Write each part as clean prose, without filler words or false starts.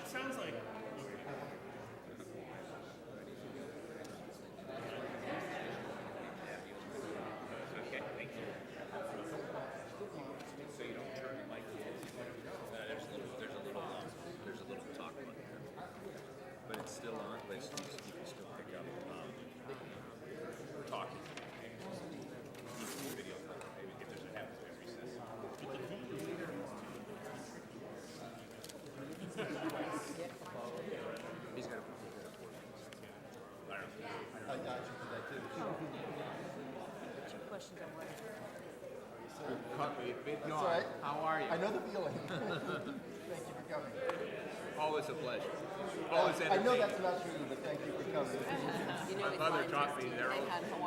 sounds like. Okay, thank you. So you don't turn the mic on. There's a little talk button there, but it's still on. But you can still pick up talking. Video, maybe if there's a halfway recess. He's got a I got you for that too. Two questions on one. Caught me a big That's yawn. all right. How are you? I know the feeling. Thank you for coming. Always a pleasure. Always I entertaining. know that's not true, but thank you for coming. You know, My it's mother fine, taught me Christine. there How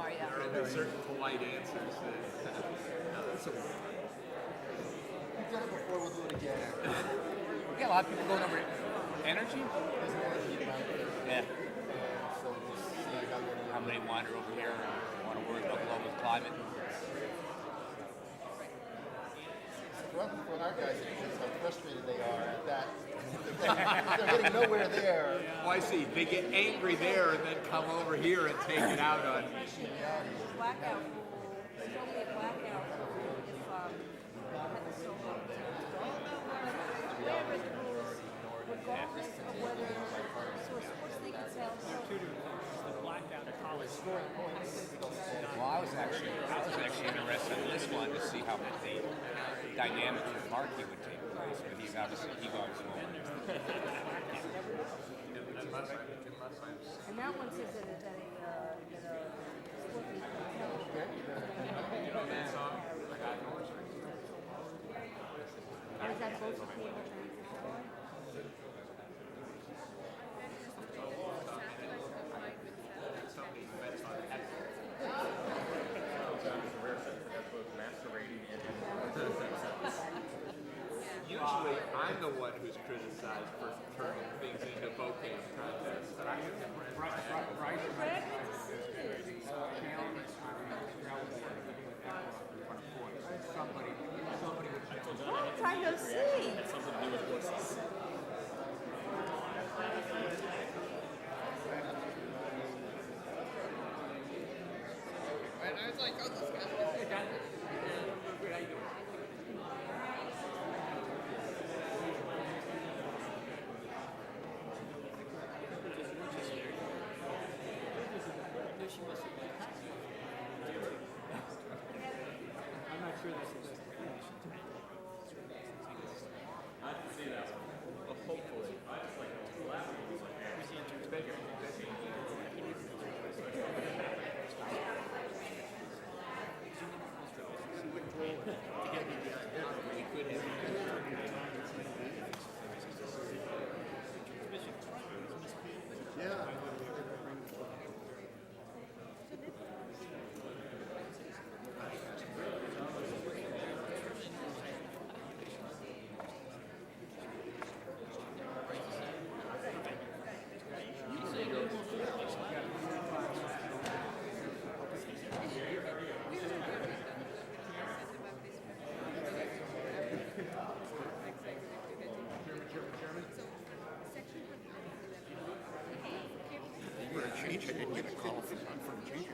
are you? are certain polite answers that. So, You've done it before, we'll do it again. we got a lot of people going over energy. There's an energy tonight. Yeah. So we'll see How many wander over here and want to worry about global climate? Well, for our guys, it's how frustrated they are at that. They're getting nowhere there. Oh, I see. They get angry there and then come over here and take it out on. Blackout rule, it's only a blackout rule if had the so-called whatever the rules, regardless of whether, so of course they can tell. The blackout at college. Well, I was actually interested in this one to see how the dynamic with Markey would take place, but he's obviously he goes home. And that one says that a is that both the cable Usually, I'm the one who's criticized for turning things into vocab contests. Long time no see. Something to do with voices. And I was like, oh, this guy's good. How you doing? I'm not sure that's the best I didn't see that one. Well, hopefully. Change. I didn't get a call from changing.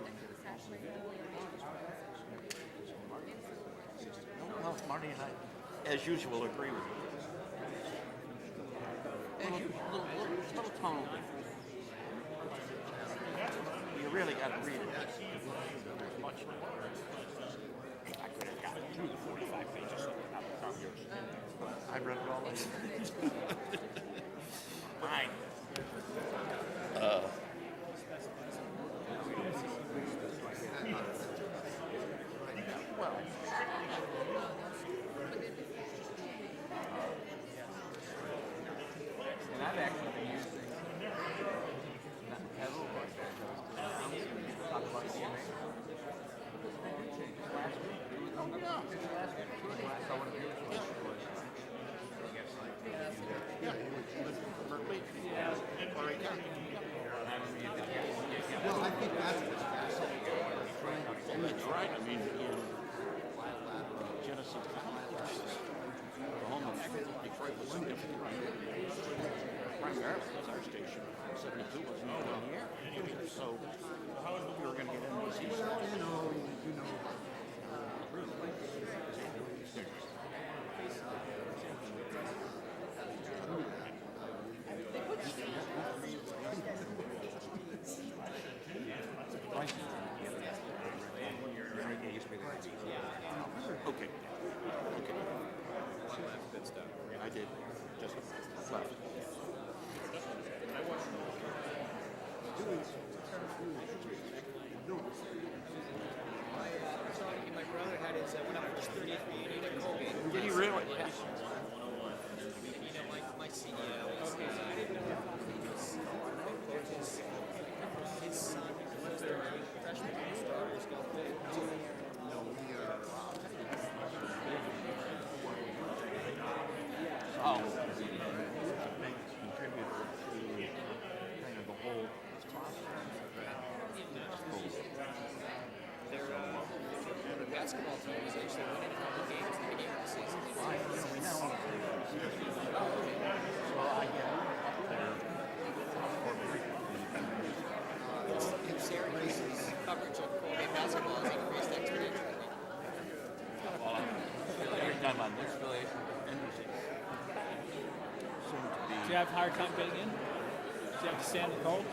No, Marty and I, as usual, agree with you. Little tonal difference. You really got to read it. Much more. I could have gotten through the 45 pages of yours. I read it all. Mine. Well, And I've actually been using not pedal, but talk about CMA. Last week. Oh, no. Last week. Last I want to do was Yeah, you listen for Berkeley. Or right there. Well, I think that's what's fascinating. and that's right. I mean, in Genesee County, the home of Detroit was so different. Because our station, 72, wasn't even on the air. So we were going to get NBC. Okay. Good stuff. I did. Just left. My brother had his when I was 30th reunion at Colgate. Did he really? Yes. My CEO. Okay. I didn't know if his son was their freshman starters go Oh. Big contributor to kind of the whole process. Their basketball team was actually winning a couple games at the beginning of the season. We know. So I get there. Syracuse's coverage of Colgate basketball has increased exponentially. Every time on this affiliation. NBC. Soon to be. Do you have a hard time getting in? Do you have to stand in the cold?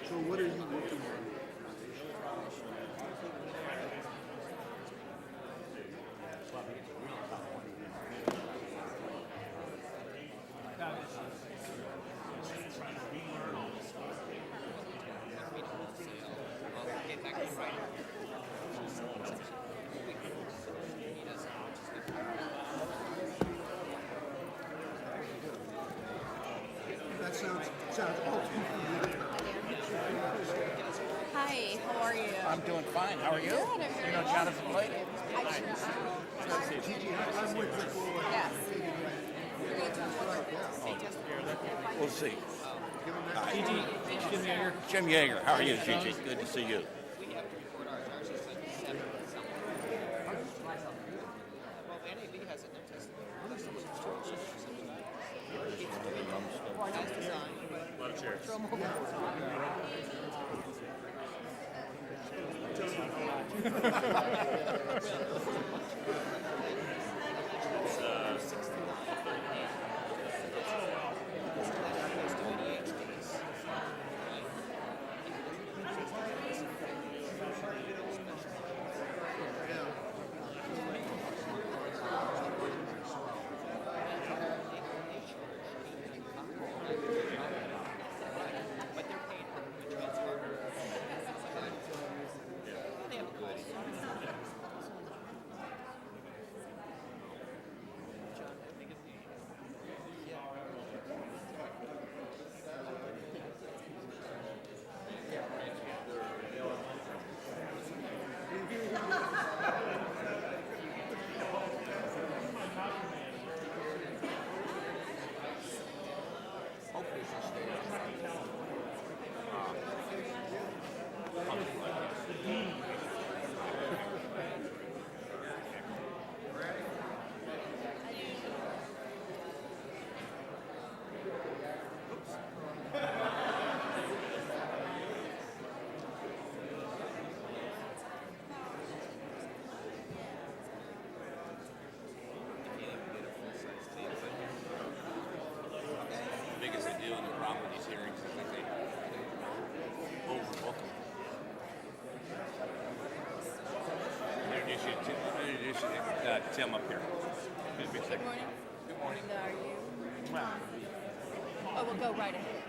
So what are you working on? That sounds all too familiar. Hi, how are you? I'm doing fine. How are you? Good, I'm very You know well. Jonathan Blake? Gigi, I'm with Rick Roll. Yes. You're going to talk We'll see. Gigi, Jim Yeager. Jim Yeager. How are you, Gigi? Good to see you. Biggest they do in the problem with these hearings is that they overbook them. Introduce Tim up here. Good Good morning. Good morning. How are you? Oh, we'll go right ahead.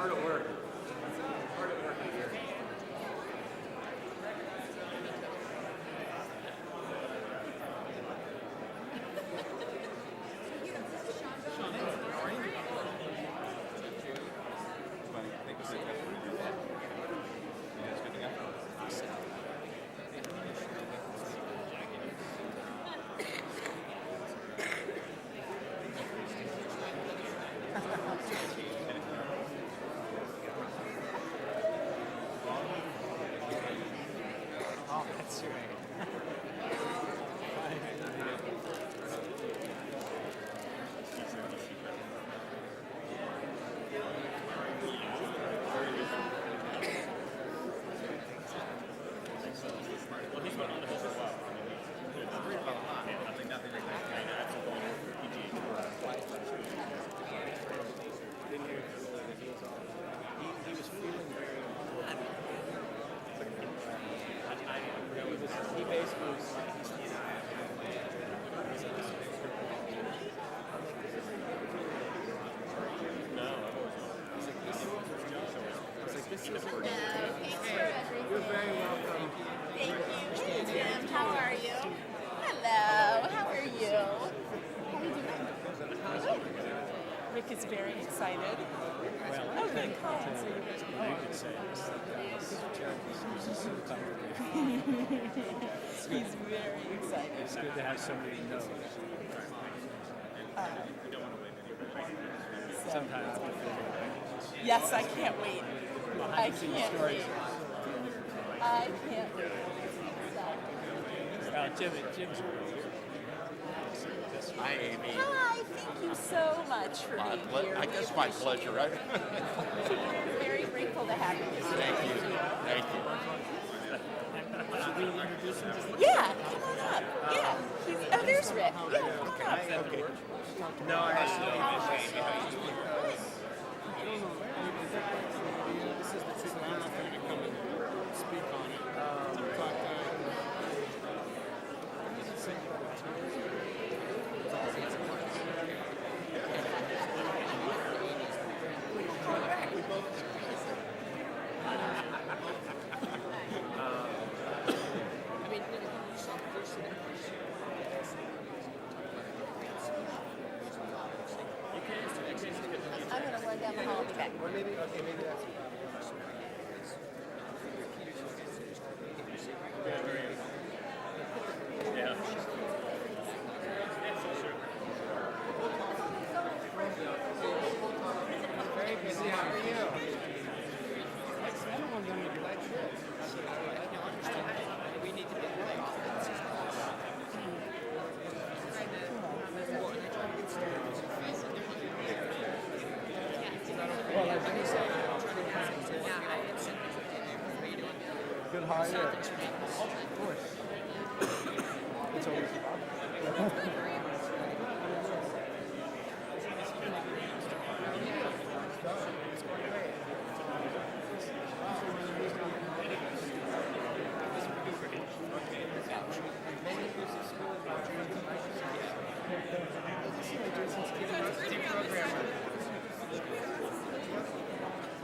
Hard at work. Oh, that's right. He was feeling very he basically was this is Hello, thanks for everything. you're very welcome. Thank you. Hey, Tim, how are you? Hello, how are you? How are you doing? Rick is very excited. Well, Oh, good call. you could say it's He's very excited. it's good to have somebody who knows. Sometimes I feel Yes, I can't wait. I can't wait. I can't wait. well, Jim's Hi, Amy. Hi, thank you so much for being here. I We guess my appreciate pleasure, right? it. We're very grateful to have you. Thank you. Thank you. Yeah, come on up. Yeah. Oh, there's Rick. Yeah, come on up. No, I This this is the truth. I'm not going to come and speak on it. But I'm going to run down the hall. Okay. maybe that's. Yeah. Very busy. How are you? I don't want them to be like this. We need to be well, as you say, good how are you? Of course. It's always a problem.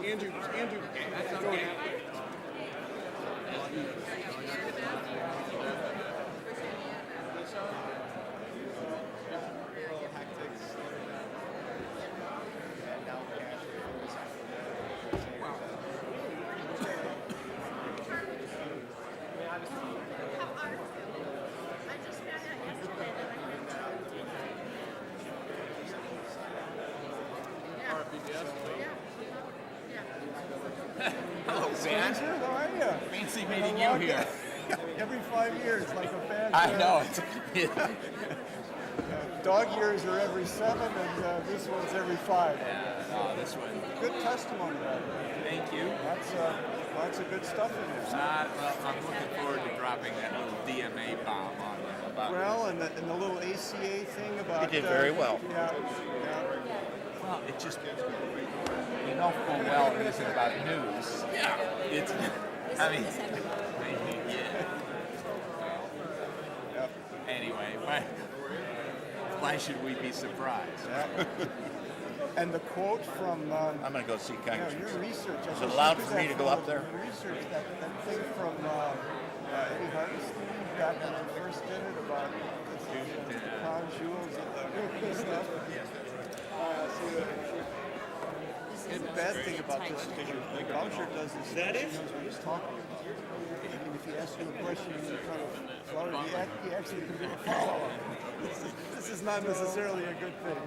Andrew, that's okay. Hello, man. Stranger, how are you? Fancy Been a meeting you long here. time. Every 5 years, like a bad. I know. Dog years are every 7, and this one's every 5. Oh, this one. Good testimony, though. Thank you. Lots of good stuff in there. Well, I'm looking forward to dropping that little DMA bomb on them about. Well, and the little ACA thing about. You did very well. Yeah. Well, it just you know full well it isn't about news. Yeah. It's. I mean. Yeah. Yep. Anyway, why should we be surprised? And the quote from. I'm going to go see Congressman. Your research. Is it allowed for me to go up there? Your research, that thing from Eddie Hartenstein back when I first did it about the crown jewels and the stuff. And the bad thing about this is what Boucher does is he knows what he's talking about. I mean, if he asks you a question and you kind of float it, he actually can do a follow-up. This is not necessarily a good thing.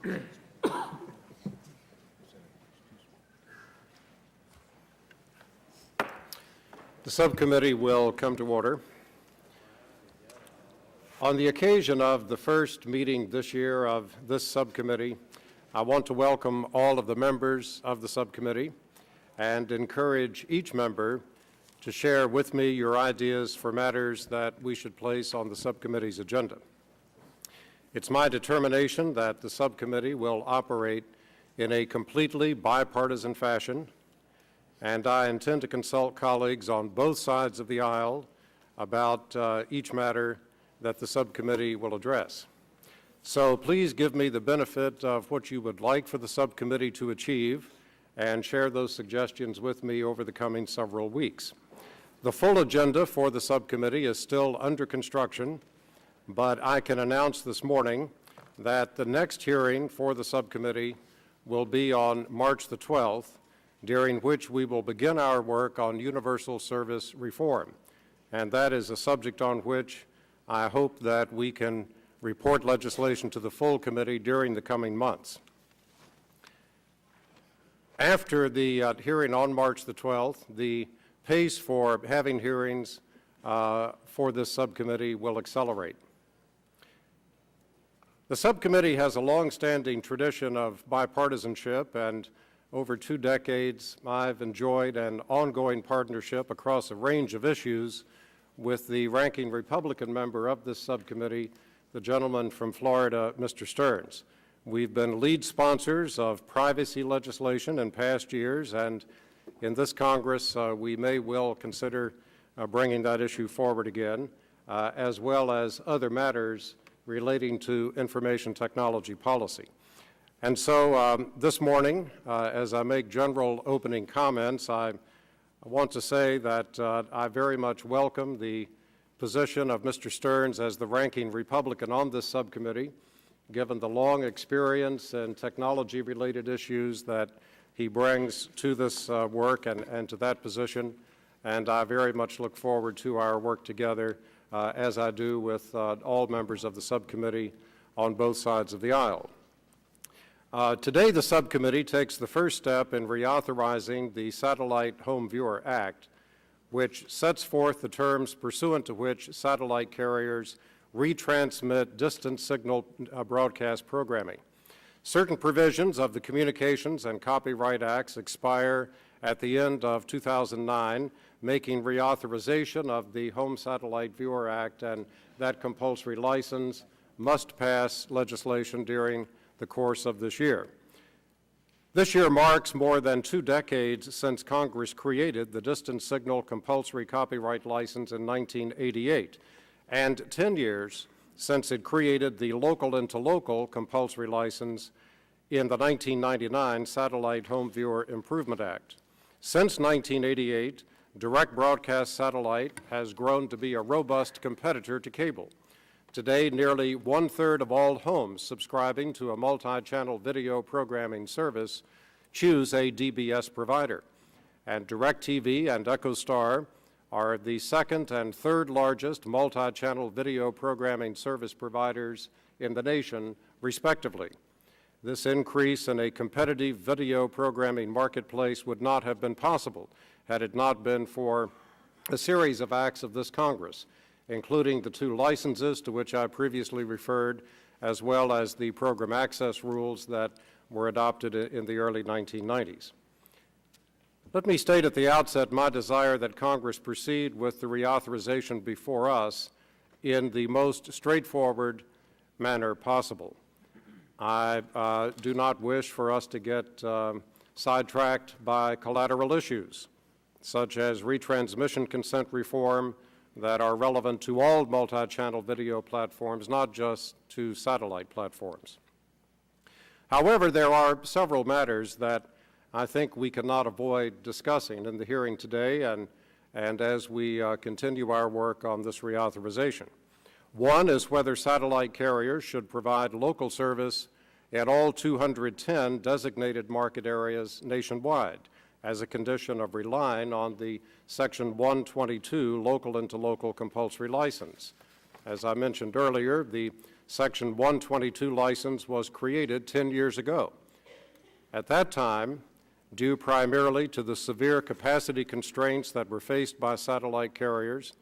The subcommittee will come to order. On the occasion of the first meeting this year of this subcommittee, I want to welcome all of the members of the subcommittee and encourage each member to share with me your ideas for matters that we should place on the subcommittee's agenda. It's my determination that the subcommittee will operate in a completely bipartisan fashion, and I intend to consult colleagues on both sides of the aisle about each matter that the subcommittee will address. So please give me the benefit of what you would like for the subcommittee to achieve and share those suggestions with me over the coming several weeks. The full agenda for the subcommittee is still under construction, but I can announce this morning that the next hearing for the subcommittee will be on March the 12th, during which we will begin our work on universal service reform. And that is a subject on which I hope that we can report legislation to the full committee during the coming months. After the hearing on March the 12th, the pace for having hearings for this subcommittee will accelerate. The subcommittee has a long-standing tradition of bipartisanship, and over 2 decades, I've enjoyed an ongoing partnership across a range of issues with the ranking Republican member of this subcommittee, the gentleman from Florida, Mr. Stearns. We've been lead sponsors of privacy legislation in past years, and in this Congress, we may well consider bringing that issue forward again, as well as other matters relating to information technology policy. And so this morning, as I make general opening comments, I want to say that I very much welcome the position of Mr. Stearns as the ranking Republican on this subcommittee, given the long experience in technology-related issues that he brings to this work and to that position. And I very much look forward to our work together, as I do with all members of the subcommittee on both sides of the aisle. Today, the subcommittee takes the first step in reauthorizing the Satellite Home Viewer Act, which sets forth the terms pursuant to which satellite carriers retransmit distant signal broadcast programming. Certain provisions of the Communications and Copyright Acts expire at the end of 2009, making reauthorization of the Home Satellite Viewer Act and that compulsory license must pass legislation during the course of this year. This year marks more than 2 decades since Congress created the Distant Signal Compulsory Copyright License in 1988, and 10 years since it created the Local-into-Local Compulsory License in the 1999 Satellite Home Viewer Improvement Act. Since 1988, direct broadcast satellite has grown to be a robust competitor to cable. Today, nearly 1/3 of all homes subscribing to a multi-channel video programming service choose a DBS provider, and DirecTV and EchoStar are the second and third largest multi-channel video programming service providers in the nation, respectively. This increase in a competitive video programming marketplace would not have been possible had it not been for a series of acts of this Congress, including the 2 licenses to which I previously referred, as well as the program access rules that were adopted in the early 1990s. Let me state at the outset my desire that Congress proceed with the reauthorization before us in the most straightforward manner possible. I do not wish for us to get sidetracked by collateral issues, such as retransmission consent reform, that are relevant to all multi-channel video platforms, not just to satellite platforms. However, there are several matters that I think we cannot avoid discussing in the hearing today and as we continue our work on this reauthorization. One is whether satellite carriers should provide local service at all 210 designated market areas nationwide, as a condition of relying on the Section 122 Local-into-Local Compulsory License. As I mentioned earlier, the Section 122 license was created 10 years ago. At that time, due primarily to the severe capacity constraints that were faced by satellite carriers,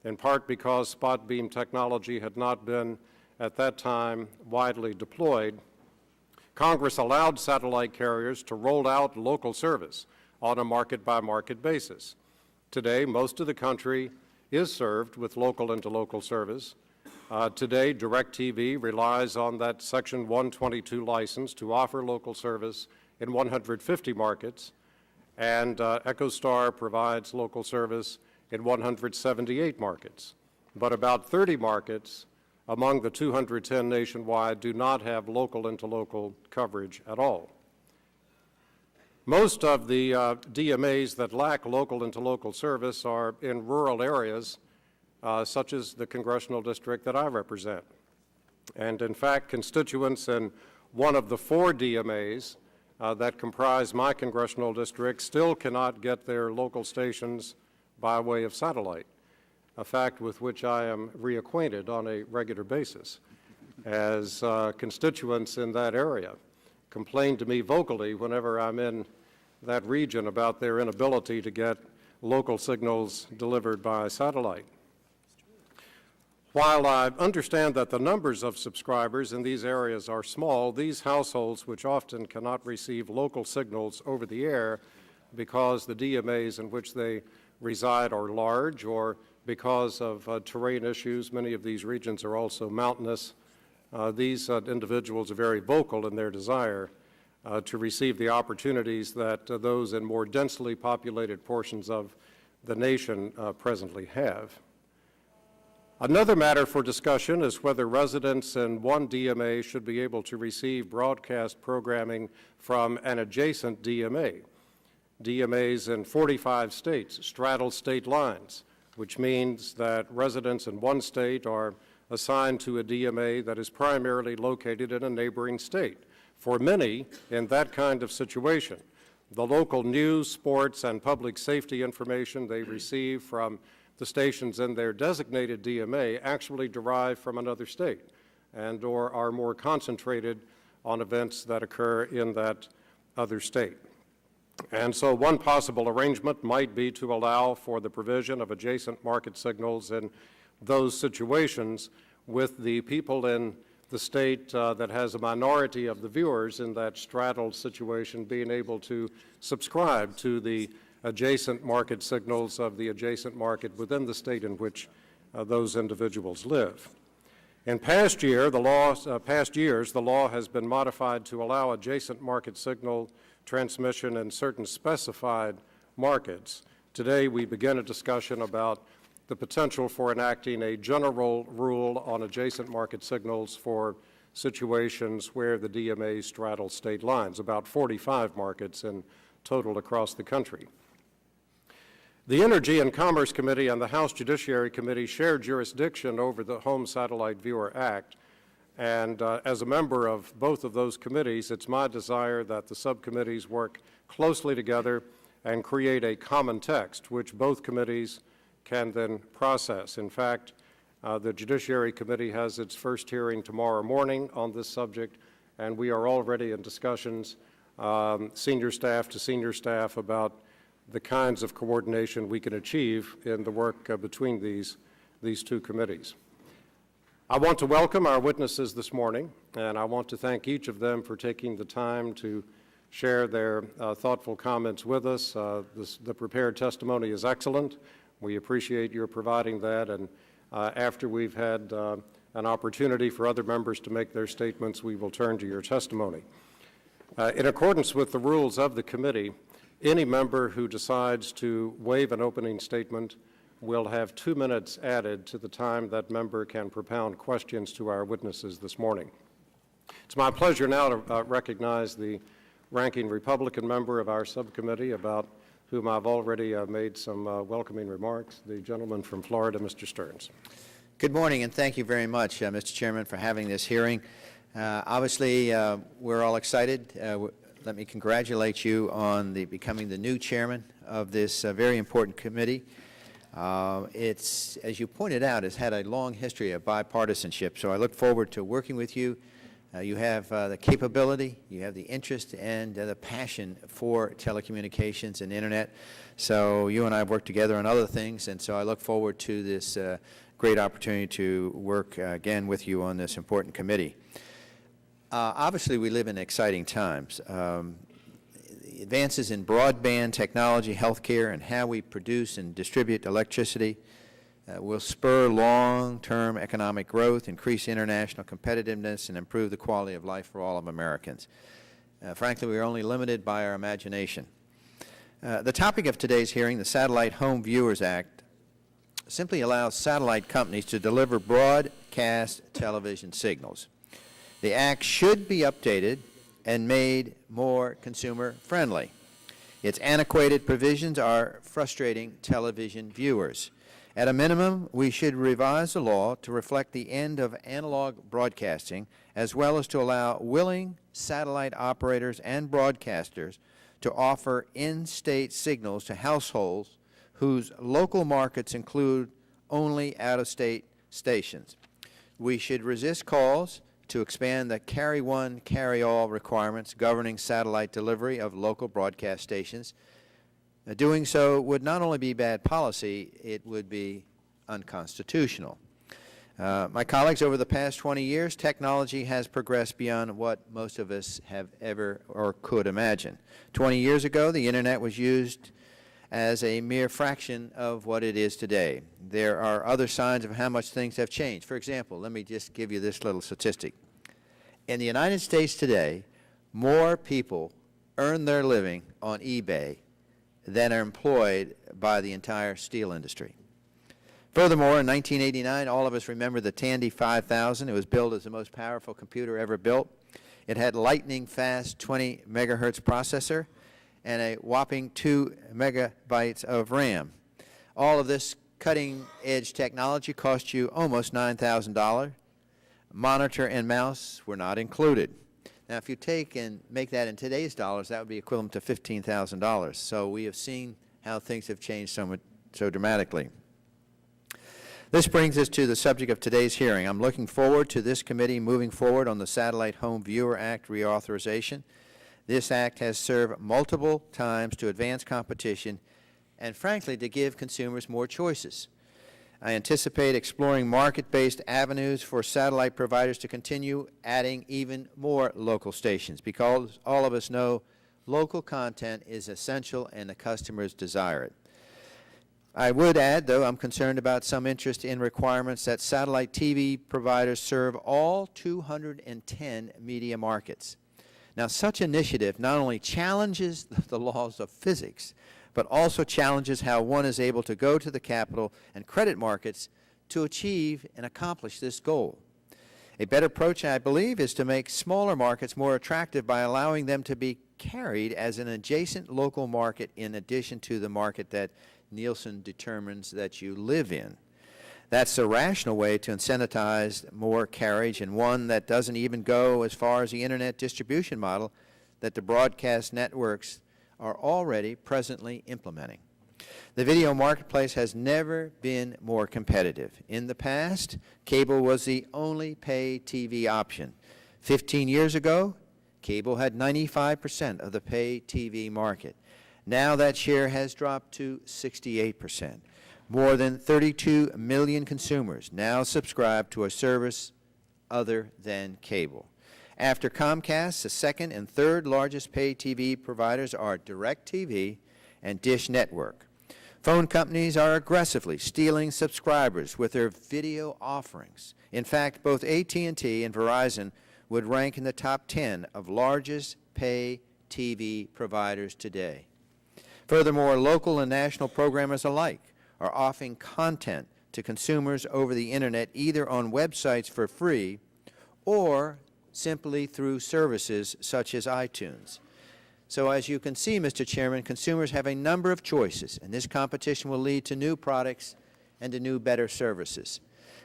in part because spot beam technology had not been, at that time, widely deployed, Congress allowed satellite carriers to roll out local service on a market-by-market basis. Today, most of the country is served with local-into-local service. Today, DirecTV relies on that Section 122 license to offer local service in 150 markets, and EchoStar provides local service in 178 markets. But about 30 markets among the 210 nationwide do not have local-into-local coverage at all. Most of the DMAs that lack local-into-local service are in rural areas, such as the congressional district that I represent. And in fact, constituents in one of the 4 DMAs that comprise my congressional district still cannot get their local stations by way of satellite, a fact with which I am reacquainted on a regular basis, as constituents in that area complain to me vocally whenever I'm in that region about their inability to get local signals delivered by satellite. While I understand that the numbers of subscribers in these areas are small, these households, which often cannot receive local signals over the air because the DMAs in which they reside are large, or because of terrain issues, many of these regions are also mountainous. These individuals are very vocal in their desire to receive the opportunities that those in more densely populated portions of the nation presently have. Another matter for discussion is whether residents in one DMA should be able to receive broadcast programming from an adjacent DMA. DMAs in 45 states straddle state lines, which means that residents in one state are assigned to a DMA that is primarily located in a neighboring state. For many, in that kind of situation, the local news, sports, and public safety information they receive from the stations in their designated DMA actually derive from another state and or are more concentrated on events that occur in that other state. And so one possible arrangement might be to allow for the provision of adjacent market signals in those situations, with the people in the state that has a minority of the viewers in that straddled situation being able to subscribe to the adjacent market signals of the adjacent market within the state in which those individuals live. In past years, the law has been modified to allow adjacent market signal transmission in certain specified markets. Today, we begin a discussion about the potential for enacting a general rule on adjacent market signals for situations where the DMAs straddle state lines, about 45 markets in total across the country. The Energy and Commerce Committee and the House Judiciary Committee share jurisdiction over the Home Satellite Viewer Act, and as a member of both of those committees, it's my desire that the subcommittees work closely together and create a common text, which both committees can then process. In fact, the Judiciary Committee has its first hearing tomorrow morning on this subject, and we are already in discussions, senior staff to senior staff, about the kinds of coordination we can achieve in the work between these two committees. I want to welcome our witnesses this morning, and I want to thank each of them for taking the time to share their thoughtful comments with us. The prepared testimony is excellent. We appreciate your providing that, and after we've had an opportunity for other members to make their statements, we will turn to your testimony. In accordance with the rules of the committee, any member who decides to waive an opening statement will have 2 minutes added to the time that member can propound questions to our witnesses this morning. It's my pleasure now to recognize the ranking Republican member of our subcommittee, about whom I've already made some welcoming remarks, the gentleman from Florida, Mr. Stearns. Good morning, and thank you very much, Mr. Chairman, for having this hearing. Obviously, we're all excited. Let me congratulate you on becoming the new chairman of this very important committee. It's, as you pointed out, has had a long history of bipartisanship, so I look forward to working with you. You have the capability, you have the interest, and the passion for telecommunications and Internet. So you and I have worked together on other things, and so I look forward to this great opportunity to work again with you on this important committee. Obviously, we live in exciting times. Advances in broadband technology, healthcare, and how we produce and distribute electricity will spur long-term economic growth, increase international competitiveness, and improve the quality of life for all of Americans. Frankly, we are only limited by our imagination. The topic of today's hearing, the Satellite Home Viewers Act, simply allows satellite companies to deliver broadcast television signals. The act should be updated and made more consumer-friendly. Its antiquated provisions are frustrating television viewers. At a minimum, we should revise the law to reflect the end of analog broadcasting, as well as to allow willing satellite operators and broadcasters to offer in-state signals to households whose local markets include only out-of-state stations. We should resist calls to expand the carry-one, carry-all requirements governing satellite delivery of local broadcast stations. Doing so would not only be bad policy, it would be unconstitutional. My colleagues, over the past 20 years, technology has progressed beyond what most of us have ever or could imagine. 20 years ago, the Internet was used as a mere fraction of what it is today. There are other signs of how much things have changed. For example, let me just give you this little statistic. In the United States today, more people earn their living on eBay than are employed by the entire steel industry. Furthermore, in 1989, all of us remember the Tandy 5000. It was billed as the most powerful computer ever built. It had lightning-fast 20 megahertz processor and a whopping 2 megabytes of RAM. All of this cutting-edge technology cost you almost $9,000. Monitor and mouse were not included. Now, if you take and make that in today's dollars, that would be equivalent to $15,000. So we have seen how things have changed so dramatically. This brings us to the subject of today's hearing. I'm looking forward to this committee moving forward on the Satellite Home Viewer Act reauthorization. This act has served multiple times to advance competition and, frankly, to give consumers more choices. I anticipate exploring market-based avenues for satellite providers to continue adding even more local stations, because all of us know local content is essential and the customers desire it. I would add, though, I'm concerned about some interest in requirements that satellite TV providers serve all 210 media markets. Now, such initiative not only challenges the laws of physics, but also challenges how one is able to go to the capital and credit markets to achieve and accomplish this goal. A better approach, I believe, is to make smaller markets more attractive by allowing them to be carried as an adjacent local market in addition to the market that Nielsen determines that you live in. That's a rational way to incentivize more carriage, and one that doesn't even go as far as the Internet distribution model that the broadcast networks are already presently implementing. The video marketplace has never been more competitive. In the past, cable was the only pay TV option. 15 years ago, cable had 95% of the pay TV market. Now that share has dropped to 68%. More than 32 million consumers now subscribe to a service other than cable. After Comcast, the second and third largest pay TV providers are DirecTV and Dish Network. Phone companies are aggressively stealing subscribers with their video offerings. In fact, both AT&T and Verizon would rank in the top 10 of largest pay TV providers today. Furthermore, local and national programmers alike are offering content to consumers over the Internet, either on websites for free or simply through services such as iTunes. So as you can see, Mr. Chairman, consumers have a number of choices, and this competition will lead to new products and to new, better services.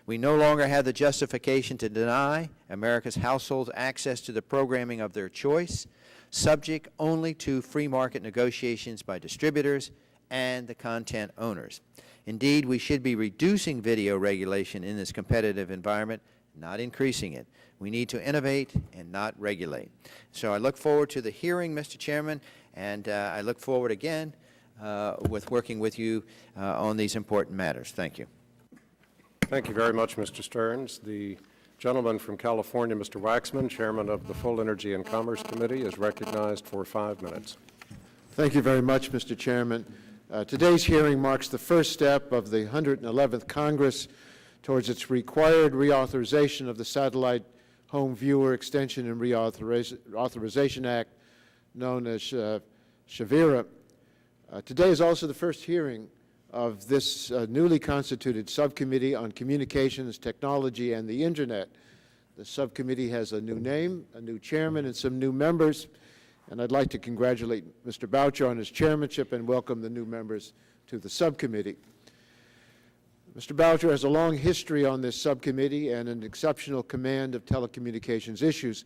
We no longer have the justification to deny America's households access to the programming of their choice, subject only to free market negotiations by distributors and the content owners. Indeed, we should be reducing video regulation in this competitive environment, not increasing it. We need to innovate and not regulate. So I look forward to the hearing, Mr. Chairman, and I look forward again with working with you on these important matters. Thank you. Thank you very much, Mr. Stearns. The gentleman from California, Mr. Waxman, Chairman of the Full Energy and Commerce Committee, is recognized for 5 minutes. Thank you very much, Mr. Chairman. Today's hearing marks the first step of the 111th Congress towards its required reauthorization of the Satellite Home Viewer Extension and Reauthorization Act, known as SHVIRA. Today is also the first hearing of this newly constituted Subcommittee on Communications, Technology, and the Internet. The subcommittee has a new name, a new chairman, and some new members. And I'd like to congratulate Mr. Boucher on his chairmanship and welcome the new members to the subcommittee. Mr. Boucher has a long history on this subcommittee and an exceptional command of telecommunications issues,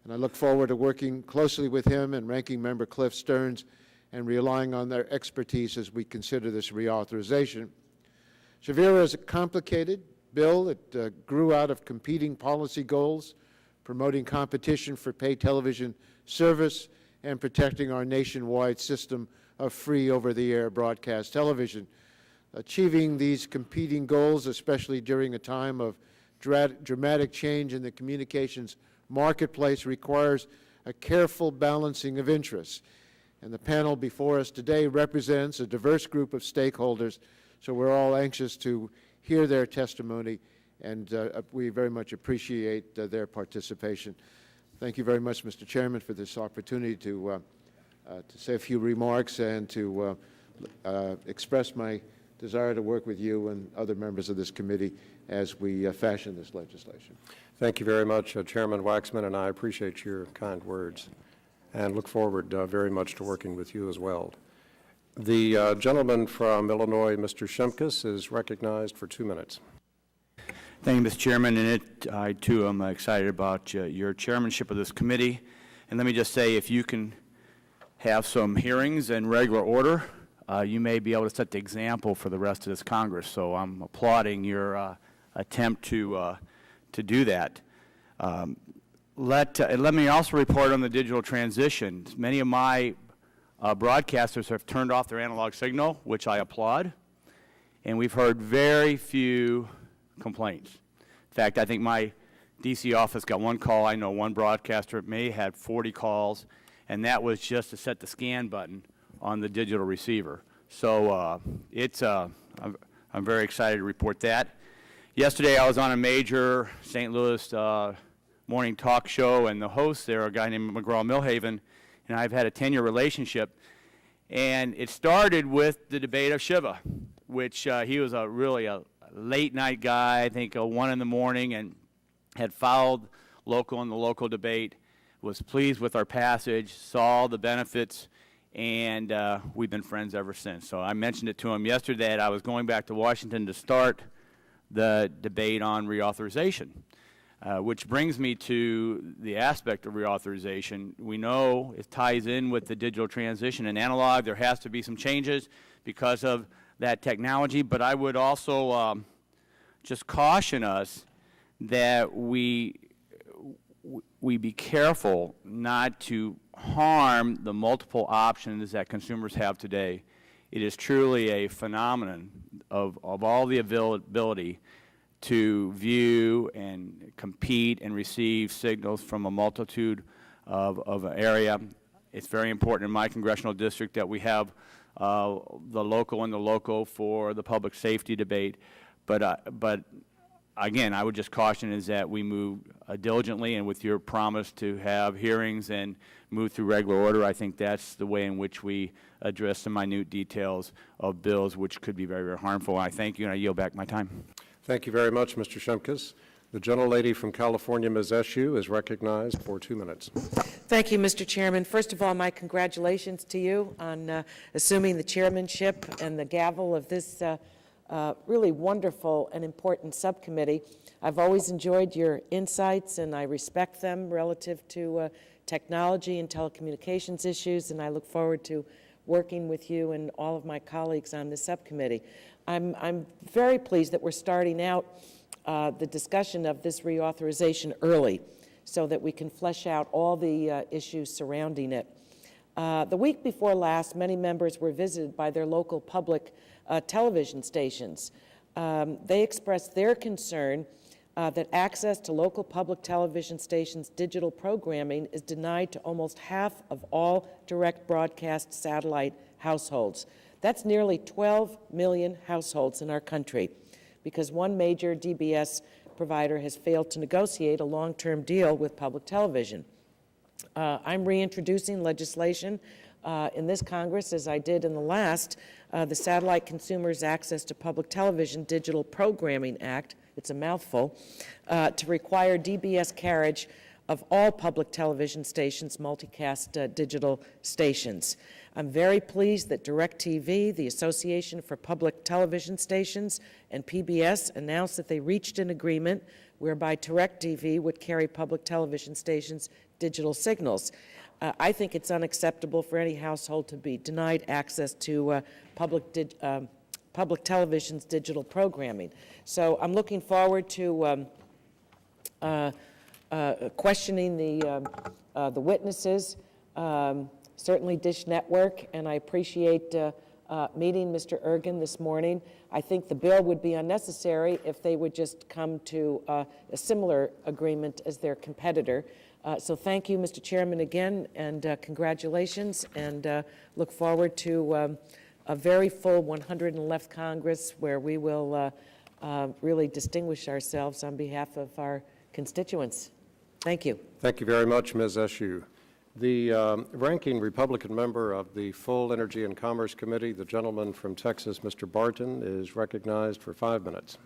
and I look forward to working closely with him and Ranking Member Cliff Stearns and relying on their expertise as we consider this reauthorization. SHVIRA is a complicated bill that grew out of competing policy goals, promoting competition for pay television service and protecting our nationwide system of free over-the-air broadcast television. Achieving these competing goals, especially during a time of dramatic change in the communications marketplace, requires a careful balancing of interests. And the panel before us today represents a diverse group of stakeholders, so we're all anxious to hear their testimony, and we very much appreciate their participation. Thank you very much, Mr. Chairman, for this opportunity to say a few remarks and to express my desire to work with you and other members of this committee as we fashion this legislation. Thank you very much, Chairman Waxman, and I appreciate your kind words and look forward very much to working with you as well. The gentleman from Illinois, Mr. Shimkus, is recognized for 2 minutes. Thank you, Mr. Chairman, and I too am excited about your chairmanship of this committee. And let me just say, if you can have some hearings in regular order, you may be able to set the example for the rest of this Congress. So I'm applauding your attempt to do that. Let me also report on the digital transition. Many of my broadcasters have turned off their analog signal, which I applaud, and we've heard very few complaints. In fact, I think my D.C. office got one call. I know one broadcaster may have had 40 calls, and that was just to set the scan button on the digital receiver. So I'm very excited to report that. Yesterday I was on a major St. Louis morning talk show, and the host there, a guy named McGraw-Milhaven, and I've had a 10-year relationship. And it started with the debate of Shiva, which he was really a late-night guy, I think 1 in the morning, and had followed local and the local debate, was pleased with our passage, saw the benefits, and we've been friends ever since. So I mentioned it to him yesterday that I was going back to Washington to start the debate on reauthorization, which brings me to the aspect of reauthorization. We know it ties in with the digital transition and analog. There has to be some changes because of that technology, but I would also just caution us that we be careful not to harm the multiple options that consumers have today. It is truly a phenomenon of all the ability to view and compete and receive signals from a multitude of an area. It's very important in my congressional district that we have the local and the local for the public safety debate. But again, I would just caution is that we move diligently, and with your promise to have hearings and move through regular order, I think that's the way in which we address the minute details of bills which could be very, very harmful. I thank you, and I yield back my time. Thank you very much, Mr. Shimkus. The gentlelady from California, Ms. Eshoo, is recognized for 2 minutes. Thank you, Mr. Chairman. First of all, my congratulations to you on assuming the chairmanship and the gavel of this really wonderful and important subcommittee. I've always enjoyed your insights, and I respect them relative to technology and telecommunications issues, and I look forward to working with you and all of my colleagues on the subcommittee. I'm very pleased that we're starting out the discussion of this reauthorization early so that we can flesh out all the issues surrounding it. The week before last, many members were visited by their local public television stations. They expressed their concern that access to local public television stations' digital programming is denied to almost half of all direct broadcast satellite households. That's nearly 12 million households in our country, because one major DBS provider has failed to negotiate a long-term deal with public television. I'm reintroducing legislation in this Congress, as I did in the last, the Satellite Consumers Access to Public Television Digital Programming Act, it's a mouthful, to require DBS carriage of all public television stations, multicast digital stations. I'm very pleased that DirecTV, the Association for Public Television Stations, and PBS announced that they reached an agreement whereby DirecTV would carry public television stations' digital signals. I think it's unacceptable for any household to be denied access to public television's digital programming. So I'm looking forward to questioning the witnesses, certainly Dish Network, and I appreciate meeting Mr. Ergen this morning. I think the bill would be unnecessary if they would just come to a similar agreement as their competitor. So thank you, Mr. Chairman, again, and congratulations, and look forward to a very full 111th Congress where we will really distinguish ourselves on behalf of our constituents. Thank you. Thank you very much, Ms. Eshoo. The ranking Republican member of the full Energy and Commerce Committee, the gentleman from Texas, Mr. Barton, is recognized for 5 minutes.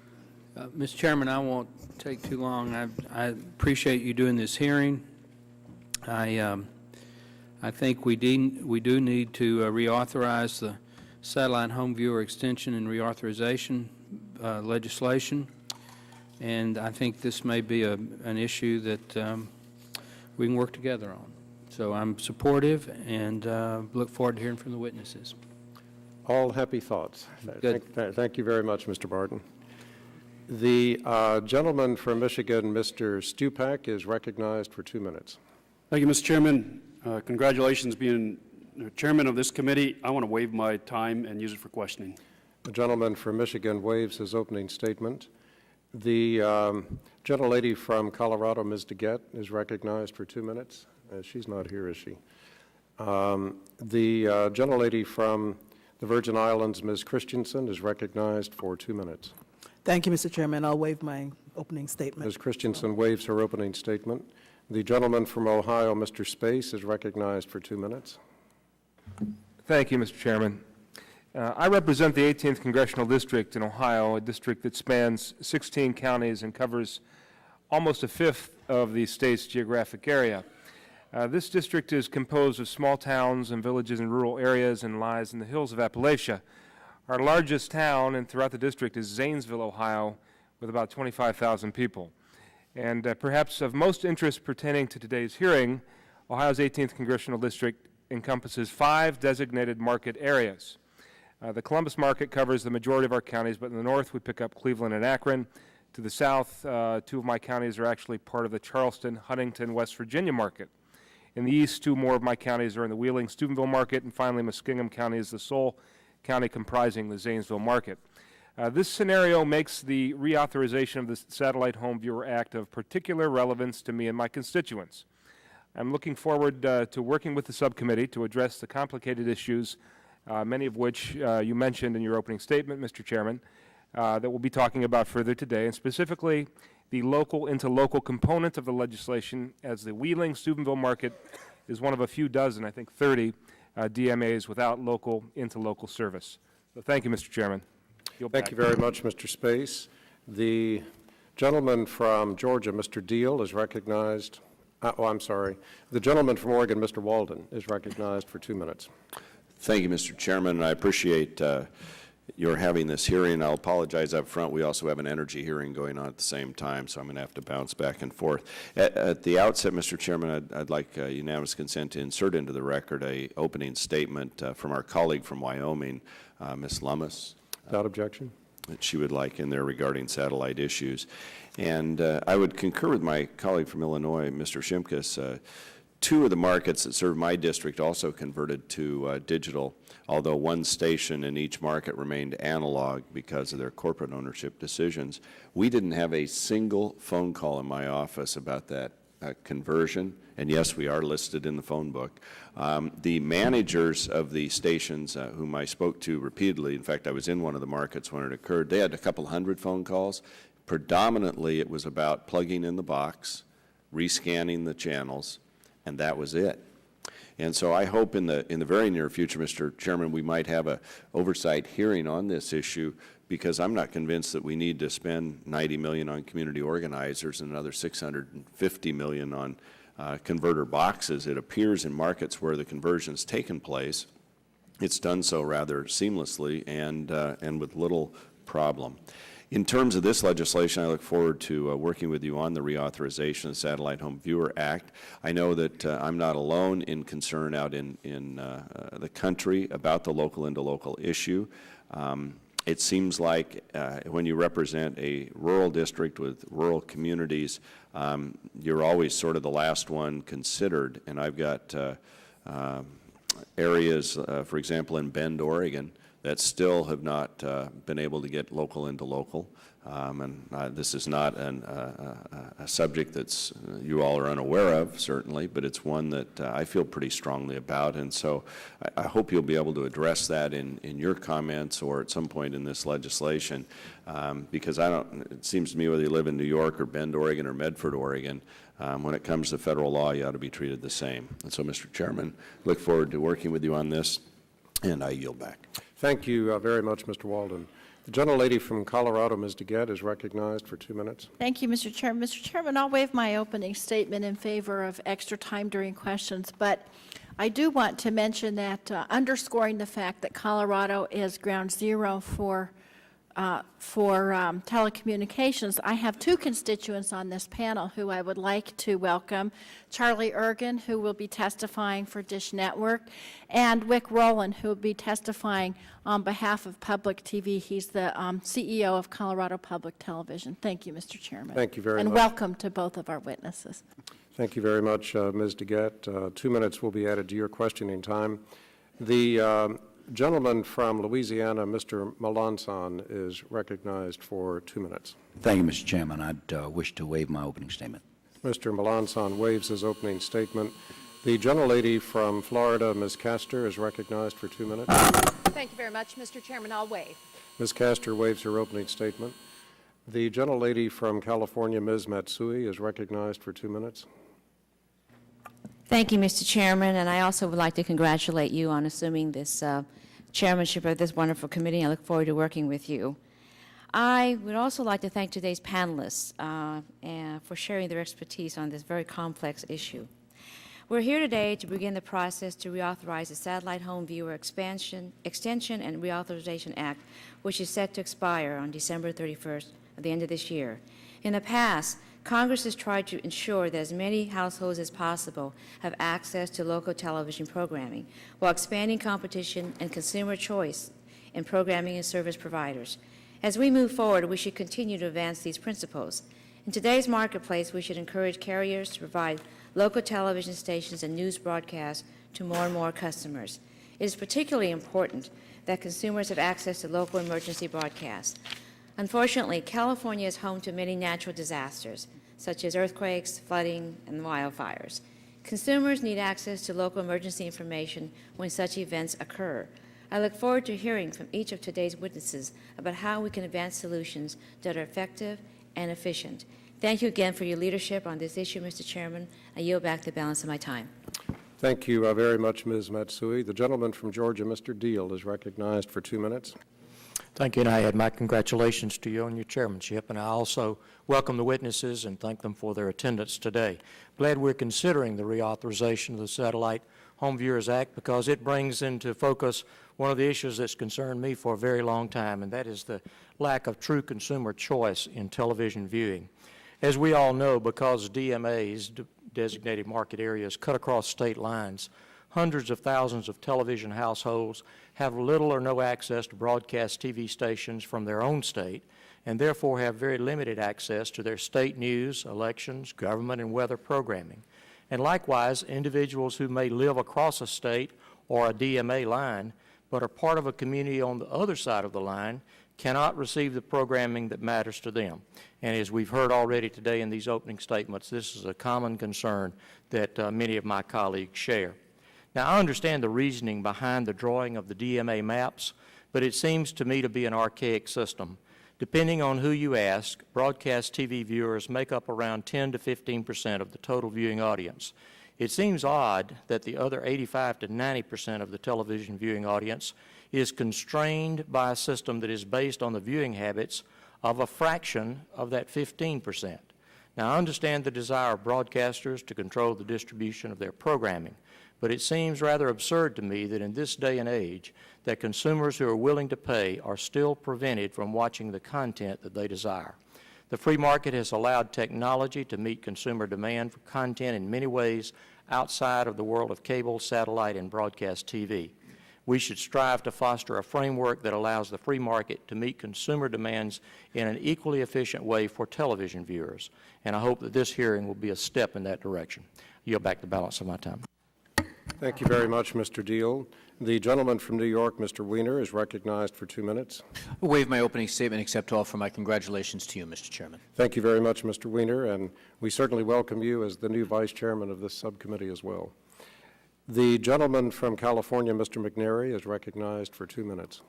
Mr. Chairman, I won't take too long. I appreciate you doing this hearing. I think we do need to reauthorize the satellite home viewer extension and reauthorization legislation, and I think this may be an issue that we can work together on. So I'm supportive and look forward to hearing from the witnesses. All happy thoughts. Good. Thank you very much, Mr. Barton. The gentleman from Michigan, Mr. Stupak, is recognized for 2 minutes. Thank you, Mr. Chairman. Congratulations being chairman of this committee. I want to waive my time and use it for questioning. The gentleman from Michigan waives his opening statement. The gentlelady from Colorado, Ms. DeGette, is recognized for 2 minutes. She's not here, is she? The gentlelady from the Virgin Islands, Ms. Christensen, is recognized for 2 minutes. Thank you, Mr. Chairman. I'll waive my opening statement. Ms. Christensen waives her opening statement. The gentleman from Ohio, Mr. Space, is recognized for 2 minutes. Thank you, Mr. Chairman. I represent the 18th Congressional District in Ohio, a district that spans 16 counties and covers almost a fifth of the state's geographic area. This district is composed of small towns and villages in rural areas and lies in the hills of Appalachia. Our largest town and throughout the district is Zanesville, Ohio, with about 25,000 people. And perhaps of most interest pertaining to today's hearing, Ohio's 18th Congressional District encompasses 5 designated market areas. The Columbus market covers the majority of our counties, but in the north we pick up Cleveland and Akron. To the south, 2 of my counties are actually part of the Charleston, Huntington, West Virginia market. In the east, 2 more of my counties are in the Wheeling, Steubenville market, and finally Muskingum County is the sole county comprising the Zanesville market. This scenario makes the reauthorization of the Satellite Home Viewer Act of particular relevance to me and my constituents. I'm looking forward to working with the subcommittee to address the complicated issues, many of which you mentioned in your opening statement, Mr. Chairman, that we'll be talking about further today, and specifically the local into local component of the legislation, as the Wheeling Steubenville market is one of a few dozen, I think 30, DMAs without local into local service. So thank you, Mr. Chairman. Thank you very much, Mr. Space. The gentleman from Georgia, Mr. Deal, is recognized. I'm sorry. The gentleman from Oregon, Mr. Walden, is recognized for 2 minutes. Thank you, Mr. Chairman. I appreciate your having this hearing. I'll apologize up front. We also have an energy hearing going on at the same time, so I'm going to have to bounce back and forth. At the outset, Mr. Chairman, I'd like unanimous consent to insert into the record an opening statement from our colleague from Wyoming, Ms. Lummis. Without objection. That she would like in there regarding satellite issues. And I would concur with my colleague from Illinois, Mr. Shimkus. Two of the markets that serve my district also converted to digital, although one station in each market remained analog because of their corporate ownership decisions. We didn't have a single phone call in my office about that conversion, and yes, we are listed in the phone book. The managers of the stations whom I spoke to repeatedly, in fact, I was in one of the markets when it occurred, they had a couple hundred phone calls. Predominantly, it was about plugging in the box, rescanning the channels, and that was it. And so I hope in the very near future, Mr. Chairman, we might have an oversight hearing on this issue, because I'm not convinced that we need to spend $90 million on community organizers and another $650 million on converter boxes. It appears in markets where the conversion's taken place, it's done so rather seamlessly and with little problem. In terms of this legislation, I look forward to working with you on the reauthorization of the Satellite Home Viewer Act. I know that I'm not alone in concern out in the country about the local into local issue. It seems like when you represent a rural district with rural communities, you're always sort of the last one considered. And I've got areas, for example, in Bend, Oregon, that still have not been able to get local into local. This is not a subject that's you all are unaware of, certainly, but it's one that I feel pretty strongly about. And so I hope you'll be able to address that in your comments or at some point in this legislation, because it seems to me whether you live in New York or Bend, Oregon or Medford, Oregon, when it comes to federal law, you ought to be treated the same. And so, Mr. Chairman, look forward to working with you on this, and I yield back. Thank you very much, Mr. Walden. The gentlelady from Colorado, Ms. DeGette, is recognized for 2 minutes. Thank you, Mr. Chairman. Mr. Chairman, I'll waive my opening statement in favor of extra time during questions, but I do want to mention that underscoring the fact that Colorado is ground zero for telecommunications, I have two constituents on this panel who I would like to welcome. Charlie Ergen, who will be testifying for Dish Network, and Wick Rowland, who will be testifying on behalf of Public TV. He's the CEO of Colorado Public Television. Thank you, Mr. Chairman. Thank you very much. And welcome to both of our witnesses. Thank you very much, Ms. DeGette. 2 minutes will be added to your questioning time. The gentleman from Louisiana, Mr. Melanson, is recognized for 2 minutes. Thank you, Mr. Chairman. I'd wish to waive my opening statement. Mr. Melanson waives his opening statement. The gentlelady from Florida, Ms. Castor, is recognized for 2 minutes. Thank you very much, Mr. Chairman. I'll waive. Ms. Castor waives her opening statement. The gentlelady from California, Ms. Matsui, is recognized for 2 minutes. Thank you, Mr. Chairman, and I also would like to congratulate you on assuming this chairmanship of this wonderful committee. I look forward to working with you. I would also like to thank today's panelists for sharing their expertise on this very complex issue. We're here today to begin the process to reauthorize the Satellite Home Viewer Extension and Reauthorization Act, which is set to expire on December 31st, at the end of this year. In the past, Congress has tried to ensure that as many households as possible have access to local television programming, while expanding competition and consumer choice in programming and service providers. As we move forward, we should continue to advance these principles. In today's marketplace, we should encourage carriers to provide local television stations and news broadcasts to more and more customers. It is particularly important that consumers have access to local emergency broadcasts. Unfortunately, California is home to many natural disasters, such as earthquakes, flooding, and wildfires. Consumers need access to local emergency information when such events occur. I look forward to hearing from each of today's witnesses about how we can advance solutions that are effective and efficient. Thank you again for your leadership on this issue, Mr. Chairman. I yield back the balance of my time. Thank you very much, Ms. Matsui. The gentleman from Georgia, Mr. Deal, is recognized for 2 minutes. Thank you, and I add my congratulations to you on your chairmanship, and I also welcome the witnesses and thank them for their attendance today. Glad we're considering the reauthorization of the Satellite Home Viewers Act because it brings into focus one of the issues that's concerned me for a very long time, and that is the lack of true consumer choice in television viewing. As we all know, because DMAs, designated market areas, cut across state lines, hundreds of thousands of television households have little or no access to broadcast TV stations from their own state, and therefore have very limited access to their state news, elections, government, and weather programming. And likewise, individuals who may live across a state or a DMA line, but are part of a community on the other side of the line, cannot receive the programming that matters to them. And as we've heard already today in these opening statements, this is a common concern that many of my colleagues share. Now, I understand the reasoning behind the drawing of the DMA maps, but it seems to me to be an archaic system. Depending on who you ask, broadcast TV viewers make up around 10 to 15% of the total viewing audience. It seems odd that the other 85 to 90% of the television viewing audience is constrained by a system that is based on the viewing habits of a fraction of that 15%. Now, I understand the desire of broadcasters to control the distribution of their programming, but it seems rather absurd to me that in this day and age that consumers who are willing to pay are still prevented from watching the content that they desire. The free market has allowed technology to meet consumer demand for content in many ways outside of the world of cable, satellite, and broadcast TV. We should strive to foster a framework that allows the free market to meet consumer demands in an equally efficient way for television viewers, and I hope that this hearing will be a step in that direction. I yield back the balance of my time. Thank you very much, Mr. Deal. The gentleman from New York, Mr. Weiner, is recognized for 2 minutes. I waive my opening statement, except to offer my congratulations to you, Mr. Chairman. Thank you very much, Mr. Weiner, and we certainly welcome you as the new vice chairman of this subcommittee as well. The gentleman from California, Mr. McNary, is recognized for 2 minutes.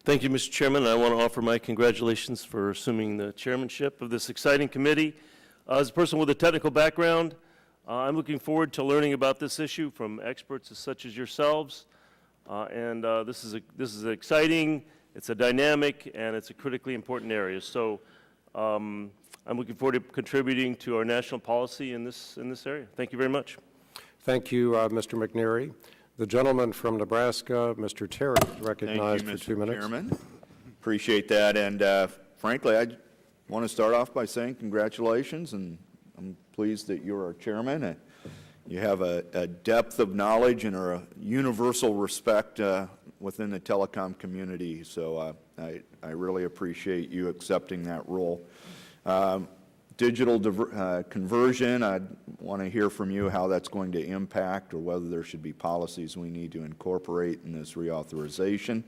Thank you, Mr. Chairman. I want to offer my congratulations for assuming the chairmanship of this exciting committee. As a person with a technical background, I'm looking forward to learning about this issue from experts such as yourselves. This is exciting, it's a dynamic, and it's a critically important area. So I'm looking forward to contributing to our national policy in this area. Thank you very much. Thank you, Mr. McNary. The gentleman from Nebraska, Mr. Terry, is recognized for 2 minutes. Thank you, Mr. Chairman. Appreciate that. And frankly, I want to start off by saying congratulations, and I'm pleased that you're our chairman. You have a depth of knowledge and a universal respect within the telecom community. So I really appreciate you accepting that role. Digital conversion, I'd want to hear from you how that's going to impact or whether there should be policies we need to incorporate in this reauthorization.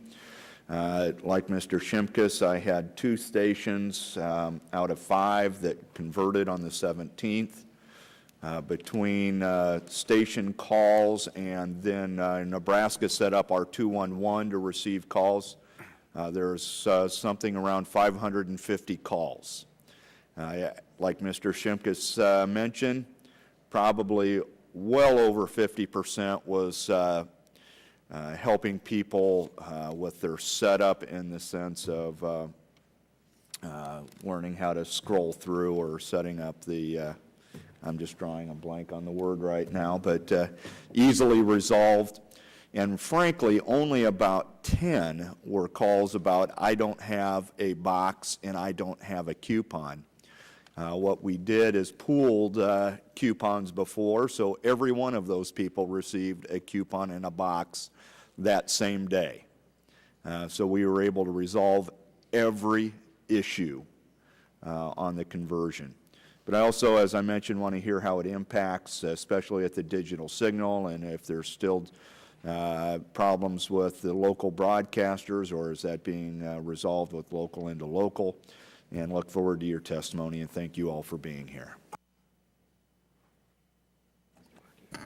Like Mr. Shimkus, I had 2 stations out of 5 that converted on the 17th. Between station calls and then Nebraska set up our 211 to receive calls, there's something around 550 calls. Like Mr. Shimkus mentioned, probably well over 50% was helping people with their setup in the sense of learning how to scroll through or setting up the, I'm just drawing a blank on the word right now, but easily resolved. And frankly, only about 10 were calls about, I don't have a box and I don't have a coupon. What we did is pooled coupons before, so every one of those people received a coupon in a box that same day. So we were able to resolve every issue on the conversion. But I also, as I mentioned, want to hear how it impacts, especially at the digital signal, and if there's still problems with the local broadcasters, or is that being resolved with local into local. And look forward to your testimony, and thank you all for being here.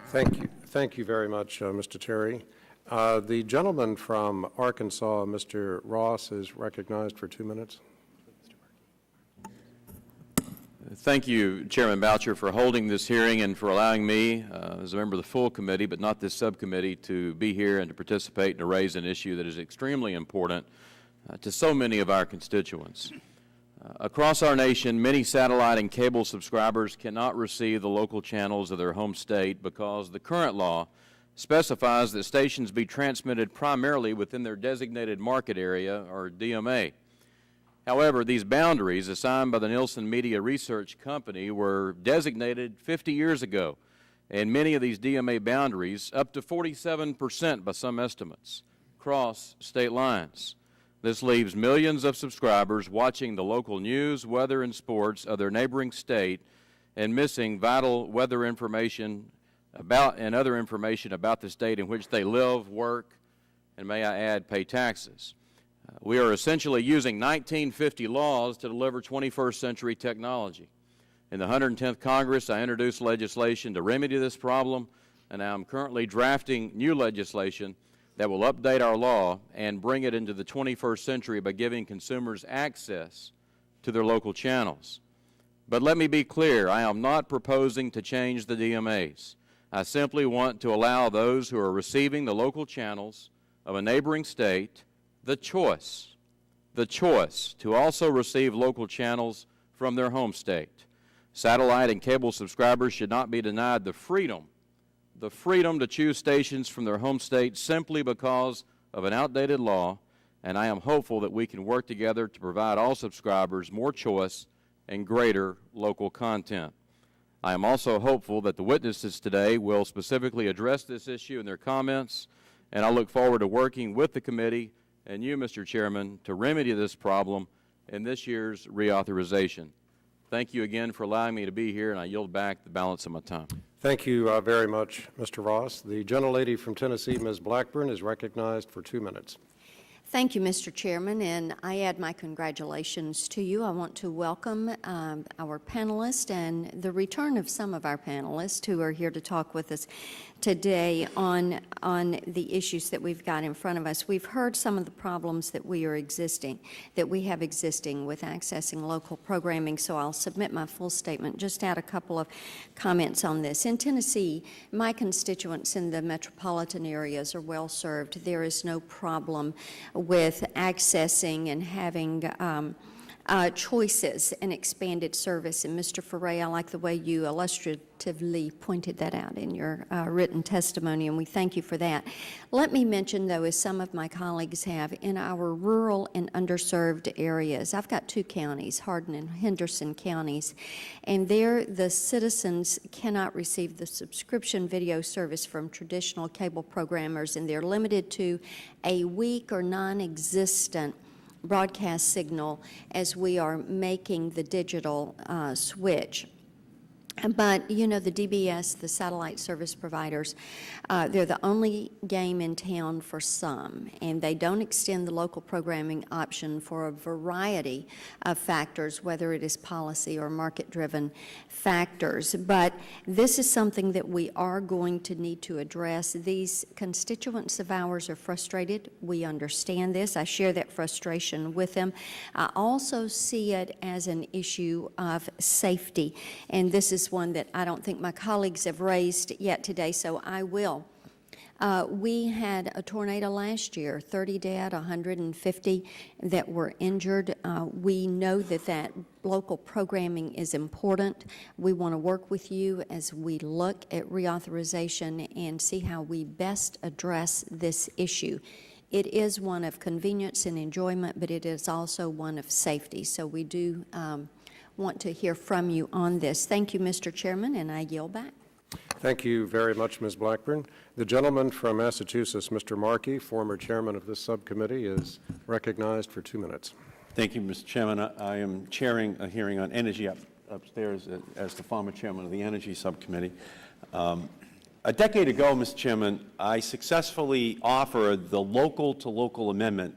Thank you. Thank you very much, Mr. Terry. The gentleman from Arkansas, Mr. Ross, is recognized for 2 minutes. Thank you, Chairman Boucher, for holding this hearing and for allowing me, as a member of the full committee, but not this subcommittee, to be here and to participate and to raise an issue that is extremely important to so many of our constituents. Across our nation, many satellite and cable subscribers cannot receive the local channels of their home state because the current law specifies that stations be transmitted primarily within their designated market area, or DMA. However, these boundaries assigned by the Nielsen Media Research Company were designated 50 years ago And many of these DMA boundaries, up to 47% by some estimates, cross state lines. This leaves millions of subscribers watching the local news, weather, and sports of their neighboring state and missing vital weather information and other information about the state in which they live, work, and may I add, pay taxes. We are essentially using 1950 laws to deliver 21st century technology. In the 110th Congress, I introduced legislation to remedy this problem, and I am currently drafting new legislation that will update our law and bring it into the 21st century by giving consumers access to their local channels. But let me be clear, I am not proposing to change the DMAs. I simply want to allow those who are receiving the local channels of a neighboring state the choice to also receive local channels from their home state. Satellite and cable subscribers should not be denied the freedom to choose stations from their home state simply because of an outdated law, and I am hopeful that we can work together to provide all subscribers more choice and greater local content. I am also hopeful that the witnesses today will specifically address this issue in their comments, and I look forward to working with the committee and you, Mr. Chairman, to remedy this problem in this year's reauthorization. Thank you again for allowing me to be here, and I yield back the balance of my time. Thank you very much, Mr. Ross. The gentlelady from Tennessee, Ms. Blackburn, is recognized for 2 minutes. Thank you, Mr. Chairman, and I add my congratulations to you. I want to welcome our panelists and the return of some of our panelists who are here to talk with us today on the issues that we've got in front of us. We've heard some of the problems that we have existing with accessing local programming, so I'll submit my full statement. Just add a couple of comments on this. In Tennessee, my constituents in the metropolitan areas are well served. There is no problem with accessing and having choices and expanded service. And Mr. Foray, I like the way you illustratively pointed that out in your written testimony, and we thank you for that. Let me mention, though, as some of my colleagues have, in our rural and underserved areas, I've got 2 counties, Hardin and Henderson counties, and there the citizens cannot receive the subscription video service from traditional cable programmers, and they're limited to a weak or non-existent broadcast signal as we are making the digital switch. But, you know, the DBS, the satellite service providers, they're the only game in town for some, and they don't extend the local programming option for a variety of factors, whether it is policy or market-driven factors. But this is something that we are going to need to address. These constituents of ours are frustrated. We understand this. I share that frustration with them. I also see it as an issue of safety, and this is one that I don't think my colleagues have raised yet today, so I will. We had a tornado last year, 30 dead, 150 that were injured. We know that local programming is important. We want to work with you as we look at reauthorization and see how we best address this issue. It is one of convenience and enjoyment, but it is also one of safety. So we do want to hear from you on this. Thank you, Mr. Chairman, and I yield back. Thank you very much, Ms. Blackburn. The gentleman from Massachusetts, Mr. Markey, former chairman of this subcommittee, is recognized for 2 minutes. Thank you, Mr. Chairman. I am chairing a hearing on energy upstairs as the former chairman of the Energy Subcommittee. A decade ago, Mr. Chairman, I successfully offered the local-to-local amendment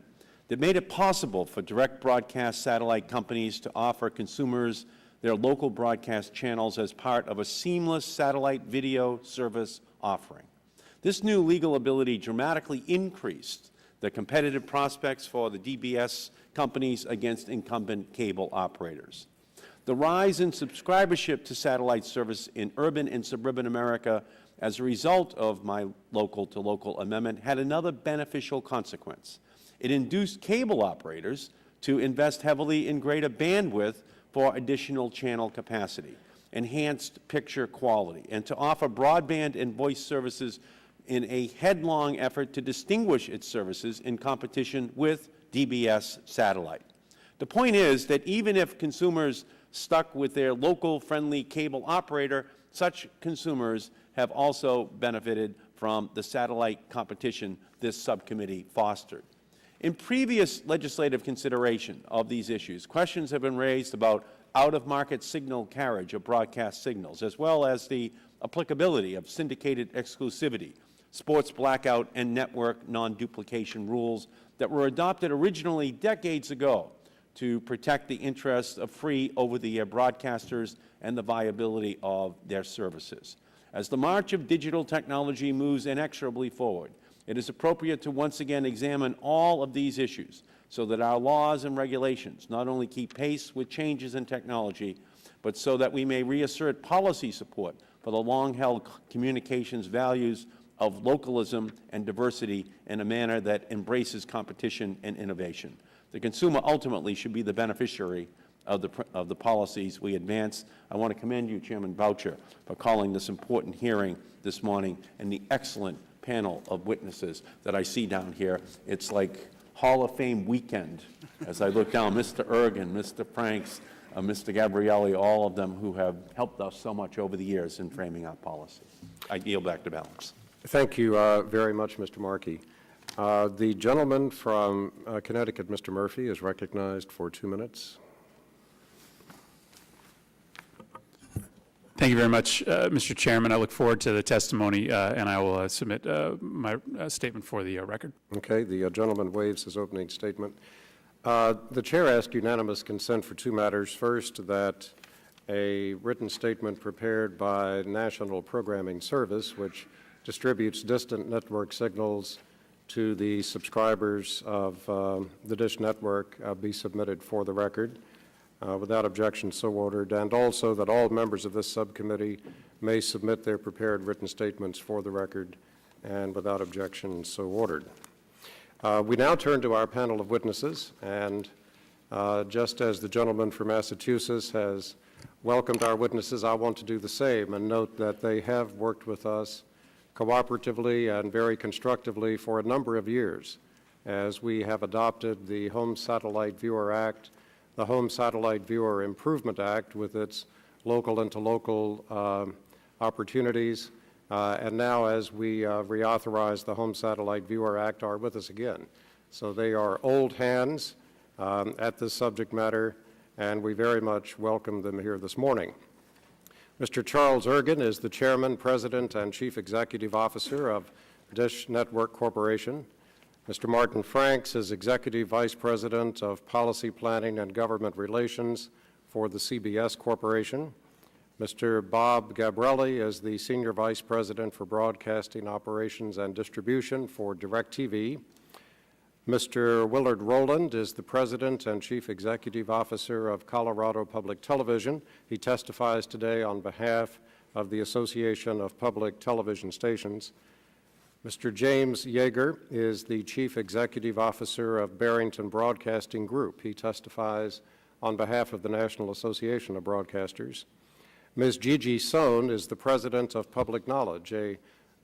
that made it possible for direct broadcast satellite companies to offer consumers their local broadcast channels as part of a seamless satellite video service offering. This new legal ability dramatically increased the competitive prospects for the DBS companies against incumbent cable operators. The rise in subscribership to satellite service in urban and suburban America as a result of my local-to-local amendment had another beneficial consequence. It induced cable operators to invest heavily in greater bandwidth for additional channel capacity, enhanced picture quality, and to offer broadband and voice services in a headlong effort to distinguish its services in competition with DBS satellite. The point is that even if consumers stuck with their local friendly cable operator, Such consumers have also benefited from the satellite competition this subcommittee fostered. In previous legislative consideration of these issues, questions have been raised about out-of-market signal carriage of broadcast signals, as well as the applicability of syndicated exclusivity, sports blackout, and network non-duplication rules that were adopted originally decades ago to protect the interests of free over-the-air broadcasters and the viability of their services. As the march of digital technology moves inexorably forward, it is appropriate to once again examine all of these issues so that our laws and regulations not only keep pace with changes in technology, but so that we may reassert policy support for the long-held communications values of localism and diversity in a manner that embraces competition and innovation. The consumer ultimately should be the beneficiary of the policies we advance. I want to commend you, Chairman Boucher, for calling this important hearing this morning and the excellent panel of witnesses that I see down here. It's like Hall of Fame weekend as I look down. Mr. Ergen, Mr. Franks, Mr. Gabrielli, all of them who have helped us so much over the years in framing our policy. I yield back to balance. Thank you very much, Mr. Markey. The gentleman from Connecticut, Mr. Murphy, is recognized for 2 minutes. Thank you very much, Mr. Chairman. I look forward to the testimony, and I will submit my statement for the record. Okay. The gentleman waives his opening statement. The chair asks unanimous consent for 2 matters. First, that a written statement prepared by National Programming Service, which distributes distant network signals to the subscribers of the DISH network, be submitted for the record. Without objection, so ordered. And also that all members of this subcommittee may submit their prepared written statements for the record, and without objection, so ordered. We now turn to our panel of witnesses, and just as the gentleman from Massachusetts has welcomed our witnesses, I want to do the same and note that they have worked with us cooperatively and very constructively for a number of years as we have adopted the Home Satellite Viewer Act, the Home Satellite Viewer Improvement Act with its local and to local opportunities, and now as we reauthorize the Home Satellite Viewer Act, are with us again. So they are old hands at this subject matter, and we very much welcome them here this morning. Mr. Charles Ergen is the Chairman, President, and Chief Executive Officer of DISH Network Corporation. Mr. Martin Franks is Executive Vice President of Policy Planning and Government Relations for the CBS Corporation. Mr. Bob Gabrielli is the Senior Vice President for Broadcasting Operations and Distribution for DirecTV. Mr. Willard Rowland is the President and Chief Executive Officer of Colorado Public Television. He testifies today on behalf of the Association of Public Television Stations. Mr. James Yeager is the Chief Executive Officer of Barrington Broadcasting Group. He testifies on behalf of the National Association of Broadcasters. Ms. Gigi Sohn is the President of Public Knowledge, a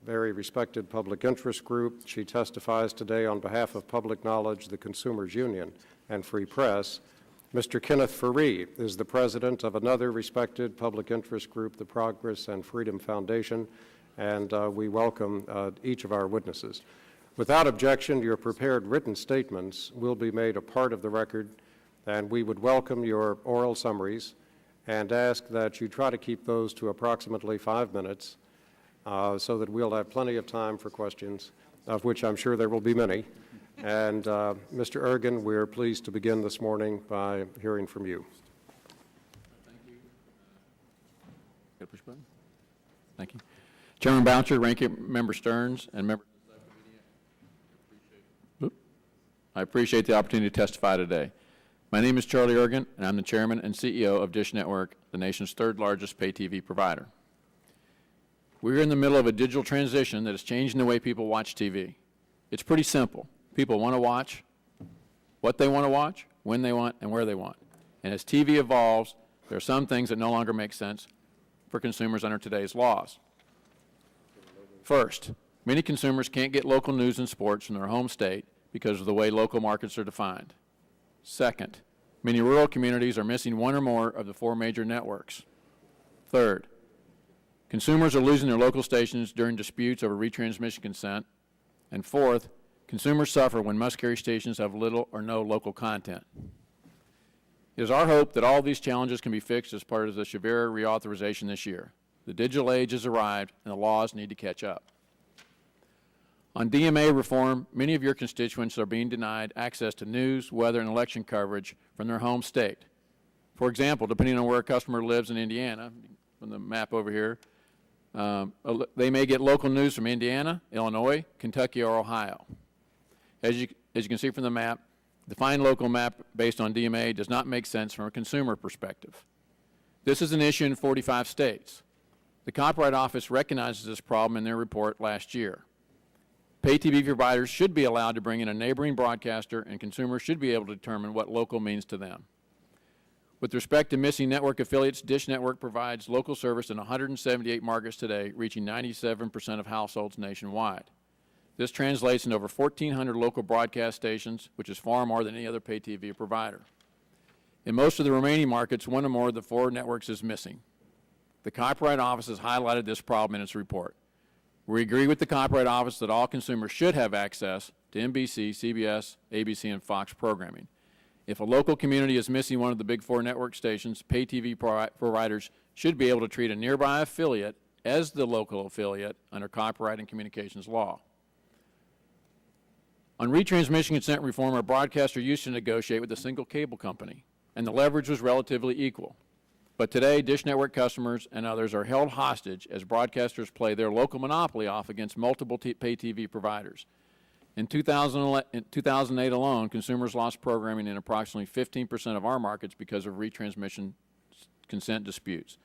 very respected public interest group. She testifies today on behalf of Public Knowledge, the Consumers Union, and Free Press. Mr. Kenneth Faree is the President of another respected public interest group, the Progress and Freedom Foundation, and we welcome each of our witnesses. Without objection, your prepared written statements will be made a part of the record, and we would welcome your oral summaries and ask that you try to keep those to approximately 5 minutes so that we'll have plenty of time for questions, of which I'm sure there will be many. And Mr. Ergen, we're pleased to begin this morning by hearing from you. Thank you. Got to push button? Thank you. Chairman Boucher, Ranking Member Stearns, and members of the subcommittee, I appreciate the opportunity to testify today. My name is Charlie Ergen, and I'm the Chairman and CEO of DISH Network, the nation's third largest pay TV provider. We're in the middle of a digital transition that is changing the way people watch TV. It's pretty simple. People want to watch what they want to watch, when they want, and where they want. And as TV evolves, there are some things that no longer make sense for consumers under today's laws. First, many consumers can't get local news and sports from their home state because of the way local markets are defined. Second, many rural communities are missing one or more of the 4 major networks. Third, Consumers are losing their local stations during disputes over retransmission consent. And fourth, consumers suffer when must-carry stations have little or no local content. It is our hope that all of these challenges can be fixed as part of the severe reauthorization this year. The digital age has arrived, and the laws need to catch up. On DMA reform, many of your constituents are being denied access to news, weather, and election coverage from their home state. For example, depending on where a customer lives in Indiana, from the map over here, they may get local news from Indiana, Illinois, Kentucky, or Ohio. As you can see from the map, the fine local map based on DMA does not make sense from a consumer perspective. This is an issue in 45 states. The Copyright Office recognizes this problem in their report last year. Pay TV providers should be allowed to bring in a neighboring broadcaster, and consumers should be able to determine what local means to them. With respect to missing network affiliates, Dish Network provides local service in 178 markets today, reaching 97% of households nationwide. This translates into over 1,400 local broadcast stations, which is far more than any other pay TV provider. In most of the remaining markets, one or more of the 4 networks is missing. The Copyright Office has highlighted this problem in its report. We agree with the Copyright Office that all consumers should have access to NBC, CBS, ABC, and Fox programming. If a local community is missing one of the big 4 network stations, pay TV providers should be able to treat a nearby affiliate as the local affiliate under copyright and communications law. On retransmission consent reform, a broadcaster used to negotiate with a single cable company, and the leverage was relatively equal. But today, Dish Network customers and others are held hostage as broadcasters play their local monopoly off against multiple pay TV providers. In 2008 alone, consumers lost programming in approximately 15% of our markets because of retransmission consent disputes.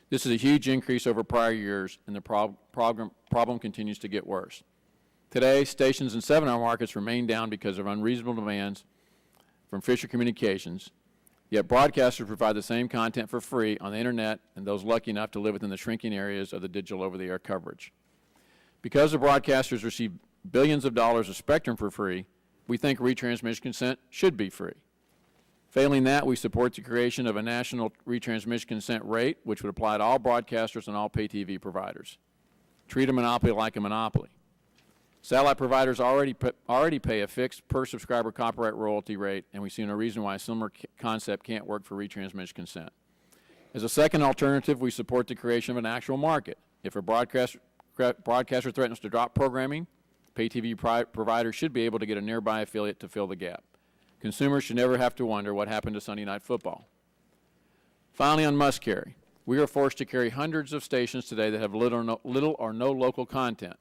This is a huge increase over prior years, and the problem continues to get worse. Today, stations in 7 of our markets remain down because of unreasonable demands from Fisher Communications, yet broadcasters provide the same content for free on the internet and those lucky enough to live within the shrinking areas of the digital over-the-air coverage. Because the broadcasters receive billions of dollars of spectrum for free, we think retransmission consent should be free. Failing that, we support the creation of a national retransmission consent rate, which would apply to all broadcasters and all pay TV providers. Treat a monopoly like a monopoly. Satellite providers already pay a fixed per-subscriber copyright royalty rate, and we see no reason why a similar concept can't work for retransmission consent. As a second alternative, we support the creation of an actual market. If a broadcaster threatens to drop programming, pay TV providers should be able to get a nearby affiliate to fill the gap. Consumers should never have to wonder what happened to Sunday Night Football. Finally, on must-carry, we are forced to carry hundreds of stations today that have little or no local content.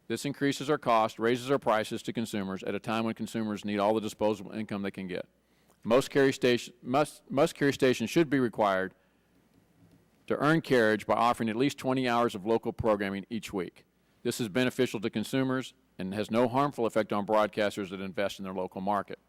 This increases our cost, raises our prices to consumers at a time when consumers need all the disposable income they can get. Must-carry stations should be required to earn carriage by offering at least 20 hours of local programming each week. This is beneficial to consumers and has no harmful effect on broadcasters that invest in their local market.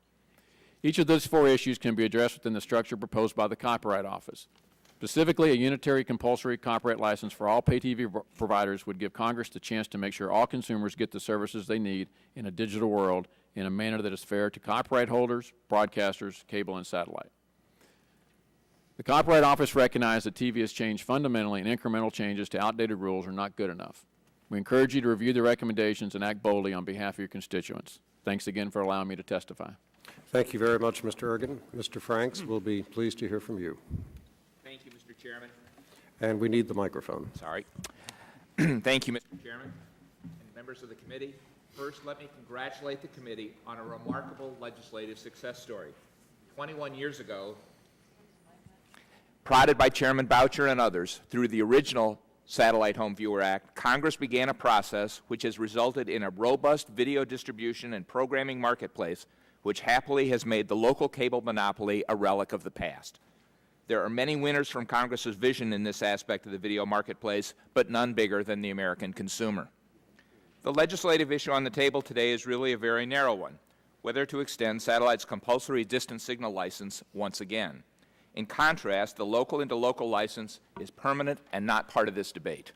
Each of those 4 issues can be addressed within the structure proposed by the Copyright Office. Specifically, a unitary compulsory copyright license for all pay TV providers would give Congress the chance to make sure all consumers get the services they need in a digital world in a manner that is fair to copyright holders, broadcasters, cable, and satellite. The Copyright Office recognized that TV has changed fundamentally, and incremental changes to outdated rules are not good enough. We encourage you to review the recommendations and act boldly on behalf of your constituents. Thanks again for allowing me to testify. Thank you very much, Mr. Ergen. Mr. Franks, we'll be pleased to hear from you. Thank you, Mr. Chairman. And we need the microphone. Sorry. Thank you, Mr. Chairman and members of the committee. First, let me congratulate the committee on a remarkable legislative success story. 21 years ago, prodded by Chairman Boucher and others, through the original Satellite Home Viewer Act, Congress began a process which has resulted in a robust video distribution and programming marketplace which happily has made the local cable monopoly a relic of the past. There are many winners from Congress's vision in this aspect of the video marketplace, but none bigger than the American consumer. The legislative issue on the table today is really a very narrow one, whether to extend satellite's compulsory distant signal license once again. In contrast, the local-into-local license is permanent and not part of this debate.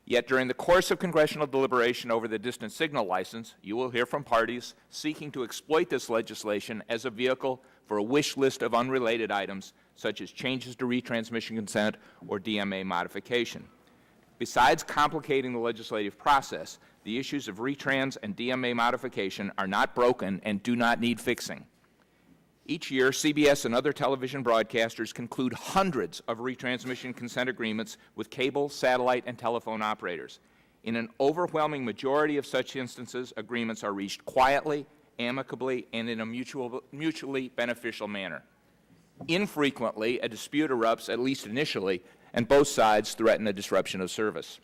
Yet during the course of congressional deliberation over the distant signal license, you will hear from parties seeking to exploit this legislation as a vehicle for a wish list of unrelated items, such as changes to retransmission consent or DMA modification. Besides complicating the legislative process, the issues of retrans and DMA modification are not broken and do not need fixing. Each year, CBS and other television broadcasters conclude hundreds of retransmission consent agreements with cable, satellite, and telephone operators. In an overwhelming majority of such instances, agreements are reached quietly, amicably, and in a mutually beneficial manner. Infrequently, a dispute erupts, at least initially, and both sides threaten a disruption of service.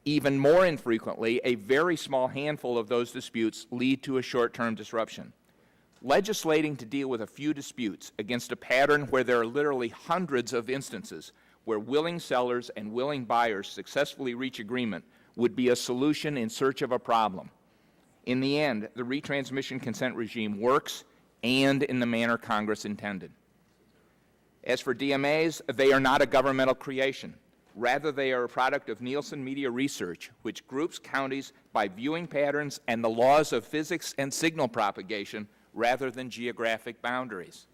Even more infrequently, a very small handful of those disputes lead to a short-term disruption. Legislating to deal with a few disputes against a pattern where there are literally hundreds of instances where willing sellers and willing buyers successfully reach agreement would be a solution in search of a problem. In the end, the retransmission consent regime works and in the manner Congress intended. As for DMAs, they are not a governmental creation. Rather, they are a product of Nielsen Media Research, which groups counties by viewing patterns and the laws of physics and signal propagation rather than geographic boundaries.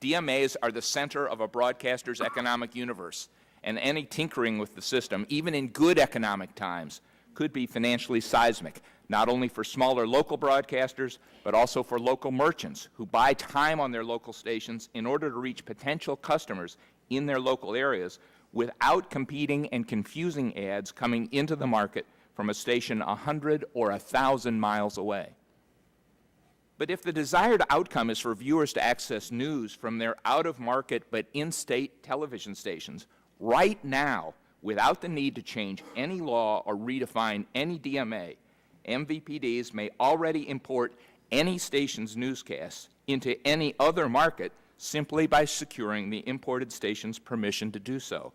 DMAs are the center of a broadcaster's economic universe, and any tinkering with the system, even in good economic times, could be financially seismic, not only for smaller local broadcasters, but also for local merchants who buy time on their local stations in order to reach potential customers in their local areas without competing and confusing ads coming into the market from a station 100 or 1,000 miles away. But if the desired outcome is for viewers to access news from their out-of-market but in-state television stations, right now, without the need to change any law or redefine any DMA, MVPDs may already import any station's newscasts into any other market simply by securing the imported station's permission to do so.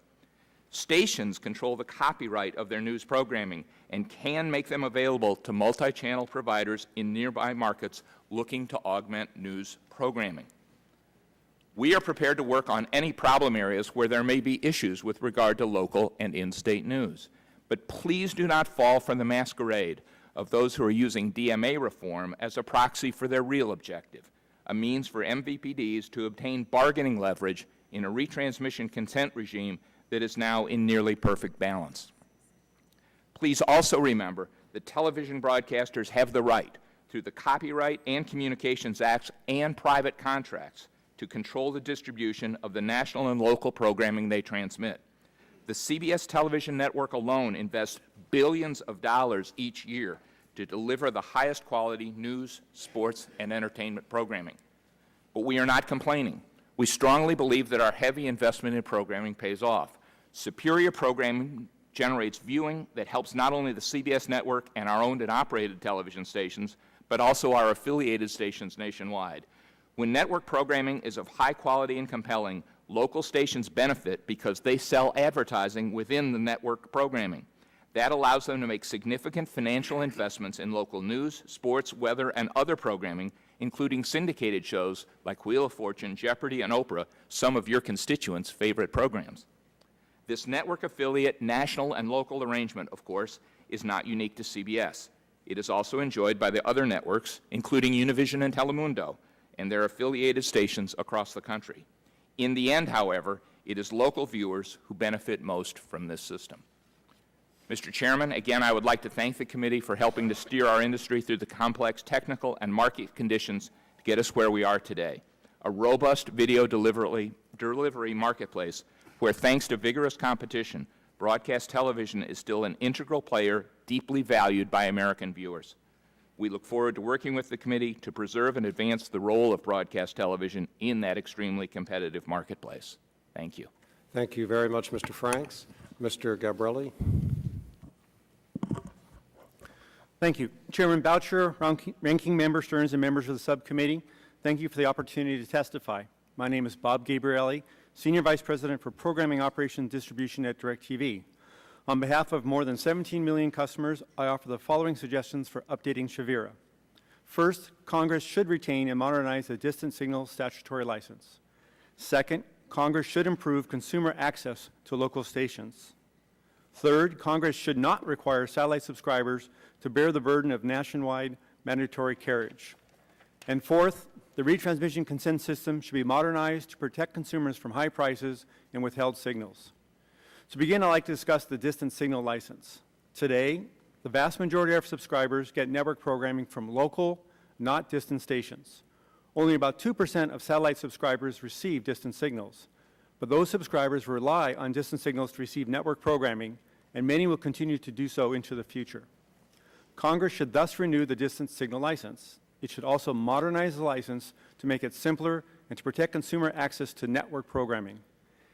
Stations control the copyright of their news programming and can make them available to multi-channel providers in nearby markets looking to augment news programming. We are prepared to work on any problem areas where there may be issues with regard to local and in-state news. But please do not fall for the masquerade of those who are using DMA reform as a proxy for their real objective, a means for MVPDs to obtain bargaining leverage in a retransmission consent regime that is now in nearly perfect balance. Please also remember that television broadcasters have the right, through the Copyright and Communications Acts and private contracts, to control the distribution of the national and local programming they transmit. The CBS television network alone invests billions of dollars each year to deliver the highest quality news, sports, and entertainment programming. But we are not complaining. We strongly believe that our heavy investment in programming pays off. Superior programming generates viewing that helps not only the CBS network and our owned and operated television stations, but also our affiliated stations nationwide. When network programming is of high quality and compelling, local stations benefit because they sell advertising within the network programming. That allows them to make significant financial investments in local news, sports, weather, and other programming, including syndicated shows like Wheel of Fortune, Jeopardy, and Oprah, some of your constituents' favorite programs. This network affiliate, national and local arrangement, of course, is not unique to CBS. It is also enjoyed by the other networks, including Univision and Telemundo, and their affiliated stations across the country. In the end, however, it is local viewers who benefit most from this system. Mr. Chairman, again, I would like to thank the committee for helping to steer our industry through the complex technical and market conditions to get us where we are today, a robust video delivery marketplace where, thanks to vigorous competition, broadcast television is still an integral player deeply valued by American viewers. We look forward to working with the committee to preserve and advance the role of broadcast television in that extremely competitive marketplace. Thank you. Thank you very much, Mr. Franks. Mr. Gabrielli. Thank you. Chairman Boucher, Ranking Member Stearns, and members of the subcommittee, thank you for the opportunity to testify. My name is Bob Gabrielli, Senior Vice President for Programming Operations Distribution at DirecTV. On behalf of more than 17 million customers, I offer the following suggestions for updating Shavira. First, Congress should retain and modernize the distant signal statutory license. Second, Congress should improve consumer access to local stations. Third, Congress should not require satellite subscribers to bear the burden of nationwide mandatory carriage. And fourth, the retransmission consent system should be modernized to protect consumers from high prices and withheld signals. To begin, I'd like to discuss the distant signal license. Today, the vast majority of our subscribers get network programming from local, not distant stations. Only about 2% of satellite subscribers receive distant signals, but those subscribers rely on distant signals to receive network programming, and many will continue to do so into the future. Congress should thus renew the distant signal license. It should also modernize the license to make it simpler and to protect consumer access to network programming.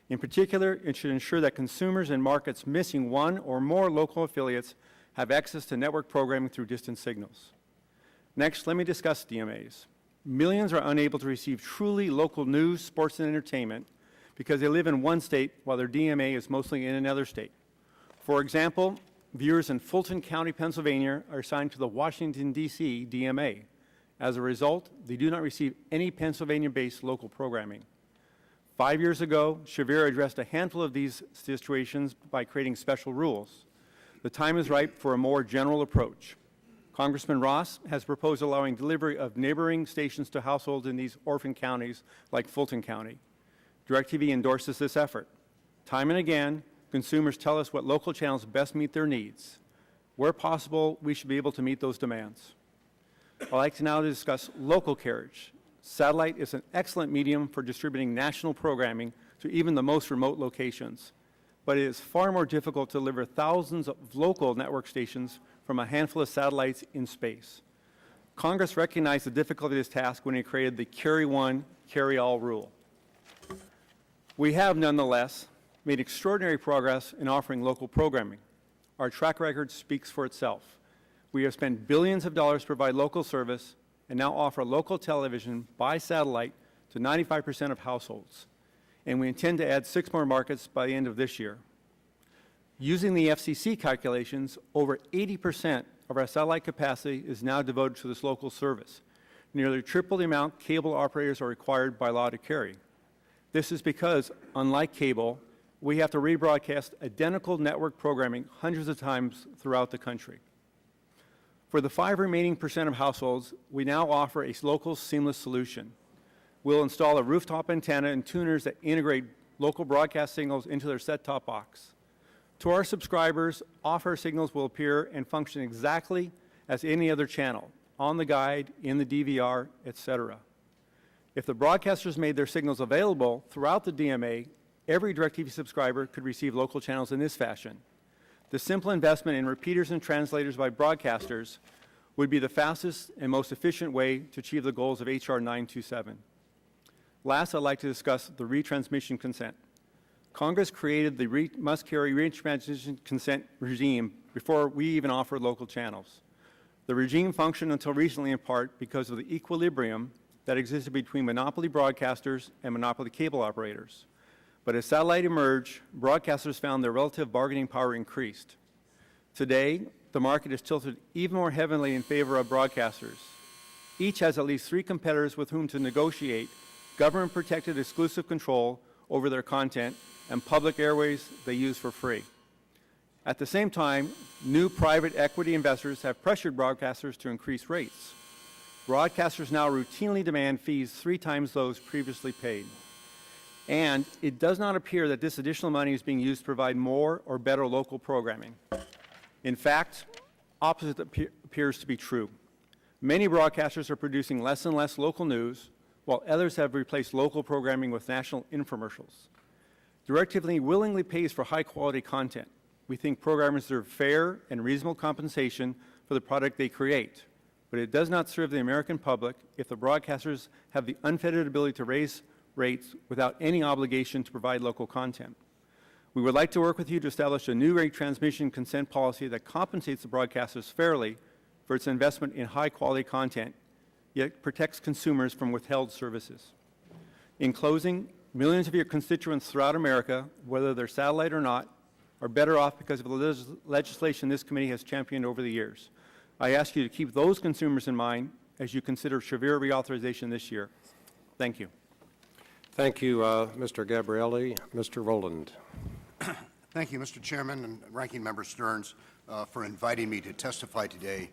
In particular, it should ensure that consumers in markets missing one or more local affiliates have access to network programming through distant signals. Next, let me discuss DMAs. Millions are unable to receive truly local news, sports, and entertainment because they live in one state while their DMA is mostly in another state. For example, viewers in Fulton County, Pennsylvania are assigned to the Washington, D.C. DMA. As a result, they do not receive any Pennsylvania-based local programming. 5 years ago, Chavir addressed a handful of these situations by creating special rules. The time is ripe for a more general approach. Congressman Ross has proposed allowing delivery of neighboring stations to households in these orphan counties like Fulton County. DirecTV endorses this effort. Time and again, consumers tell us what local channels best meet their needs. Where possible, we should be able to meet those demands. I'd like to now discuss local carriage. Satellite is an excellent medium for distributing national programming to even the most remote locations, but it is far more difficult to deliver thousands of local network stations from a handful of satellites in space. Congress recognized the difficulty of this task when it created the carry one, carry all rule. We have, nonetheless, made extraordinary progress in offering local programming. Our track record speaks for itself. We have spent billions of dollars to provide local service and now offer local television by satellite to 95% of households. And we intend to add 6 more markets by the end of this year. Using the FCC calculations, over 80% of our satellite capacity is now devoted to this local service, nearly triple the amount cable operators are required by law to carry. This is because, unlike cable, we have to rebroadcast identical network programming hundreds of times throughout the country. For the 5 remaining % of households, we now offer a local seamless solution. We'll install a rooftop antenna and tuners that integrate local broadcast signals into their set-top box. To our subscribers, off-air signals will appear and function exactly as any other channel, on the guide, in the DVR, etc. If the broadcasters made their signals available throughout the DMA, every DirecTV subscriber could receive local channels in this fashion. The simple investment in repeaters and translators by broadcasters would be the fastest and most efficient way to achieve the goals of H.R. 927. Last, I'd like to discuss the retransmission consent. Congress created the must-carry retransmission consent regime before we even offered local channels. The regime functioned until recently in part because of the equilibrium that existed between monopoly broadcasters and monopoly cable operators. But as satellite emerged, broadcasters found their relative bargaining power increased. Today, the market is tilted even more heavily in favor of broadcasters. Each has at least 3 competitors with whom to negotiate government-protected exclusive control over their content and public airways they use for free. At the same time, new private equity investors have pressured broadcasters to increase rates. Broadcasters now routinely demand fees 3 times those previously paid. And it does not appear that this additional money is being used to provide more or better local programming. In fact, opposite appears to be true. Many broadcasters are producing less and less local news, while others have replaced local programming with national infomercials. DirecTV willingly pays for high-quality content. We think programmers deserve fair and reasonable compensation for the product they create, but it does not serve the American public if the broadcasters have the unfettered ability to raise rates without any obligation to provide local content. We would like to work with you to establish a new rate transmission consent policy that compensates the broadcasters fairly for its investment in high-quality content, yet protects consumers from withheld services. In closing, millions of your constituents throughout America, whether they're satellite or not, are better off because of the legislation this committee has championed over the years. I ask you to keep those consumers in mind as you consider Chavir reauthorization this year. Thank you. Thank you, Mr. Gabrielli. Mr. Rowland. Thank you, Mr. Chairman and Ranking Member Stearns, for inviting me to testify today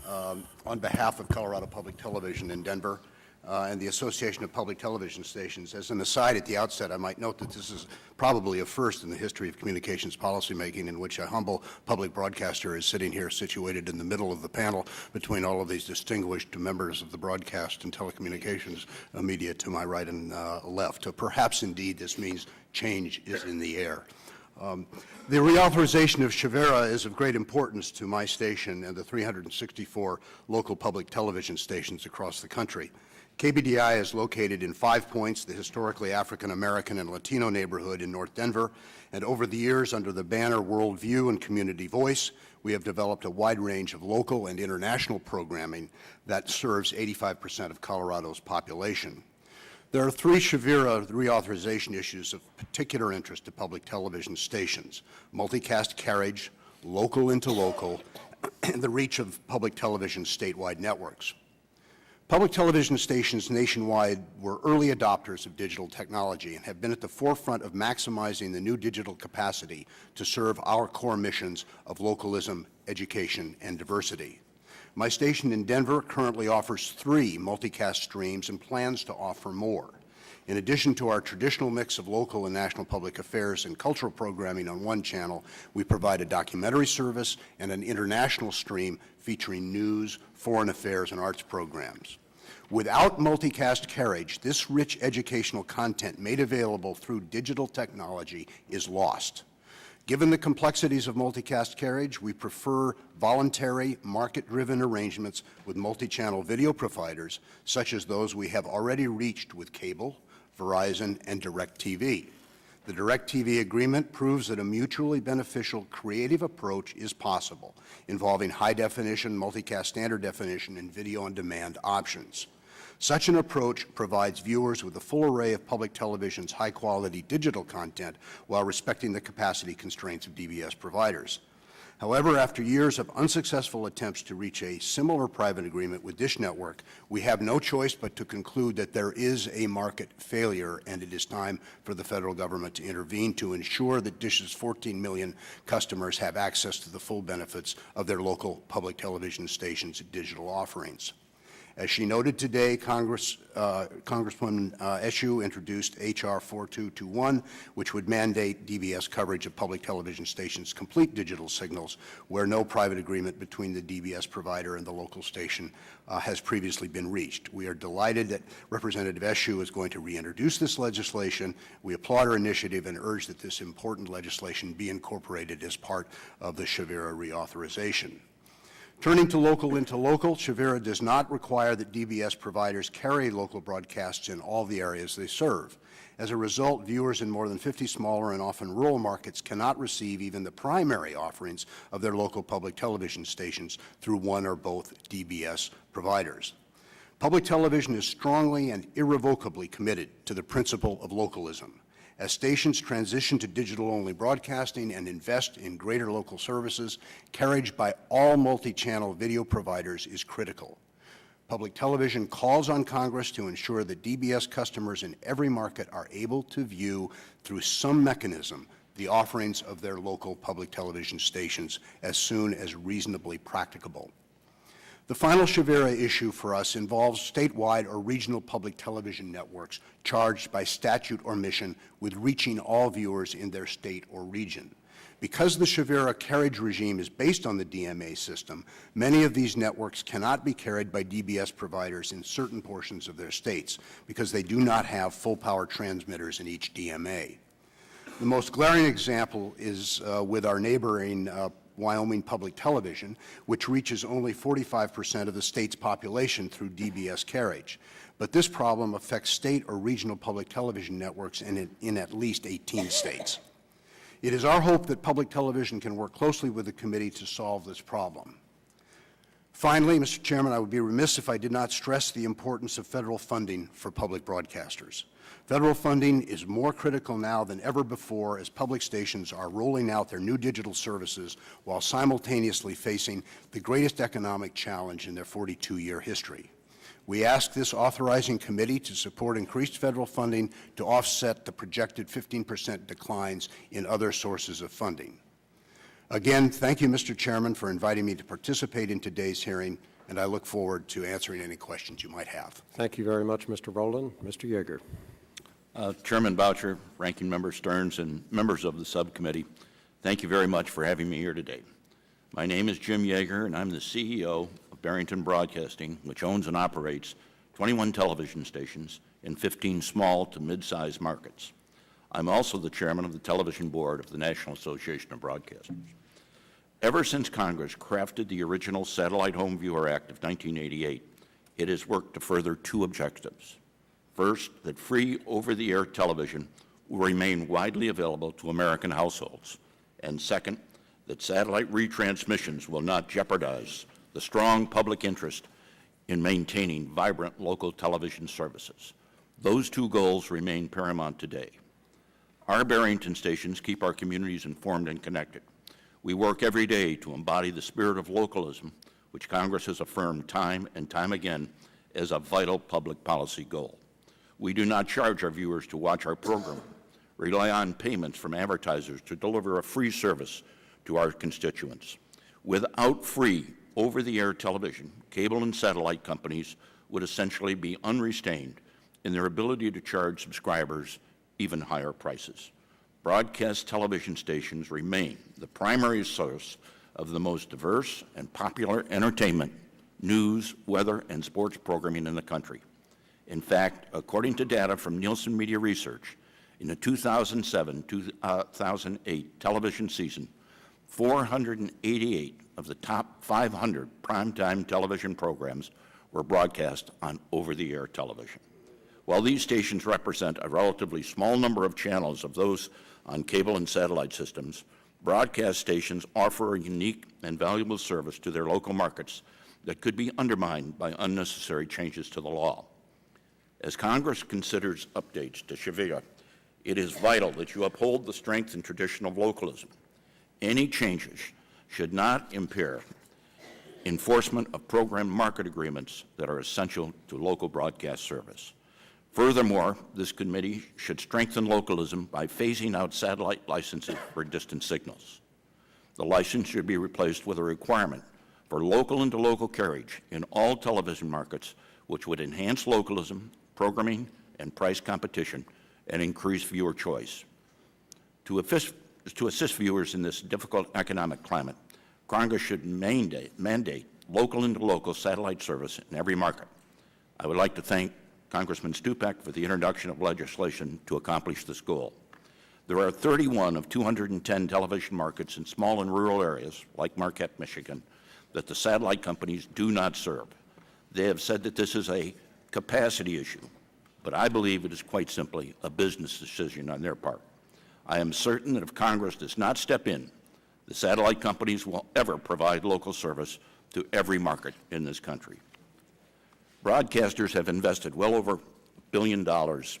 on behalf of Colorado Public Television in Denver. and the Association of Public Television Stations. As an aside at the outset, I might note that this is probably a first in the history of communications policymaking in which a humble public broadcaster is sitting here situated in the middle of the panel between all of these distinguished members of the broadcast and telecommunications media to my right and left. Perhaps indeed this means change is in the air. The reauthorization of Shavera is of great importance to my station and the 364 local public television stations across the country. KBDI is located in 5 Points, the historically African American and Latino neighborhood in North Denver, and over the years, under the banner Worldview and Community Voice, we have developed a wide range of local and international programming that serves 85% of Colorado's population. There are 3 Shavera reauthorization issues of particular interest to public television stations: multicast carriage, local into local, and the reach of public television statewide networks. Public television stations nationwide were early adopters of digital technology and have been at the forefront of maximizing the new digital capacity to serve our core missions of localism, education, and diversity. My station in Denver currently offers 3 multicast streams and plans to offer more. In addition to our traditional mix of local and national public affairs and cultural programming on one channel, we provide a documentary service and an international stream featuring news, foreign affairs, and arts programs. Without multicast carriage, this rich educational content made available through digital technology is lost. Given the complexities of multicast carriage, we prefer voluntary, market-driven arrangements with multi-channel video providers, such as those we have already reached with cable, Verizon, and DirecTV. The DirecTV agreement proves that a mutually beneficial creative approach is possible, involving high-definition, multicast standard definition, and video-on-demand options. Such an approach provides viewers with a full array of public television's high-quality digital content while respecting the capacity constraints of DBS providers. However, after years of unsuccessful attempts to reach a similar private agreement with Dish Network, we have no choice but to conclude that there is a market failure, and it is time for the federal government to intervene to ensure that Dish's 14 million customers have access to the full benefits of their local public television stations' digital offerings. As she noted today, Congresswoman Eshoo introduced H.R. 4221, which would mandate DBS coverage of public television stations' complete digital signals where no private agreement between the DBS provider and the local station has previously been reached. We are delighted that Representative Eshoo is going to reintroduce this legislation. We applaud her initiative and urge that this important legislation be incorporated as part of the Shavera reauthorization. Turning to local into local, Shavera does not require that DBS providers carry local broadcasts in all the areas they serve. As a result, viewers in more than 50 smaller and often rural markets cannot receive even the primary offerings of their local public television stations through one or both DBS providers. Public television is strongly and irrevocably committed to the principle of localism. As stations transition to digital-only broadcasting and invest in greater local services, carriage by all multi-channel video providers is critical. Public television calls on Congress to ensure that DBS customers in every market are able to view through some mechanism the offerings of their local public television stations as soon as reasonably practicable. The final Shavera issue for us involves statewide or regional public television networks charged by statute or mission with reaching all viewers in their state or region. Because the Shavera carriage regime is based on the DMA system, many of these networks cannot be carried by DBS providers in certain portions of their states because they do not have full-power transmitters in each DMA. The most glaring example is with our neighboring Wyoming Public Television, which reaches only 45% of the state's population through DBS carriage. But this problem affects state or regional public television networks in at least 18 states. It is our hope that public television can work closely with the committee to solve this problem. Finally, Mr. Chairman, I would be remiss if I did not stress the importance of federal funding for public broadcasters. Federal funding is more critical now than ever before as public stations are rolling out their new digital services while simultaneously facing the greatest economic challenge in their 42-year history. We ask this authorizing committee to support increased federal funding to offset the projected 15% declines in other sources of funding. Again, thank you, Mr. Chairman, for inviting me to participate in today's hearing. and I look forward to answering any questions you might have. Thank you very much, Mr. Rowland. Mr. Yeager. Chairman Boucher, Ranking Member Stearns, and members of the subcommittee, thank you very much for having me here today. My name is Jim Yeager, and I'm the CEO of Barrington Broadcasting, which owns and operates 21 television stations in 15 small to mid-sized markets. I'm also the chairman of the television board of the National Association of Broadcasters. Ever since Congress crafted the original Satellite Home Viewer Act of 1988, it has worked to further two objectives. First, that free over-the-air television will remain widely available to American households. And second, that satellite retransmissions will not jeopardize the strong public interest in maintaining vibrant local television services. Those two goals remain paramount today. Our Barrington stations keep our communities informed and connected. We work every day to embody the spirit of localism, which Congress has affirmed time and time again as a vital public policy goal. We do not charge our viewers to watch our program, rely on payments from advertisers to deliver a free service to our constituents. Without free over-the-air television, cable and satellite companies would essentially be unrestrained in their ability to charge subscribers even higher prices. Broadcast television stations remain the primary source of the most diverse and popular entertainment, news, weather, and sports programming in the country. In fact, according to data from Nielsen Media Research, in the 2007-2008 television season, 488 of the top 500 primetime television programs were broadcast on over-the-air television. While these stations represent a relatively small number of channels of those on cable and satellite systems, broadcast stations offer a unique and valuable service to their local markets that could be undermined by unnecessary changes to the law. As Congress considers updates to Sharia, it is vital that you uphold the strength and tradition of localism. Any changes should not impair enforcement of program market agreements that are essential to local broadcast service. Furthermore, this committee should strengthen localism by phasing out satellite licenses for distant signals. The license should be replaced with a requirement for local and to-local carriage in all television markets, which would enhance localism, programming, and price competition, and increase viewer choice. To assist viewers in this difficult economic climate, Congress should mandate local and to-local satellite service in every market. I would like to thank Congressman Stupak for the introduction of legislation to accomplish this goal. There are 31 of 210 television markets in small and rural areas, like Marquette, Michigan, that the satellite companies do not serve. They have said that this is a capacity issue, but I believe it is quite simply a business decision on their part. I am certain that if Congress does not step in, the satellite companies will ever provide local service to every market in this country. Broadcasters have invested well over $1 billion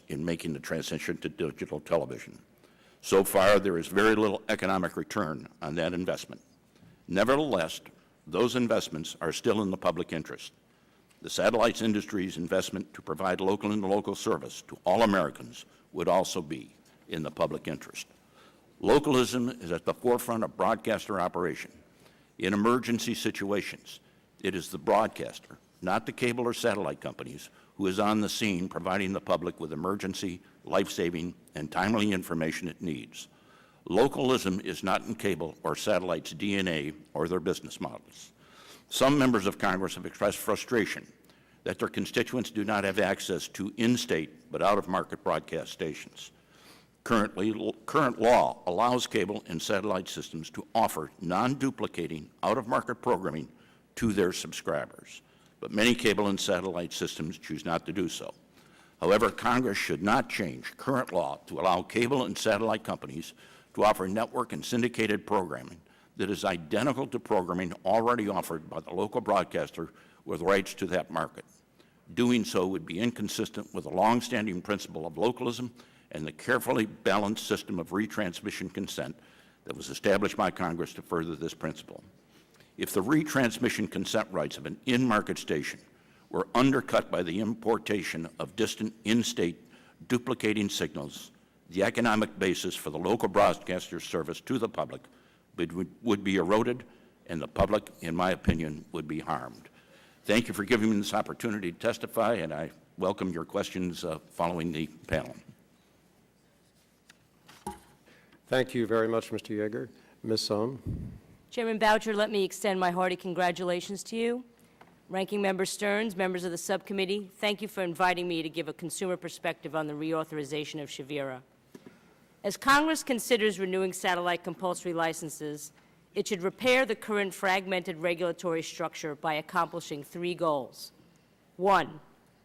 in making the transition to digital television. So far, there is very little economic return on that investment. Nevertheless, those investments are still in the public interest. The satellite industry's investment to provide local and local service to all Americans would also be in the public interest. Localism is at the forefront of broadcaster operation. In emergency situations, it is the broadcaster, not the cable or satellite companies, who is on the scene providing the public with emergency, life-saving, and timely information it needs. Localism is not in cable or satellite's DNA or their business models. Some members of Congress have expressed frustration that their constituents do not have access to in-state but out-of-market broadcast stations. Current law allows cable and satellite systems to offer non-duplicating, out-of-market programming to their subscribers, but many cable and satellite systems choose not to do so. However, Congress should not change current law to allow cable and satellite companies to offer network and syndicated programming that is identical to programming already offered by the local broadcaster with rights to that market. Doing so would be inconsistent with the longstanding principle of localism and the carefully balanced system of retransmission consent that was established by Congress to further this principle. If the retransmission consent rights of an in-market station were undercut by the importation of distant in-state duplicating signals, the economic basis for the local broadcaster service to the public would be eroded, and the public, in my opinion, would be harmed. thank you for giving me this opportunity to testify, and I welcome your questions following the panel. Thank you very much, Mr. Yeager. Ms. Sohn. Chairman Boucher, let me extend my hearty congratulations to you. Ranking Member Stearns, members of the subcommittee, thank you for inviting me to give a consumer perspective on the reauthorization of Shavira. As Congress considers renewing satellite compulsory licenses, it should repair the current fragmented regulatory structure by accomplishing 3 goals. 1,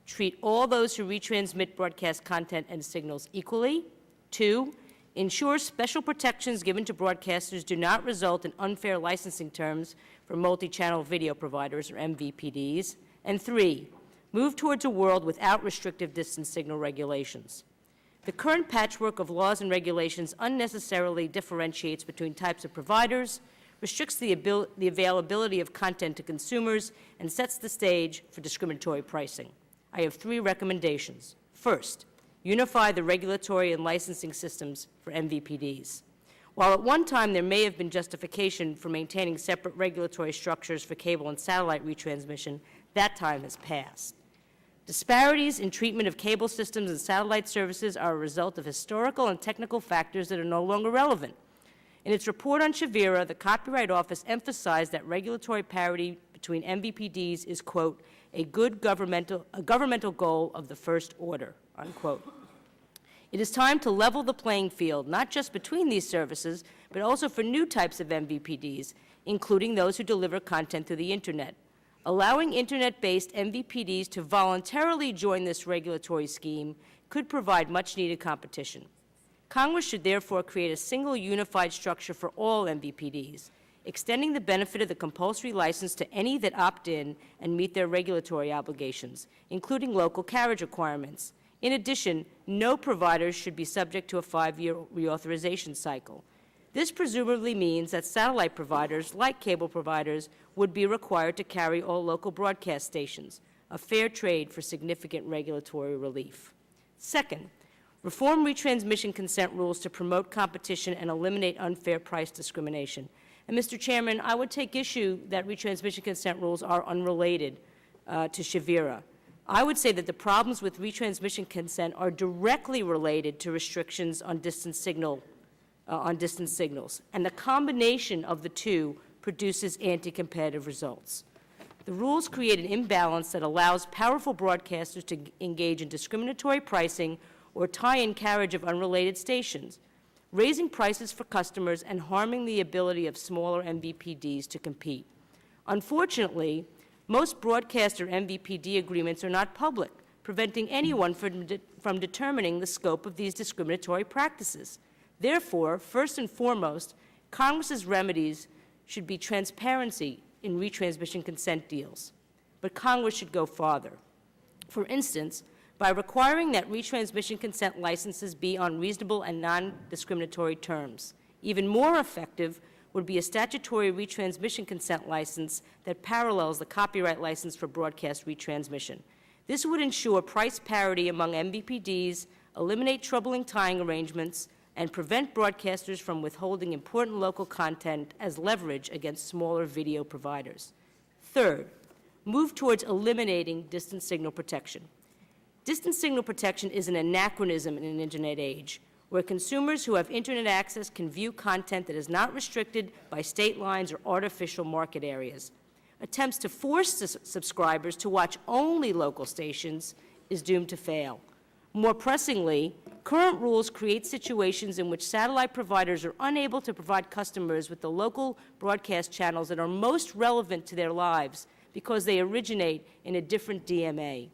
treat all those who retransmit broadcast content and signals equally. 2, ensure special protections given to broadcasters do not result in unfair licensing terms for multi-channel video providers, or MVPDs. And 3, move towards a world without restrictive distance signal regulations. The current patchwork of laws and regulations unnecessarily differentiates between types of providers, restricts the availability of content to consumers, and sets the stage for discriminatory pricing. I have 3 recommendations. First, unify the regulatory and licensing systems for MVPDs. While at one time there may have been justification for maintaining separate regulatory structures for cable and satellite retransmission, that time has passed. Disparities in treatment of cable systems and satellite services are a result of historical and technical factors that are no longer relevant. In its report on Shavira, the Copyright Office emphasized that regulatory parity between MVPDs is, quote, a governmental goal of the first order, unquote. It is time to level the playing field, not just between these services, but also for new types of MVPDs, including those who deliver content through the Internet. Allowing Internet-based MVPDs to voluntarily join this regulatory scheme could provide much-needed competition. Congress should therefore create a single unified structure for all MVPDs, extending the benefit of the compulsory license to any that opt in and meet their regulatory obligations, including local carriage requirements. In addition, no providers should be subject to a 5-year reauthorization cycle. This presumably means that satellite providers, like cable providers, would be required to carry all local broadcast stations, a fair trade for significant regulatory relief. Second, reform retransmission consent rules to promote competition and eliminate unfair price discrimination. And, Mr. Chairman, I would take issue that retransmission consent rules are unrelated to Shavira. I would say that the problems with retransmission consent are directly related to restrictions on distant signals, and the combination of the two produces anti-competitive results. The rules create an imbalance that allows powerful broadcasters to engage in discriminatory pricing or tie-in carriage of unrelated stations, raising prices for customers and harming the ability of smaller MVPDs to compete. Unfortunately, most broadcaster MVPD agreements are not public, preventing anyone from determining the scope of these discriminatory practices. Therefore, first and foremost, Congress's remedies should be transparency in retransmission consent deals. But Congress should go farther. For instance, by requiring that retransmission consent licenses be on reasonable and non-discriminatory terms. Even more effective would be a statutory retransmission consent license that parallels the copyright license for broadcast retransmission. This would ensure price parity among MVPDs, eliminate troubling tying arrangements, and prevent broadcasters from withholding important local content as leverage against smaller video providers. Third, move towards eliminating distant signal protection. Distant signal protection is an anachronism in an Internet age, where consumers who have Internet access can view content that is not restricted by state lines or artificial market areas. Attempts to force subscribers to watch only local stations is doomed to fail. More pressingly, current rules create situations in which satellite providers are unable to provide customers with the local broadcast channels that are most relevant to their lives because they originate in a different DMA.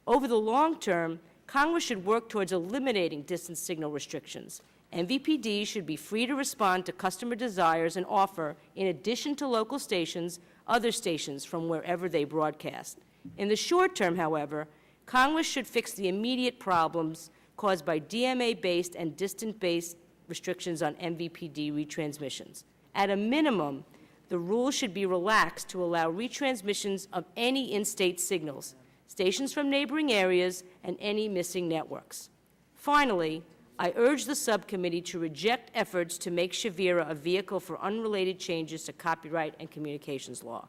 Over the long term, Congress should work towards eliminating distance signal restrictions. MVPDs should be free to respond to customer desires and offer, in addition to local stations, other stations from wherever they broadcast. In the short term, however, Congress should fix the immediate problems caused by DMA-based and distant-based restrictions on MVPD retransmissions. At a minimum, the rules should be relaxed to allow retransmissions of any in-state signals, stations from neighboring areas, and any missing networks. Finally, I urge the subcommittee to reject efforts to make Shavira a vehicle for unrelated changes to copyright and communications law.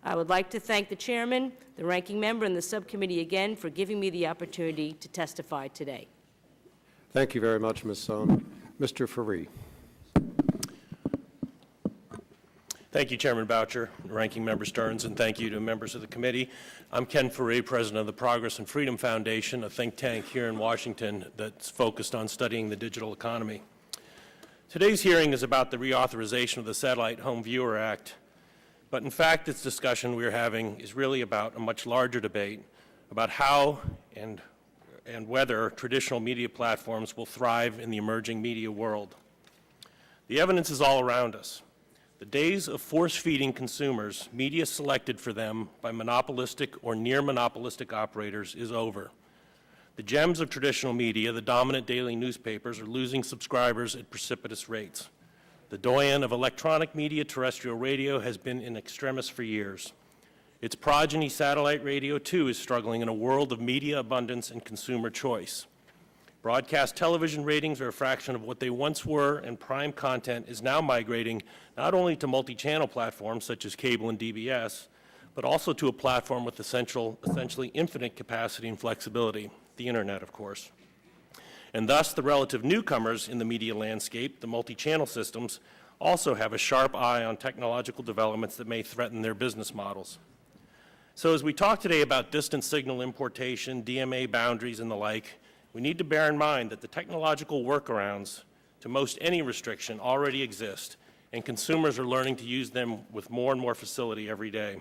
I would like to thank the chairman, the ranking member, and the subcommittee again for giving me the opportunity to testify today. Thank you very much, Ms. Sohn. Mr. Faree. Thank you, Chairman Boucher, Ranking Member Stearns, and thank you to members of the committee. I'm Ken Faree, President of the Progress and Freedom Foundation, a think tank here in Washington that's focused on studying the digital economy. Today's hearing is about the reauthorization of the Satellite Home Viewer Act, but in fact, this discussion we're having is really about a much larger debate about how and whether traditional media platforms will thrive in the emerging media world. The evidence is all around us. The days of force-feeding consumers media selected for them by monopolistic or near-monopolistic operators is over. The gems of traditional media, the dominant daily newspapers, are losing subscribers at precipitous rates. The doyen of electronic media, terrestrial radio, has been in extremis for years. Its progeny, satellite radio, too, is struggling in a world of media abundance and consumer choice. Broadcast television ratings are a fraction of what they once were, and prime content is now migrating not only to multi-channel platforms such as cable and DBS, but also to a platform with essentially infinite capacity and flexibility, the internet, of course. And thus, the relative newcomers in the media landscape, the multi-channel systems, also have a sharp eye on technological developments that may threaten their business models. So as we talk today about distant signal importation, DMA boundaries, and the like, we need to bear in mind that the technological workarounds to most any restriction already exist, and consumers are learning to use them with more and more facility every day.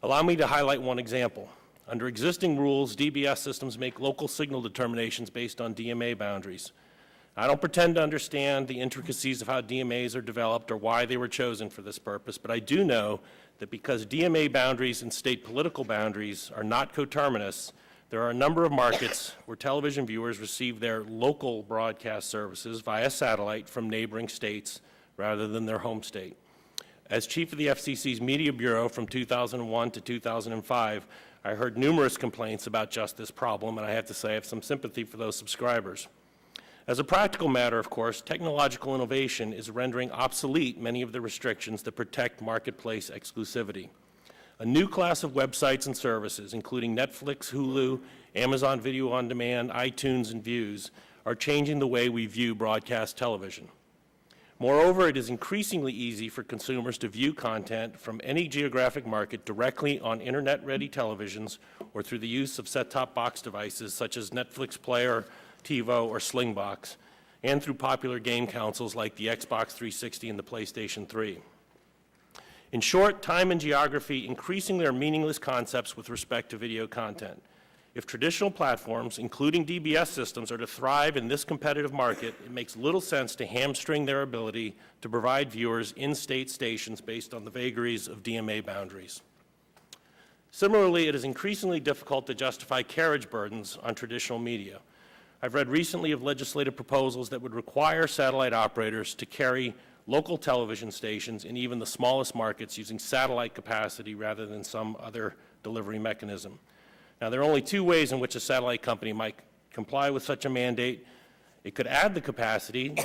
Allow me to highlight one example. Under existing rules, DBS systems make local signal determinations based on DMA boundaries. I don't pretend to understand the intricacies of how DMAs are developed or why they were chosen for this purpose, but I do know that because DMA boundaries and state political boundaries are not coterminous, there are a number of markets where television viewers receive their local broadcast services via satellite from neighboring states rather than their home state. As chief of the FCC's Media Bureau from 2001 to 2005, I heard numerous complaints about just this problem, and I have to say I have some sympathy for those subscribers. As a practical matter, of course, technological innovation is rendering obsolete many of the restrictions that protect marketplace exclusivity. A new class of websites and services, including Netflix, Hulu, Amazon Video on Demand, iTunes, and Views, are changing the way we view broadcast television. Moreover, it is increasingly easy for consumers to view content from any geographic market directly on internet-ready televisions or through the use of set-top box devices such as Netflix Player, TiVo, or Slingbox, and through popular game consoles like the Xbox 360 and the PlayStation 3. In short, time and geography increasingly are meaningless concepts with respect to video content. If traditional platforms, including DBS systems, are to thrive in this competitive market, it makes little sense to hamstring their ability to provide viewers in-state stations based on the vagaries of DMA boundaries. Similarly, it is increasingly difficult to justify carriage burdens on traditional media. I've read recently of legislative proposals that would require satellite operators to carry local television stations in even the smallest markets using satellite capacity rather than some other delivery mechanism. Now, there are only two ways in which a satellite company might comply with such a mandate. It could add the capacity,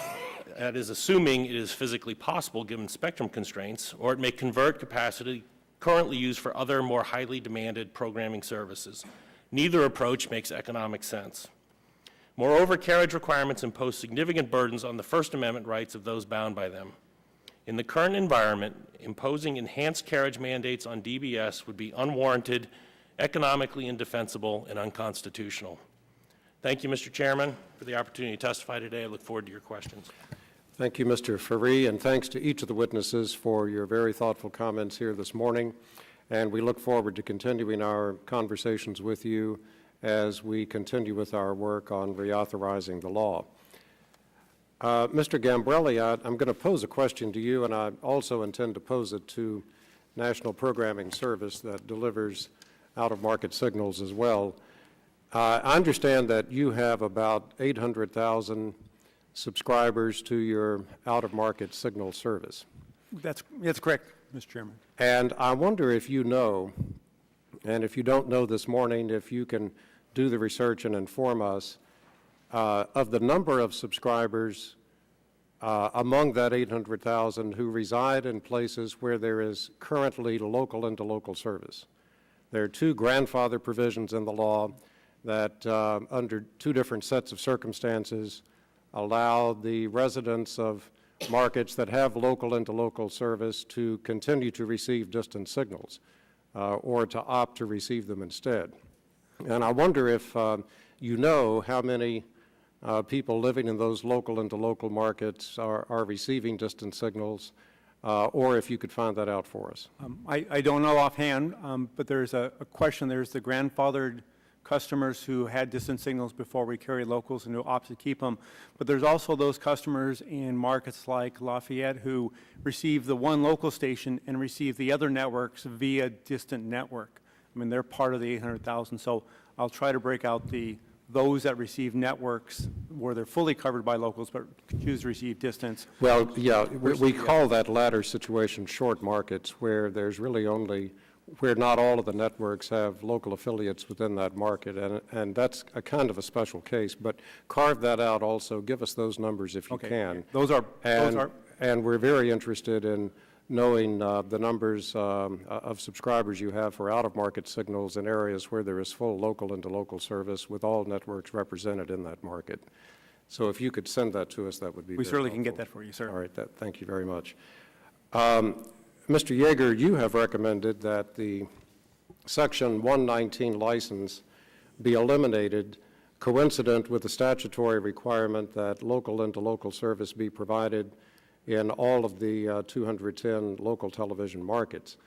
that is assuming it is physically possible given spectrum constraints, or it may convert capacity currently used for other more highly demanded programming services. Neither approach makes economic sense. Moreover, carriage requirements impose significant burdens on the First Amendment rights of those bound by them. In the current environment, imposing enhanced carriage mandates on DBS would be unwarranted, economically indefensible, and unconstitutional. Thank you, Mr. Chairman, for the opportunity to testify today. I look forward to your questions. Thank you, Mr. Faree, and thanks to each of the witnesses for your very thoughtful comments here this morning. And we look forward to continuing our conversations with you as we continue with our work on reauthorizing the law. Mr. Gambrelli, I'm going to pose a question to you, and I also intend to pose it to National Programming Service that delivers out-of-market signals as well. I understand that you have about 800,000 subscribers to your out-of-market signal service. That's correct, Mr. Chairman. And I wonder if you know, and if you don't know this morning, if you can do the research and inform us of the number of subscribers among that 800,000 who reside in places where there is currently local interlocal service. There are two grandfather provisions in the law that, under two different sets of circumstances, allow the residents of markets that have local interlocal service to continue to receive distant signals or to opt to receive them instead. And I wonder if you know how many people living in those local interlocal markets are receiving distant signals, or if you could find that out for us. I don't know offhand, but there's a question. There's the grandfathered customers who had distant signals before we carried locals and who opted to keep them. But there's also those customers in markets like Lafayette who receive the one local station and receive the other networks via distant network. I mean, they're part of the 800,000. So I'll try to break out those that receive networks where they're fully covered by locals but choose to receive distance. Well, yeah, we call that latter situation short markets, where there's really only, where not all of the networks have local affiliates within that market, and that's a kind of a special case. But carve that out also. Give us those numbers if you can. Those are. And we're very interested in knowing the numbers of subscribers you have for out-of-market signals in areas where there is full local interlocal service with all networks represented in that market. So if you could send that to us, that would be We certainly helpful. can get that for you, sir. All right, thank you very much. Mr. Yeager, you have recommended that the Section 119 license be eliminated, coincident with the statutory requirement that local interlocal service be provided in all of the 210 local television markets.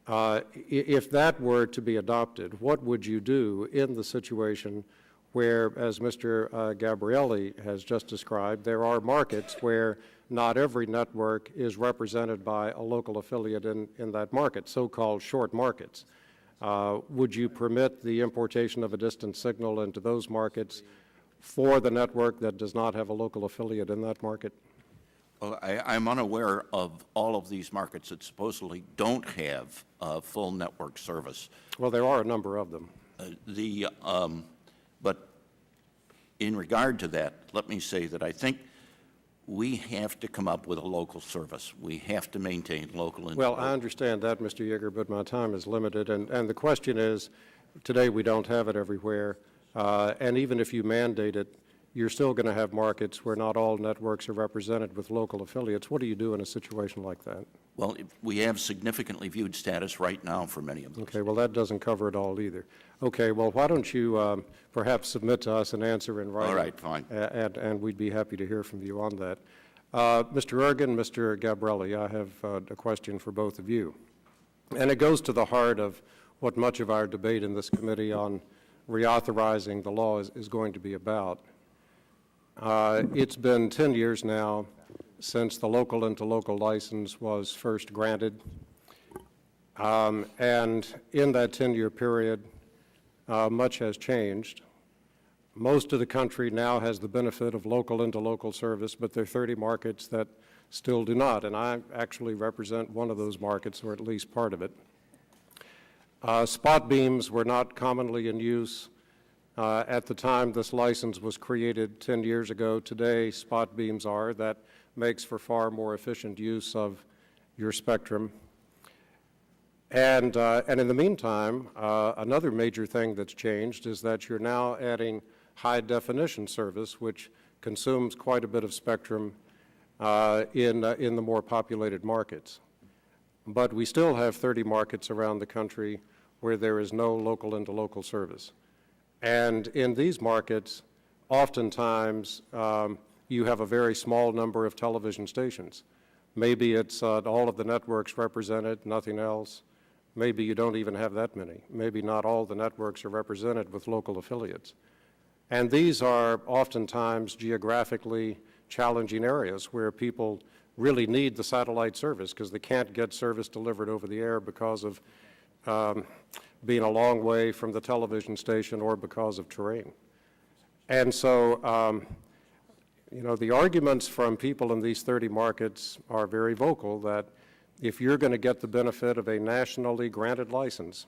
If that were to be adopted, what would you do in the situation where, as Mr. Gabrielli has just described, there are markets where not every network is represented by a local affiliate in that market, so-called short markets? Would you permit the importation of a distant signal into those markets for the network that does not have a local affiliate in that market? Well, I'm unaware of all of these markets that supposedly don't have full network service. Well, there are a number of them. But in regard to that, let me say that I think we have to come up with a local service. We have to maintain local. Well, I understand that, Mr. Yeager, but my time is limited, and the question is, today we don't have it everywhere, and even if you mandate it, you're still going to have markets where not all networks are represented with local affiliates. What do you do in a situation like that? Well, we have significantly viewed status right now for many of them. Okay, well, that doesn't cover it all either. Okay, well, why don't you perhaps submit to us an answer in writing? All right, fine. And we'd be happy to hear from you on that. Mr. Ergen, Mr. Gabrielli, I have a question for both of you. And it goes to the heart of what much of our debate in this committee on reauthorizing the law is going to be about. It's been 10 years now since the local interlocal license was first granted. And in that 10-year period, much has changed. Most of the country now has the benefit of local interlocal service, but there are 30 markets that still do not, and I actually represent one of those markets, or at least part of it. Spot beams were not commonly in use at the time this license was created 10 years ago. Today, spot beams are. That makes for far more efficient use of your spectrum. And in the meantime, another major thing that's changed is that you're now adding high-definition service, which consumes quite a bit of spectrum in the more populated markets. But we still have 30 markets around the country where there is no local interlocal service. And in these markets, oftentimes, you have a very small number of television stations. Maybe it's all of the networks represented, nothing else. Maybe you don't even have that many. Maybe not all the networks are represented with local affiliates. And these are oftentimes geographically challenging areas where people really need the satellite service because they can't get service delivered over the air because of being a long way from the television station or because of terrain. And so, you know, the arguments from people in these 30 markets are very vocal that if you're going to get the benefit of a nationally granted license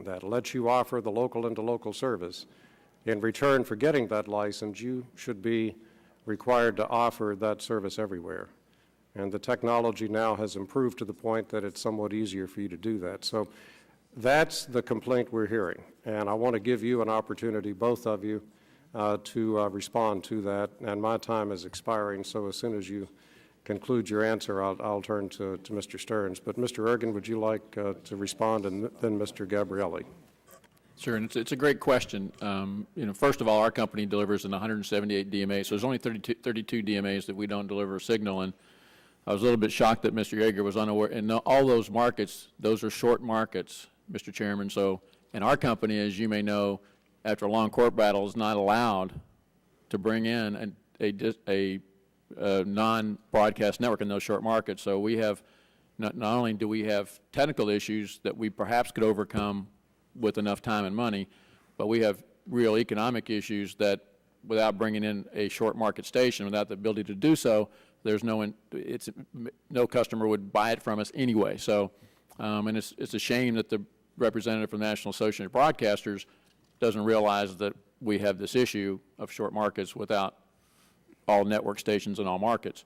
that lets you offer the local interlocal service, in return for getting that license, you should be required to offer that service everywhere. And the technology now has improved to the point that it's somewhat easier for you to do that. So that's the complaint we're hearing. And I want to give you an opportunity, both of you, to respond to that. And my time is expiring, so as soon as you conclude your answer, I'll turn to Mr. Stearns. But Mr. Ergen, would you like to respond, and then Mr. Gabrielli? Sure, and it's a great question. First of all, our company delivers in 178 DMAs, so there's only 32 DMAs that we don't deliver a signal in. I was a little bit shocked that Mr. Yeager was unaware. And all those markets, those are short markets, Mr. Chairman. So, and our company, as you may know, after a long court battle, is not allowed to bring in a non-broadcast network in those short markets. So we have, not only do we have technical issues that we perhaps could overcome with enough time and money, but we have real economic issues that without bringing in a short market station, without the ability to do so, there's no customer would buy it from us anyway. So, and it's a shame that the representative from the National Association of Broadcasters doesn't realize that we have this issue of short markets without all network stations in all markets.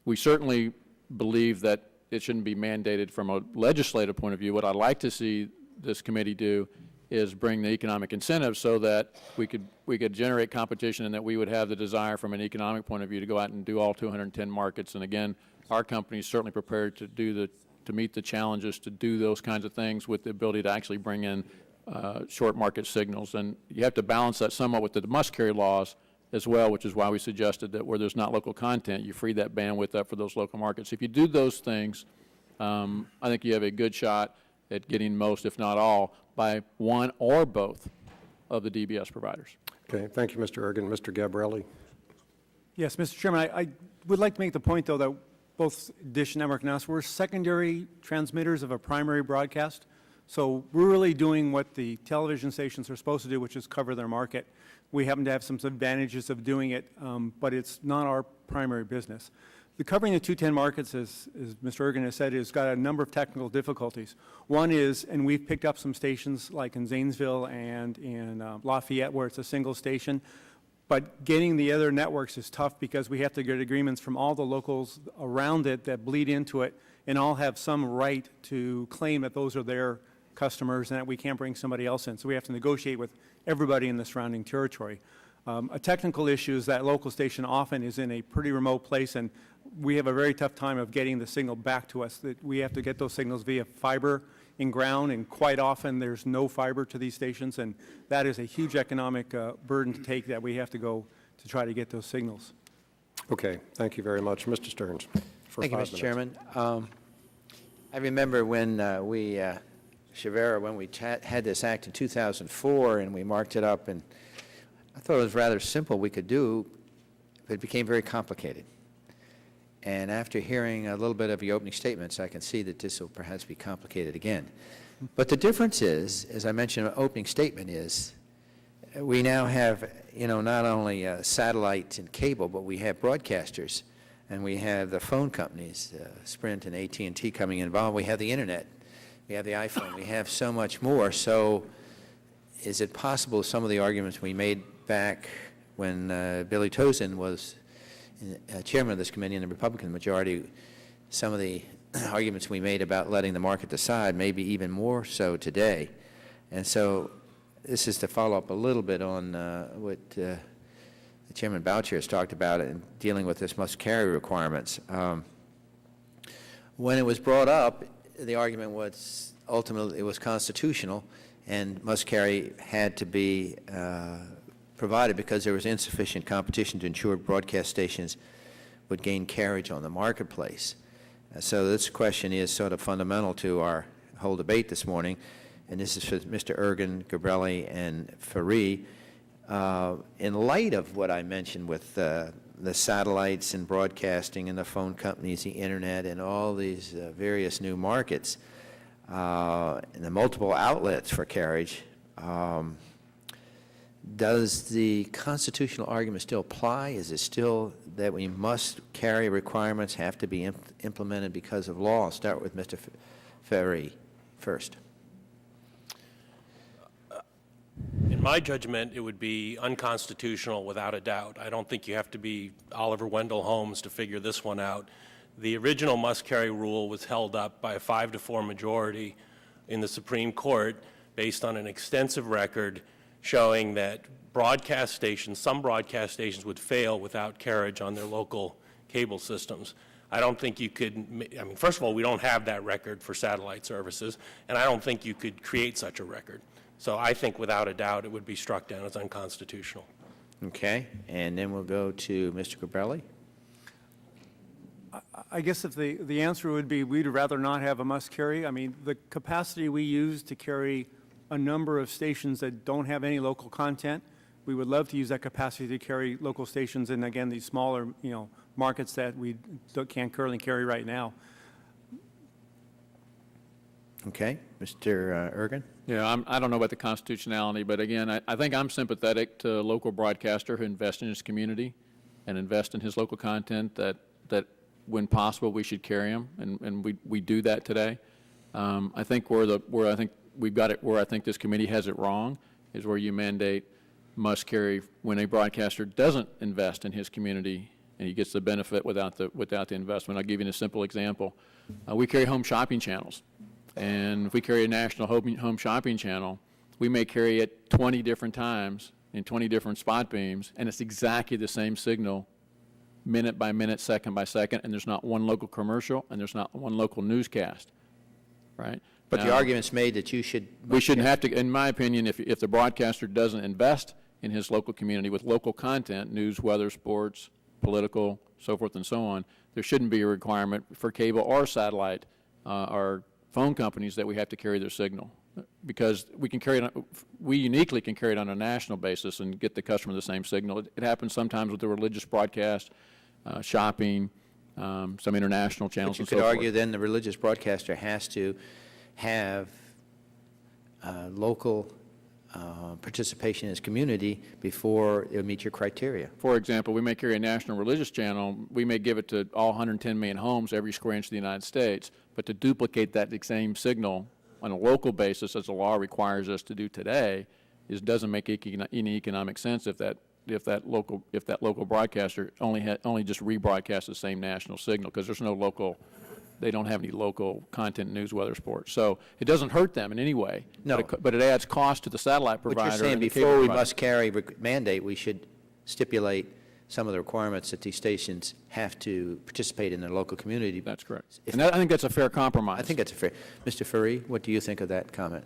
We certainly believe that it shouldn't be mandated from a legislative point of view. What I'd like to see this committee do is bring the economic incentives so that we could generate competition, and that we would have the desire from an economic point of view to go out and do all 210 markets. And again, our company is certainly prepared to meet the challenges to do those kinds of things with the ability to actually bring in short market signals. And you have to balance that somewhat with the must-carry laws as well, which is why we suggested that where there's not local content, you free that bandwidth up for those local markets. If you do those things, I think you have a good shot at getting most, if not all, by one or both of the DBS providers. Okay, thank you, Mr. Ergen. Mr. Gabrielli. Yes, Mr. Chairman, I would like to make the point, though, that both Dish Network and us, we're secondary transmitters of a primary broadcast. So we're really doing what the television stations are supposed to do, which is cover their market. We happen to have some advantages of doing it, but it's not our primary business. The covering the 210 markets, as Mr. Ergen has said, has got a number of technical difficulties. One is, and we've picked up some stations like in Zanesville and in Lafayette where it's a single station, but getting the other networks is tough because we have to get agreements from all the locals around it that bleed into it and all have some right to claim that those are their customers and that we can't bring somebody else in. So we have to negotiate with everybody in the surrounding territory. A technical issue is that local station often is in a pretty remote place, and we have a very tough time of getting the signal back to us. That we have to get those signals via fiber in ground, and quite often there's no fiber to these stations, and that is a huge economic burden to take that we have to go to try to get those signals. Okay, thank you very much. Mr. Stearns. Thank you, Mr. Chairman. I remember when Shavera, when we had this act in 2004, and we marked it up, and I thought it was rather simple we could do, but it became very complicated. And after hearing a little bit of your opening statements, I can see that this will perhaps be complicated again. But the difference is, as I mentioned in my opening statement, is we now have, not only satellite and cable, but we have broadcasters, and we have the phone companies, Sprint and AT&T coming involved. We have the internet. We have the iPhone. We have so much more. So is it possible some of the arguments we made back when Billy Tozin was chairman of this committee in the Republican majority, some of the arguments we made about letting the market decide, maybe even more so today? And so this is to follow up a little bit on what Chairman Boucher has talked about in dealing with this must-carry requirements. When it was brought up, the argument was ultimately it was constitutional, and must-carry had to be provided because there was insufficient competition to ensure broadcast stations would gain carriage on the marketplace. So this question is sort of fundamental to our whole debate this morning, and this is for Mr. Ergen, Gabrielli, and Faree. In light of what I mentioned with the satellites and broadcasting and the phone companies, the internet, and all these various new markets, and the multiple outlets for carriage, does the constitutional argument still apply? Is it still that we must carry requirements have to be implemented because of law? I'll start with Mr. In my judgment, it would be unconstitutional without a doubt. I don't think you have to be Oliver Wendell Holmes to figure this one out. The original must-carry rule was held up by a 5-4 majority in the Supreme Court based on an extensive record showing that broadcast stations, some broadcast stations would fail without carriage on their local cable systems. I don't think you could, I mean, first of all, we don't have that record for satellite services, and I don't think you could create such a record. So I think without a doubt it would be struck down as unconstitutional. Okay, and then we'll go to Mr. Cabrelli. I guess if the answer would be we'd rather not have a must-carry. I mean, the capacity we use to carry a number of stations that don't have any local content, we would love to use that capacity to carry local stations in, again, these smaller, markets that we can't currently carry right now. Okay, Mr. Ergen? Yeah, I don't know about the constitutionality, but again, I think I'm sympathetic to a local broadcaster who invests in his community and invest in his local content that when possible, we should carry them, and we do that today. I think where I think we've got it, where I think this committee has it wrong, is where you mandate must carry when a broadcaster doesn't invest in his community and he gets the benefit without the investment. I'll give you a simple example. We carry home shopping channels, and if we carry a national home shopping channel, we may carry it 20 different times in 20 different spot beams, and it's exactly the same signal minute by minute, second by second, and there's not one local commercial, and there's not one local newscast, right? But the argument's made that we shouldn't have to, in my opinion, if the broadcaster doesn't invest in his local community with local content, news, weather, sports, political, so forth and so on, there shouldn't be a requirement for cable or satellite or phone companies that we have to carry their signal, because we uniquely can carry it on a national basis and get the customer the same signal. It happens sometimes with the religious broadcast, shopping, some international channels and so forth. But you could argue then the religious broadcaster has to have local participation in his community before it will meet your criteria. For example, we may carry a national religious channel. We may give it to all 110 million homes every square inch of the United States, but to duplicate that same signal on a local basis, as the law requires us to do today, doesn't make any economic sense if that local broadcaster only just rebroadcasts the same national signal, because there's no local. They don't have any local content, news, weather, sports. So it doesn't hurt them in any way. No. But it adds cost to the satellite provider. But you're saying before we must carry mandate, we should stipulate some of the requirements that these stations have to participate in their local community. That's correct. And I think that's a fair compromise. I think that's a fair. Mr. Furry, what do you think of that comment?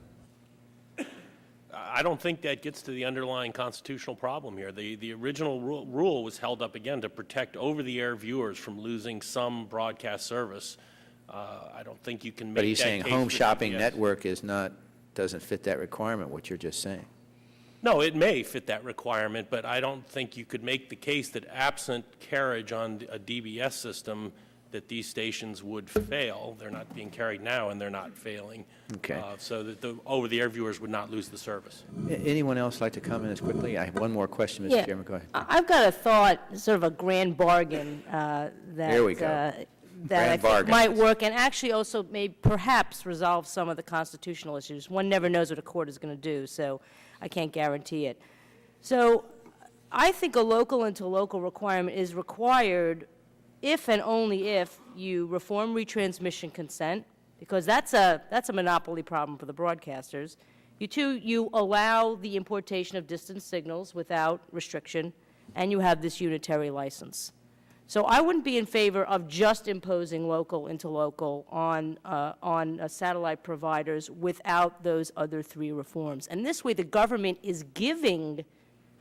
I don't think that gets to the underlying constitutional problem here. The original rule was held up again to protect over-the-air viewers from losing some broadcast service. I don't think you can make that. But he's saying home shopping PBS. network doesn't fit that requirement, what you're just saying. No, it may fit that requirement, but I don't think you could make the case that absent carriage on a DBS system that these stations would fail. They're not being carried now, and they're not failing. Okay. So that the over-the-air viewers would not lose the service. Anyone else like to comment as quickly? I have one more question, Mr. Chairman. Go ahead. I've got a thought, sort of a grand bargain that There we go. that I think might work, and actually also may perhaps resolve some of the constitutional issues. One never knows what a court is going to do, so I can't guarantee it. So I think a local-into-local requirement is required if and only if you reform retransmission consent, because that's a monopoly problem for the broadcasters. You allow the importation of distant signals without restriction, and you have this unitary license. So I wouldn't be in favor of just imposing local into local on satellite providers without those other three reforms. And this way, the government is giving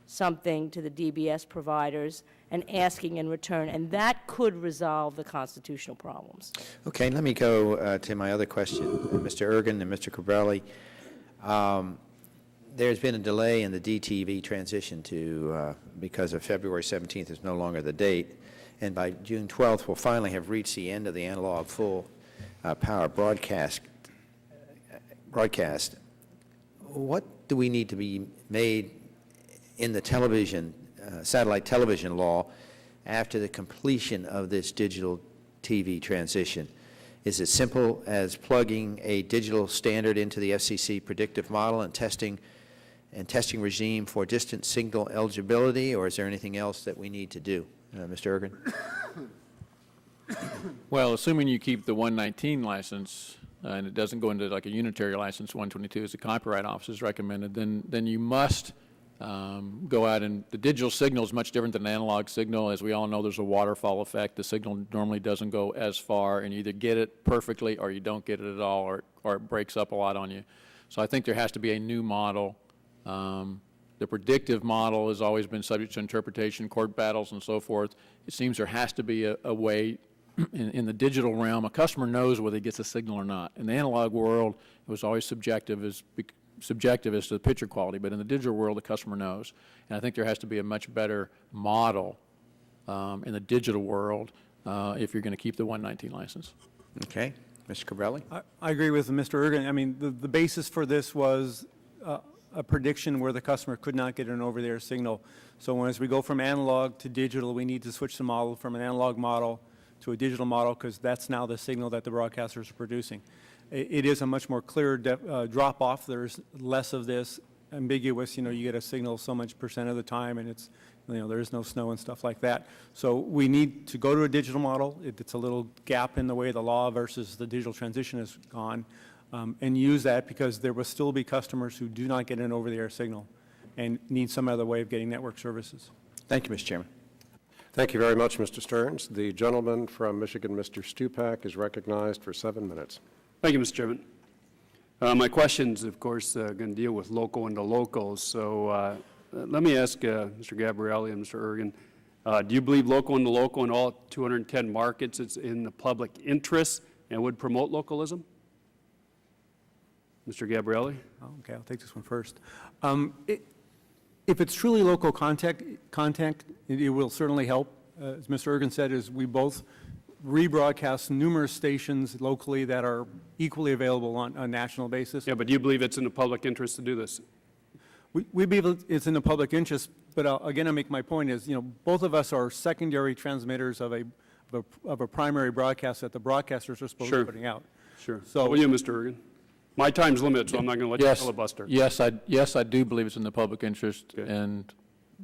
something to the DBS providers and asking in return, and that could resolve the constitutional problems. Okay, let me go to my other question, Mr. Ergen and Mr. Cabrelli. There's been a delay in the DTV transition because of February 17th is no longer the date. And by June 12th, we'll finally have reached the end of the analog full power broadcast. What do we need to be made in the television, satellite television law after the completion of this digital TV transition? Is it simple as plugging a digital standard into the FCC predictive model and testing and testing regime for distant signal eligibility, or is there anything else that we need to do? Mr. Ergen? Well, assuming you keep the 119 license, and it doesn't go into like a unitary license, 122 as the Copyright Office has recommended, then you must go out, and the digital signal is much different than an analog signal. As we all know, there's a waterfall effect. The signal normally doesn't go as far, and you either get it perfectly or you don't get it at all, or it breaks up a lot on you. So I think there has to be a new model. The predictive model has always been subject to interpretation, court battles, and so forth. It seems there has to be a way in the digital realm. A customer knows whether he gets a signal or not. In the analog world, it was always subjective as to the picture quality, but in the digital world, the customer knows. And I think there has to be a much better model in the digital world if you're going to keep the 119 license. Okay. Mr. Cabrelli? I agree with Mr. Ergen. I mean, the basis for this was a prediction where the customer could not get an over-the-air signal. So as we go from analog to digital, we need to switch the model from an analog model to a digital model, because that's now the signal that the broadcasters are producing. It is a much more clear drop-off. There's less of this ambiguous, you get a signal so much % of the time, and it's, there's no snow and stuff like that. So we need to go to a digital model. It's a little gap in the way the law versus the digital transition has gone, and use that, because there will still be customers who do not get an over-the-air signal and need some other way of getting network services. Thank you, Mr. Chairman. Thank you very much, Mr. Stearns. The gentleman from Michigan, Mr. Stupak, is recognized for 7 minutes. Thank you, Mr. Chairman. My question's, of course, going to deal with local and the locals. So let me ask Mr. Gabrielli and Mr. Ergen, do you believe local and the local in all 210 markets is in the public interest and would promote localism? Mr. Gabrielli? Okay, I'll take this one first. If it's truly local content, it will certainly help. As Mr. Ergen said, is we both rebroadcast numerous stations locally that are equally available on a national basis. Yeah, but do you believe it's in the public interest to do this? We believe it's in the public interest, but again, I make my point is, both of us are secondary transmitters of a primary broadcast that the broadcasters are supposed to be putting out. Sure. So, how about you, Mr. Ergen? My time's limited, so I'm not going to let you filibuster. Yes, I do believe it's in the public interest, and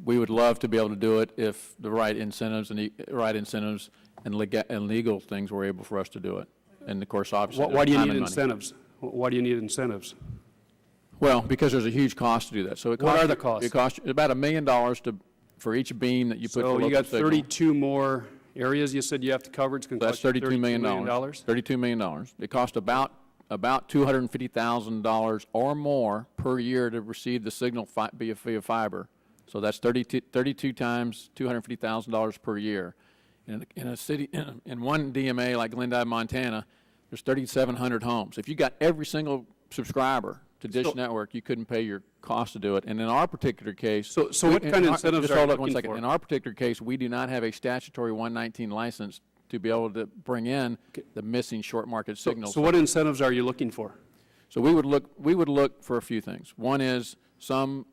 we would love to be able to do it if the right incentives and legal things were able for us to do it. And of course, obviously, Why do you need incentives? Why do you need incentives? Well, because there's a huge cost to do that. So what are the costs? It costs about $1 million for each beam that you put. So you got 32 more areas you said you have to cover. It's going to cost $32 million. $32 million. It costs about $250,000 or more per year to receive the signal via fiber. So that's 32 times $250,000 per year. In a city, in one DMA like Glendive, Montana, there's 3,700 homes. If you got every single subscriber to Dish Network, you couldn't pay your cost to do it. And in our particular case, so what kind of incentives are you looking for? In our particular case, we do not have a statutory 119 license to be able to bring in the missing short market signals. So what incentives are you looking for? So we would look for a few things. One is some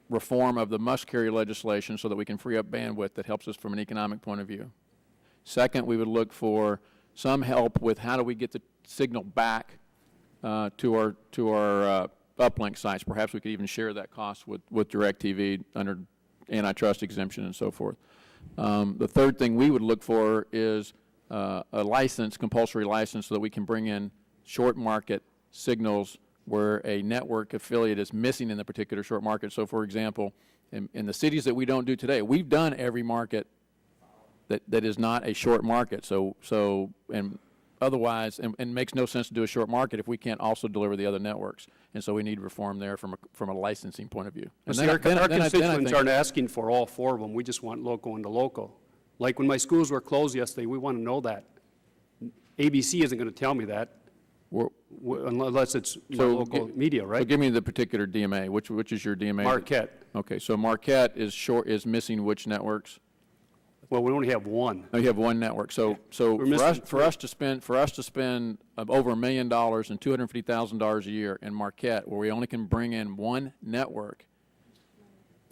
reform of the must-carry legislation so that we can free up bandwidth that helps us from an economic point of view. Second, we would look for some help with how do we get the signal back to our uplink sites. Perhaps we could even share that cost with DirecTV under antitrust exemption and so forth. The third thing we would look for is a license, compulsory license, so that we can bring in short market signals where a network affiliate is missing in the particular short market. So, for example, in the cities that we don't do today, we've done every market that is not a short market. And otherwise, and it makes no sense to do a short market if we can't also deliver the other networks. And so we need reform there from a licensing point of view. And our constituents aren't asking for all four of them. We just want local and the local. Like when my schools were closed yesterday, we want to know that. ABC isn't going to tell me that. Unless it's local media, right? So give me the particular DMA. Which is your DMA? Marquette. Okay, so Marquette is missing which networks? Well, we only have one. Oh, you have one network. So for us to spend over $1 million and $250,000 a year in Marquette, where we only can bring in one network,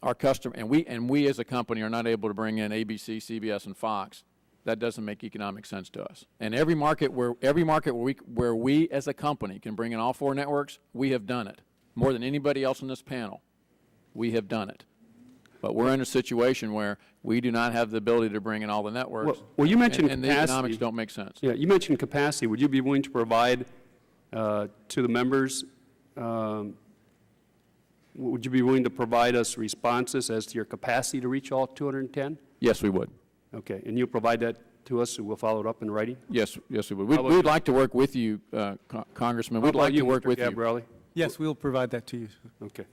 our customer and we as a company are not able to bring in ABC, CBS, and Fox. That doesn't make economic sense to us. And every market where we as a company can bring in all four networks, we have done it more than anybody else on this panel. we have done it. But we're in a situation where we do not have the ability to bring in all the networks. Well, you mentioned and the capacity. economics don't make sense. Yeah, you mentioned capacity. Would you be willing to provide to the members, would you be willing to provide us responses as to your capacity to reach all 210? Yes, we would. Okay, and you'll provide that to us, and we'll follow it up in writing? Yes, yes, we would. We would like to work with you, Congressman. We'd like to work with you. Gabrielli? Yes, we'll provide that to you. Okay.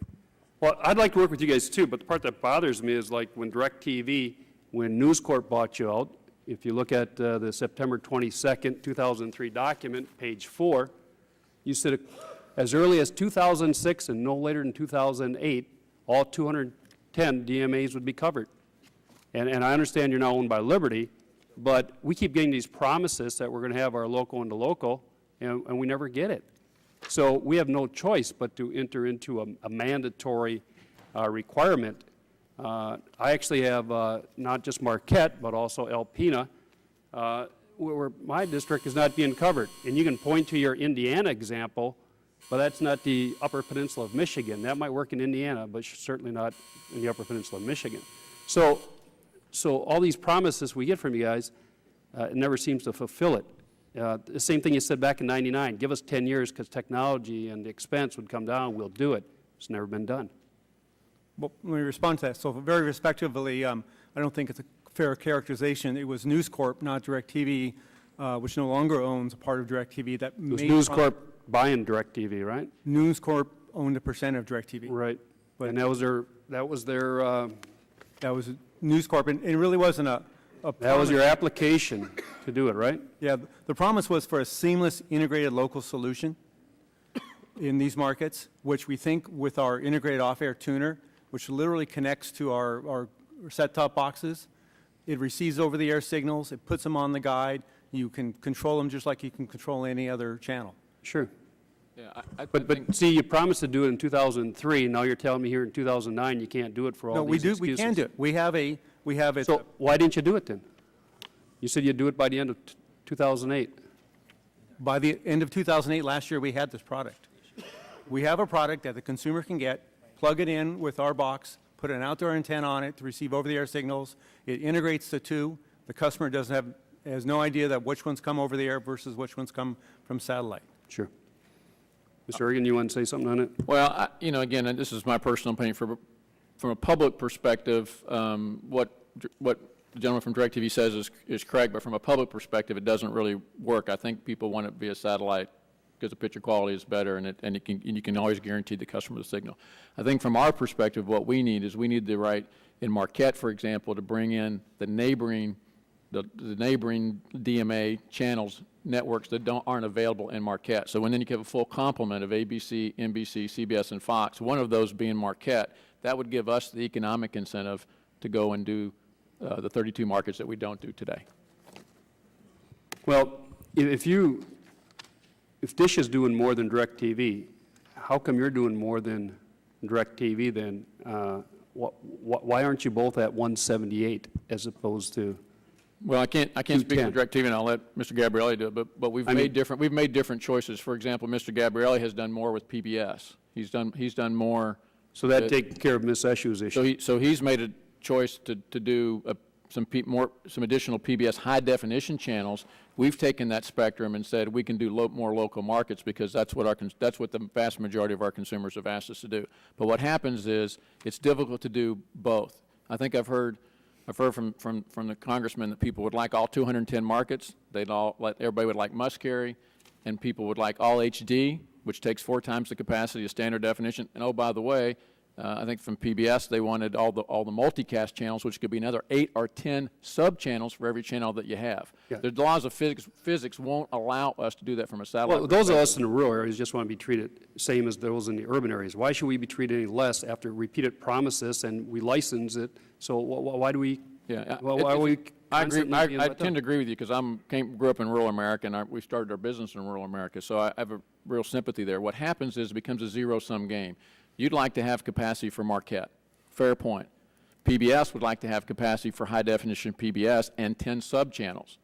Well, I'd like to work with you guys too, but the part that bothers me is like when DirecTV, when News Corp bought you out, if you look at the September 22nd, 2003 document, page 4, you said as early as 2006 and no later than 2008, all 210 DMAs would be covered. And I understand you're now owned by Liberty, but we keep getting these promises that we're going to have our local into local, and we never get it. So we have no choice but to enter into a mandatory requirement. I actually have not just Marquette, but also Alpena, where my district is not being covered. And you can point to your Indiana example, but that's not the Upper Peninsula of Michigan. That might work in Indiana, but certainly not in the Upper Peninsula of Michigan. So all these promises we get from you guys, it never seems to fulfill it. The same thing you said back in '99, give us 10 years because technology and the expense would come down, we'll do it. It's never been done. Well, let me respond to that. So very respectively, I don't think it's a fair characterization. It was News Corp, not DirecTV, which no longer owns a part of DirecTV. That It was News Corp buying DirecTV, right? News Corp owned a percent of DirecTV. Right. But And that was their that was News Corp, and it really wasn't a that was your application to do it, right? Yeah, the promise was for a seamless, integrated local solution in these markets, which we think with our integrated off-air tuner, which literally connects to our set-top boxes, it receives over-the-air signals, it puts them on the guide, you can control them just like you can control any other channel. Sure. Yeah, But see, you promised to do it in 2003, now you're telling me here in 2009 you can't do it for all No, these excuses. we can do it. We have it. So why didn't you do it then? You said you'd do it by the end of 2008. By the end of 2008, last year, we had this product. We have a product that the consumer can get, plug it in with our box, put an outdoor antenna on it to receive over-the-air signals. It integrates the two. The customer has no idea that which ones come over the air versus which ones come from satellite. Sure. Mr. Ergen, you want to say something on it? Well, again, and this is my personal opinion, from a public perspective, what the gentleman from DirecTV says is correct, but from a public perspective, it doesn't really work. I think people want it via satellite because the picture quality is better, and you can always guarantee the customer the signal. I think from our perspective, what we need is the right, in Marquette, for example, to bring in the neighboring DMA channels, networks that aren't available in Marquette. So then you have a full complement of ABC, NBC, CBS, and Fox, one of those being Marquette. That would give us the economic incentive to go and do the 32 markets that we don't do today. Well, if Dish is doing more than DirecTV, how come you're doing more than DirecTV then? Why aren't you both at 178 as opposed to? Well, I can't speak for DirecTV, and I'll let Mr. Gabrielli do it. But we've made different choices. For example, Mr. Gabrielli has done more with PBS. He's done more. So that takes care of Ms. Eshu's issue. So he's made a choice to do some additional PBS high definition channels. We've taken that spectrum and said we can do more local markets because that's what the vast majority of our consumers have asked us to do. But what happens is it's difficult to do both. I think I've heard from the congressman that people would like all 210 markets. Everybody would like must-carry, and people would like all HD, which takes 4 times the capacity of standard definition. And oh, by the way, I think from PBS they wanted all the multicast channels, which could be another 8 or 10 sub-channels for every channel that you have. Yeah. The laws of physics won't allow us to do that from a satellite. Well, those of us in the rural areas just want to be treated same as those in the urban areas. Why should we be treated any less after repeated promises and we license it? So why do we? Yeah, why are we? I agree. I tend to agree with you because grew up in rural America, and we started our business in rural America. So I have a real sympathy there. What happens is it becomes a zero-sum game. You'd like to have capacity for Marquette. Fair point. PBS would like to have capacity for high-definition PBS and 10 sub-channels,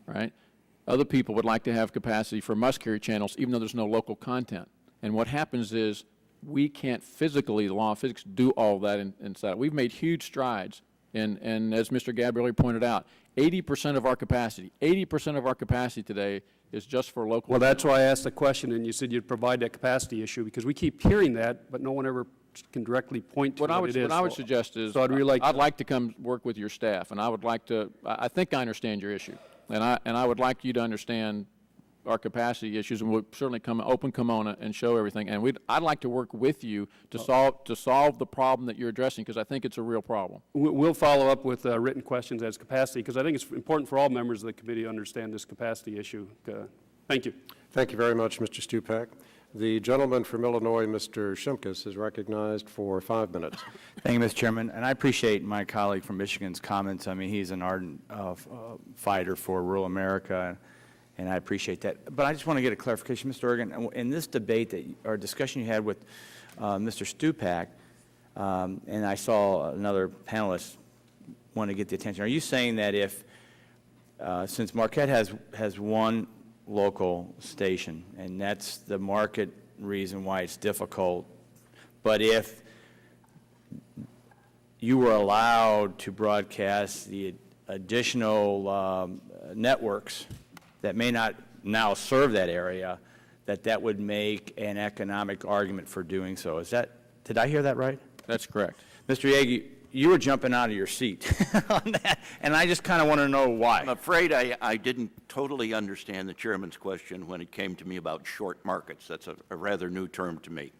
right? Other people would like to have capacity for must-carry channels, even though there's no local content. And what happens is we can't physically, the law of physics, do all that inside. We've made huge strides, and as Mr. Gabrielli pointed out, 80% of our capacity today is just for local. Well, that's why I asked the question, and you said you'd provide that capacity issue, because we keep hearing that, but no one ever can directly point to what it is. What I would suggest is, so I'd like to come work with your staff, and I would like to, I think I understand your issue, and I would like you to understand our capacity issues, and we'll certainly come on and show everything. And I'd like to work with you to solve the problem that you're addressing, because I think it's a real problem. We'll follow up with written questions as capacity, because I think it's important for all members of the committee to understand this capacity issue. Thank you. Thank you very much, Mr. Stupak. The gentleman from Illinois, Mr. Shimkus, is recognized for 5 minutes. Thank you, Mr. Chairman. And I appreciate my colleague from Michigan's comments. I mean, he's an ardent fighter for rural America, and I appreciate that. But I just want to get a clarification, Mr. Ergen. In this debate, or discussion you had with Mr. Stupak, and I saw another panelist want to get the attention. Are you saying that if, since Marquette has one local station, and that's the market reason why it's difficult, but if you were allowed to broadcast the additional networks that may not now serve that area, that would make an economic argument for doing so? Did I hear that right? That's correct. Mr. Yagi, you were jumping out of your seat on that, and I just kind of want to know why. I'm afraid I didn't totally understand the chairman's question when it came to me about short markets. That's a rather new term to me.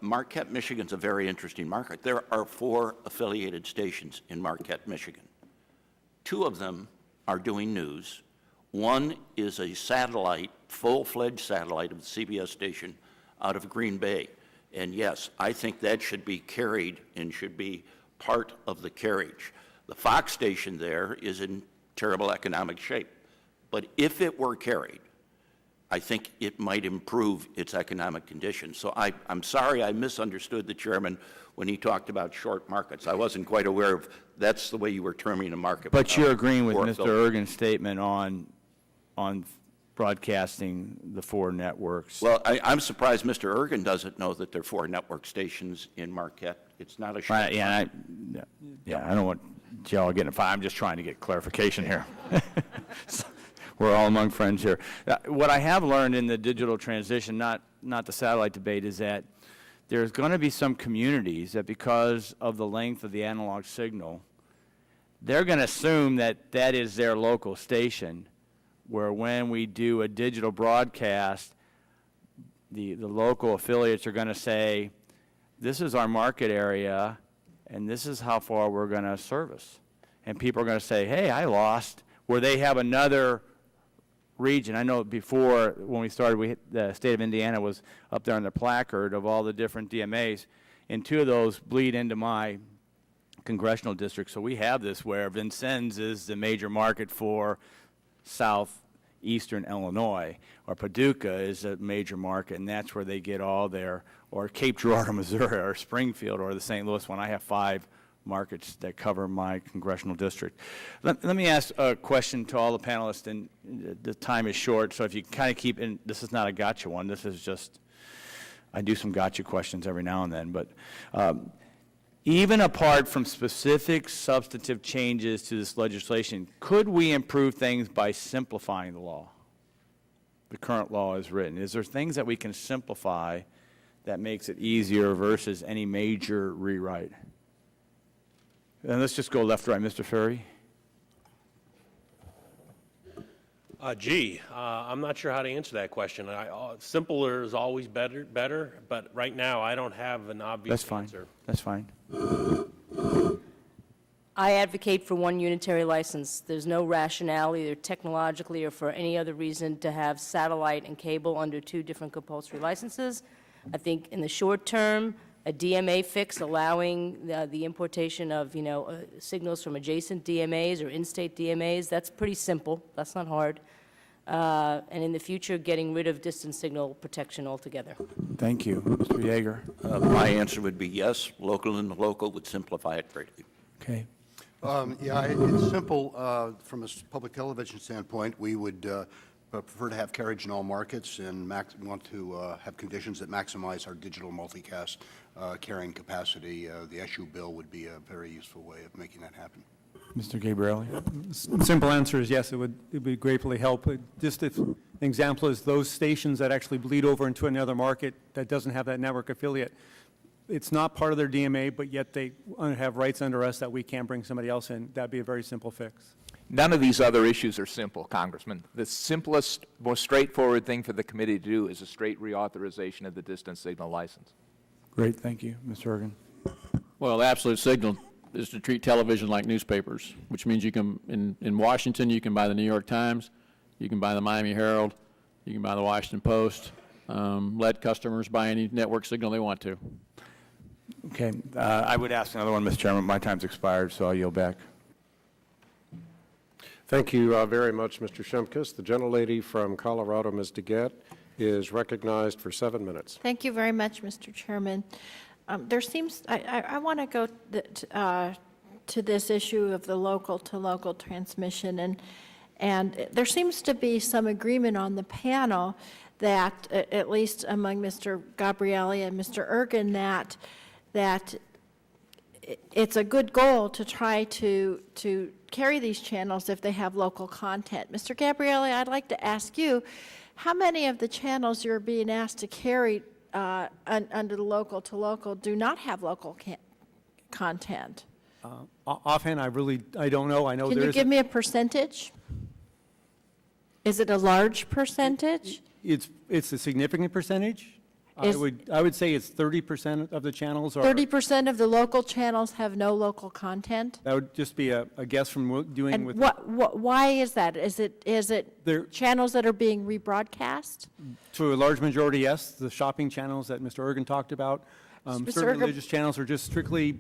Marquette, Michigan's a very interesting market. There are 4 affiliated stations in Marquette, Michigan. 2 of them are doing news. One is a satellite, full-fledged satellite of the CBS station out of Green Bay. And yes, I think that should be carried and should be part of the carriage. The Fox station there is in terrible economic shape. But if it were carried, I think it might improve its economic conditions. So I'm sorry I misunderstood the chairman when he talked about short markets. I wasn't quite aware of that's the way you were terming a market. But you're agreeing with Mr. Ergen's statement on broadcasting the 4 networks. Well, I'm surprised Mr. Ergen doesn't know that there are 4 network stations in Marquette. It's not a short I don't want y'all getting a fight. I'm just trying to get clarification here. We're all among friends here. What I have learned in the digital transition, not the satellite debate, is that there's going to be some communities that, because of the length of the analog signal, they're going to assume that that is their local station, where when we do a digital broadcast, the local affiliates are going to say, this is our market area, and this is how far we're going to service. And people are going to say, hey, I lost, where they have another region. I know before, when we started, the state of Indiana was up there on the placard of all the different DMAs, and 2 of those bleed into my congressional district. So we have this where Vincennes is the major market for southeastern Illinois, or Paducah is a major market, and that's where they get all their, or Cape Girardeau, Missouri, or Springfield, or the St. Louis one. I have 5 markets that cover my congressional district. Let me ask a question to all the panelists, and the time is short, so if you kind of keep in, this is not a gotcha one, this is just, I do some gotcha questions every now and then, but even apart from specific substantive changes to this legislation, could we improve things by simplifying the law? The current law is written. Is there things that we can simplify that makes it easier versus any major rewrite? And let's just go left to right. Mr. Ferry? I'm not sure how to answer that question. Simpler is always better, but right now I don't have an obvious answer. That's fine. I advocate for one unitary license. There's no rationale, either technologically or for any other reason, to have satellite and cable under 2 different compulsory licenses. I think in the short term, a DMA fix allowing the importation of, signals from adjacent DMAs or in-state DMAs, that's pretty simple. That's not hard. And in the future, getting rid of distance signal protection altogether. Thank you. Mr. Yeager? My answer would be yes. Local and local would simplify it greatly. Okay. It's simple from a public television standpoint. We would prefer to have carriage in all markets and want to have conditions that maximize our digital multicast carrying capacity. The SU bill would be a very useful way of making that happen. Mr. Gabrielli? Simple answer is yes, it would greatly help. Just if an example is those stations that actually bleed over into another market that doesn't have that network affiliate, it's not part of their DMA, but yet they have rights under us that we can't bring somebody else in. That'd be a very simple fix. None of these other issues are simple, Congressman. The simplest, most straightforward thing for the committee to do is a straight reauthorization of the distance signal license. Great, thank you. Mr. Ergen? Well, the absolute signal is to treat television like newspapers, which means you can, in Washington, you can buy the New York Times, you can buy the Miami Herald, you can buy the Washington Post. Let customers buy any network signal they want to. Okay, I would ask another one, Mr. Chairman. My time's expired, so I'll yield back. Thank you very much, Mr. Shimkus. The gentlelady from Colorado, Ms. DeGette, is recognized for 7 minutes. Thank you very much, Mr. Chairman. There seems, I want to go to this issue of the local-to-local transmission, and there seems to be some agreement on the panel that, at least among Mr. Gabrielli and Mr. Ergen, that it's a good goal to try to carry these channels if they have local content. Mr. Gabrielli, I'd like to ask you, how many of the channels you're being asked to carry under the local-to-local do not have local content? Offhand, I don't know. I know Can you give me a percentage? Is it a large percentage? It's a significant percentage. I would say it's 30% of the channels are. 30% of the local channels have no local content? That would just be a guess from doing And with. why is that? Is it channels that are being rebroadcast? To a large majority, yes. The shopping channels that Mr. Ergen talked about. Certain religious channels are just strictly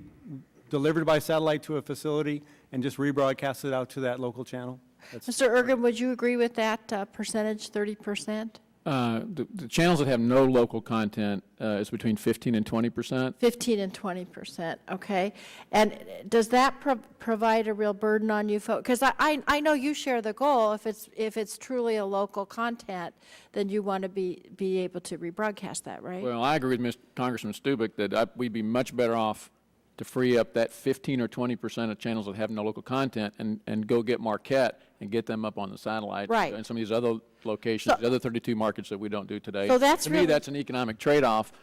delivered by satellite to a facility and just rebroadcasted out to that local channel. Mr. Ergen, would you agree with that percentage, 30%? The channels that have no local content is between 15 and 20%. 15 and 20%, okay. And does that provide a real burden on you folks? Because I know you share the goal. If it's truly a local content, then you want to be able to rebroadcast that, right? Well, I agree with Congressman Stubik that we'd be much better off to free up that 15 or 20% of channels that have no local content and go get Marquette and get them up on the satellite. Right. And some of these other locations, the other 32 markets that we don't do today. So that's to me, that's an economic trade-off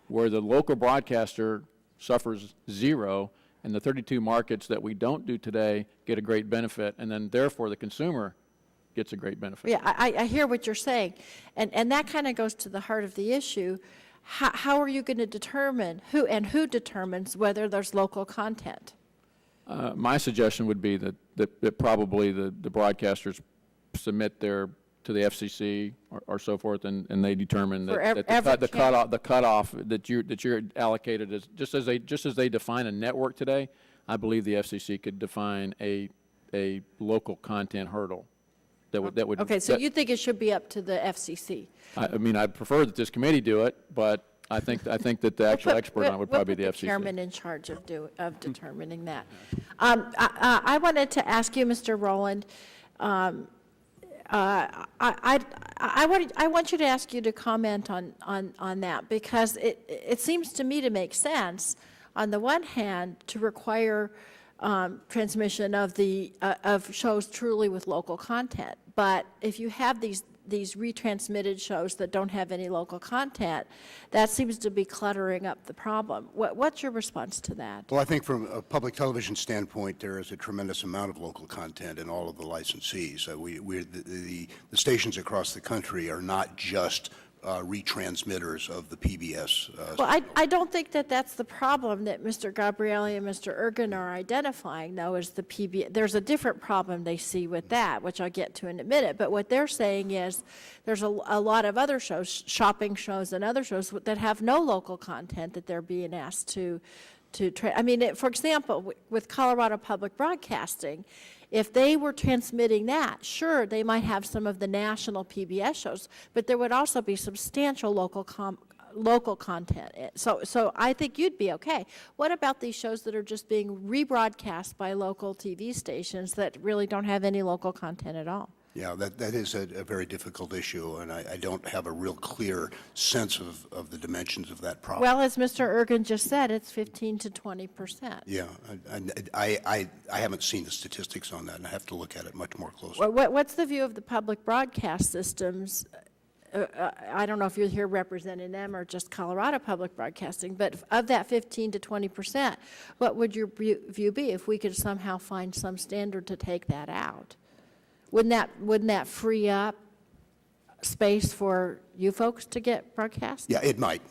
where the local broadcaster suffers zero and the 32 markets that we don't do today get a great benefit, and then therefore the consumer gets a great benefit. Yeah, I hear what you're saying. And that kind of goes to the heart of the issue. How are you going to determine who determines whether there's local content? My suggestion would be that probably the broadcasters submit to the FCC or so forth, and they determine that the cutoff that you're allocated is just as they define a network today. I believe the FCC could define a local content hurdle that would. Okay, so you think it should be up to the FCC? I mean, I'd prefer that this committee do it, but I think that the actual expert on it would probably be the FCC. The chairman in charge of determining that. I wanted to ask you, Mr. Rowland. I want you to ask you to comment on that, because it seems to me to make sense, on the one hand, to require transmission of shows truly with local content. But if you have these retransmitted shows that don't have any local content, that seems to be cluttering up the problem. What's your response to that? Well, I think from a public television standpoint, there is a tremendous amount of local content in all of the licensees. The stations across the country are not just retransmitters of the PBS. Well, I don't think that's the problem that Mr. Gabrielli and Mr. Ergen are identifying, though, is the PBS. There's a different problem they see with that, which I'll get to in a minute. But what they're saying is there's a lot of other shows, shopping shows and other shows, that have no local content that they're being asked to I mean, for example, with Colorado Public Broadcasting, if they were transmitting that, sure, they might have some of the national PBS shows, but there would also be substantial local content. So I think you'd be okay. What about these shows that are just being rebroadcast by local TV stations that really don't have any local content at all? Yeah, that is a very difficult issue, and I don't have a real clear sense of the dimensions of that problem. Well, as Mr. Ergen just said, it's 15 to 20%. Yeah, I haven't seen the statistics on that, and I have to look at it much more closely. What's the view of the public broadcast systems? I don't know if you're here representing them or just Colorado Public Broadcasting, but of that 15 to 20%, what would your view be if we could somehow find some standard to take that out? Wouldn't that free up space for you folks to get broadcast? Yeah, it might.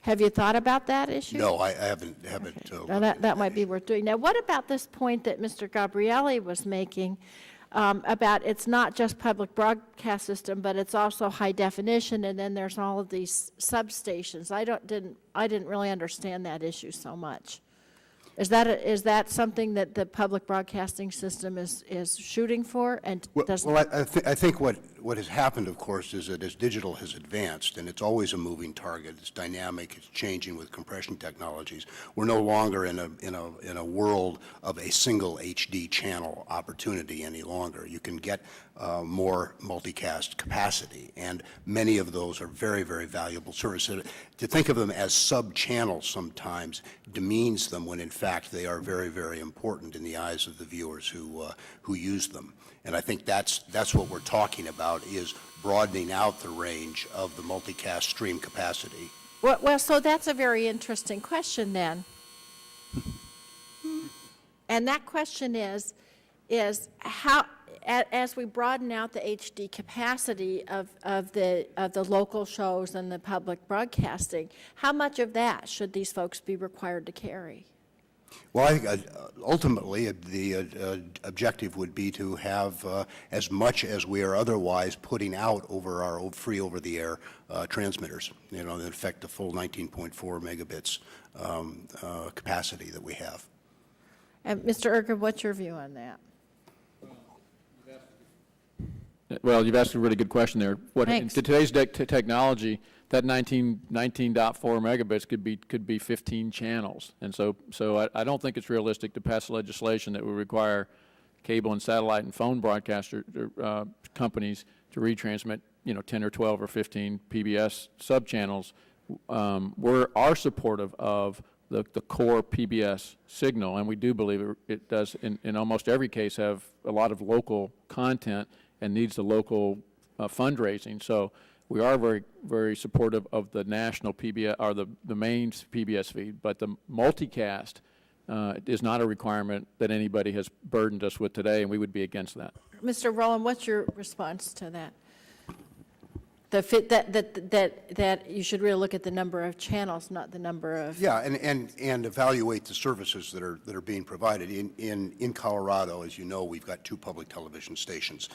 Have you thought about that issue? No, I haven't. Okay. Now that might be worth doing. Now, what about this point that Mr. Gabrielli was making about it's not just public broadcast system, but it's also high definition, and then there's all of these substations. I didn't really understand that issue so much. Is that something that the public broadcasting system is shooting for? And I think what has happened, of course, is that as digital has advanced, and it's always a moving target, it's dynamic, it's changing with compression technologies. We're no longer in a world of a single HD channel opportunity any longer. You can get more multicast capacity, and many of those are very, very valuable services. To think of them as sub-channels sometimes demeans them when in fact they are very, very important in the eyes of the viewers who use them. And I think that's what we're talking about, is broadening out the range of the multicast stream capacity. Well, so that's a very interesting question then. And that question is how, as we broaden out the HD capacity of the local shows and the public broadcasting, how much of that should these folks be required to carry? Well, I think ultimately the objective would be to have as much as we are otherwise putting out over our free over-the-air transmitters, in effect the full 19.4 megabits capacity that we have. And Mr. Ergen, what's your view on that? Well, you've asked a really good question there. Thanks. To today's technology, that 19.4 megabits could be 15 channels, and so I don't think it's realistic to pass legislation that would require cable and satellite and phone broadcaster companies to retransmit 10 or 12 or 15 PBS subchannels. We are supportive of the core PBS signal, and we do believe it does in almost every case have a lot of local content and needs the local fundraising. So we are very, very supportive of the national PBS, or the main PBS feed, but the multicast is not a requirement that anybody has burdened us with today, and we would be against that. Mr. Rowland, what's your response to that? That you should really look at the number of channels, not the number of... Yeah, and evaluate the services that are being provided. In Colorado, as you know, we've got 2 public television stations.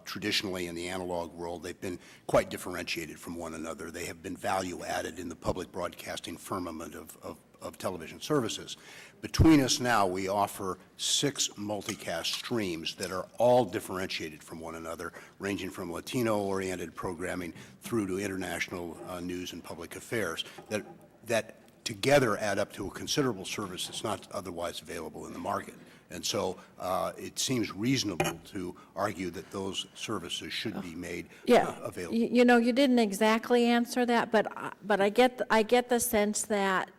Traditionally, in the analog world, they've been quite differentiated from one another. They have been value added in the public broadcasting firmament of television services. Between us now, we offer 6 multicast streams that are all differentiated from one another, ranging from Latino-oriented programming through to international news and public affairs, that together add up to a considerable service that's not otherwise available in the market. And so it seems reasonable to argue that those services should be made available. You didn't exactly answer that, but I get the sense that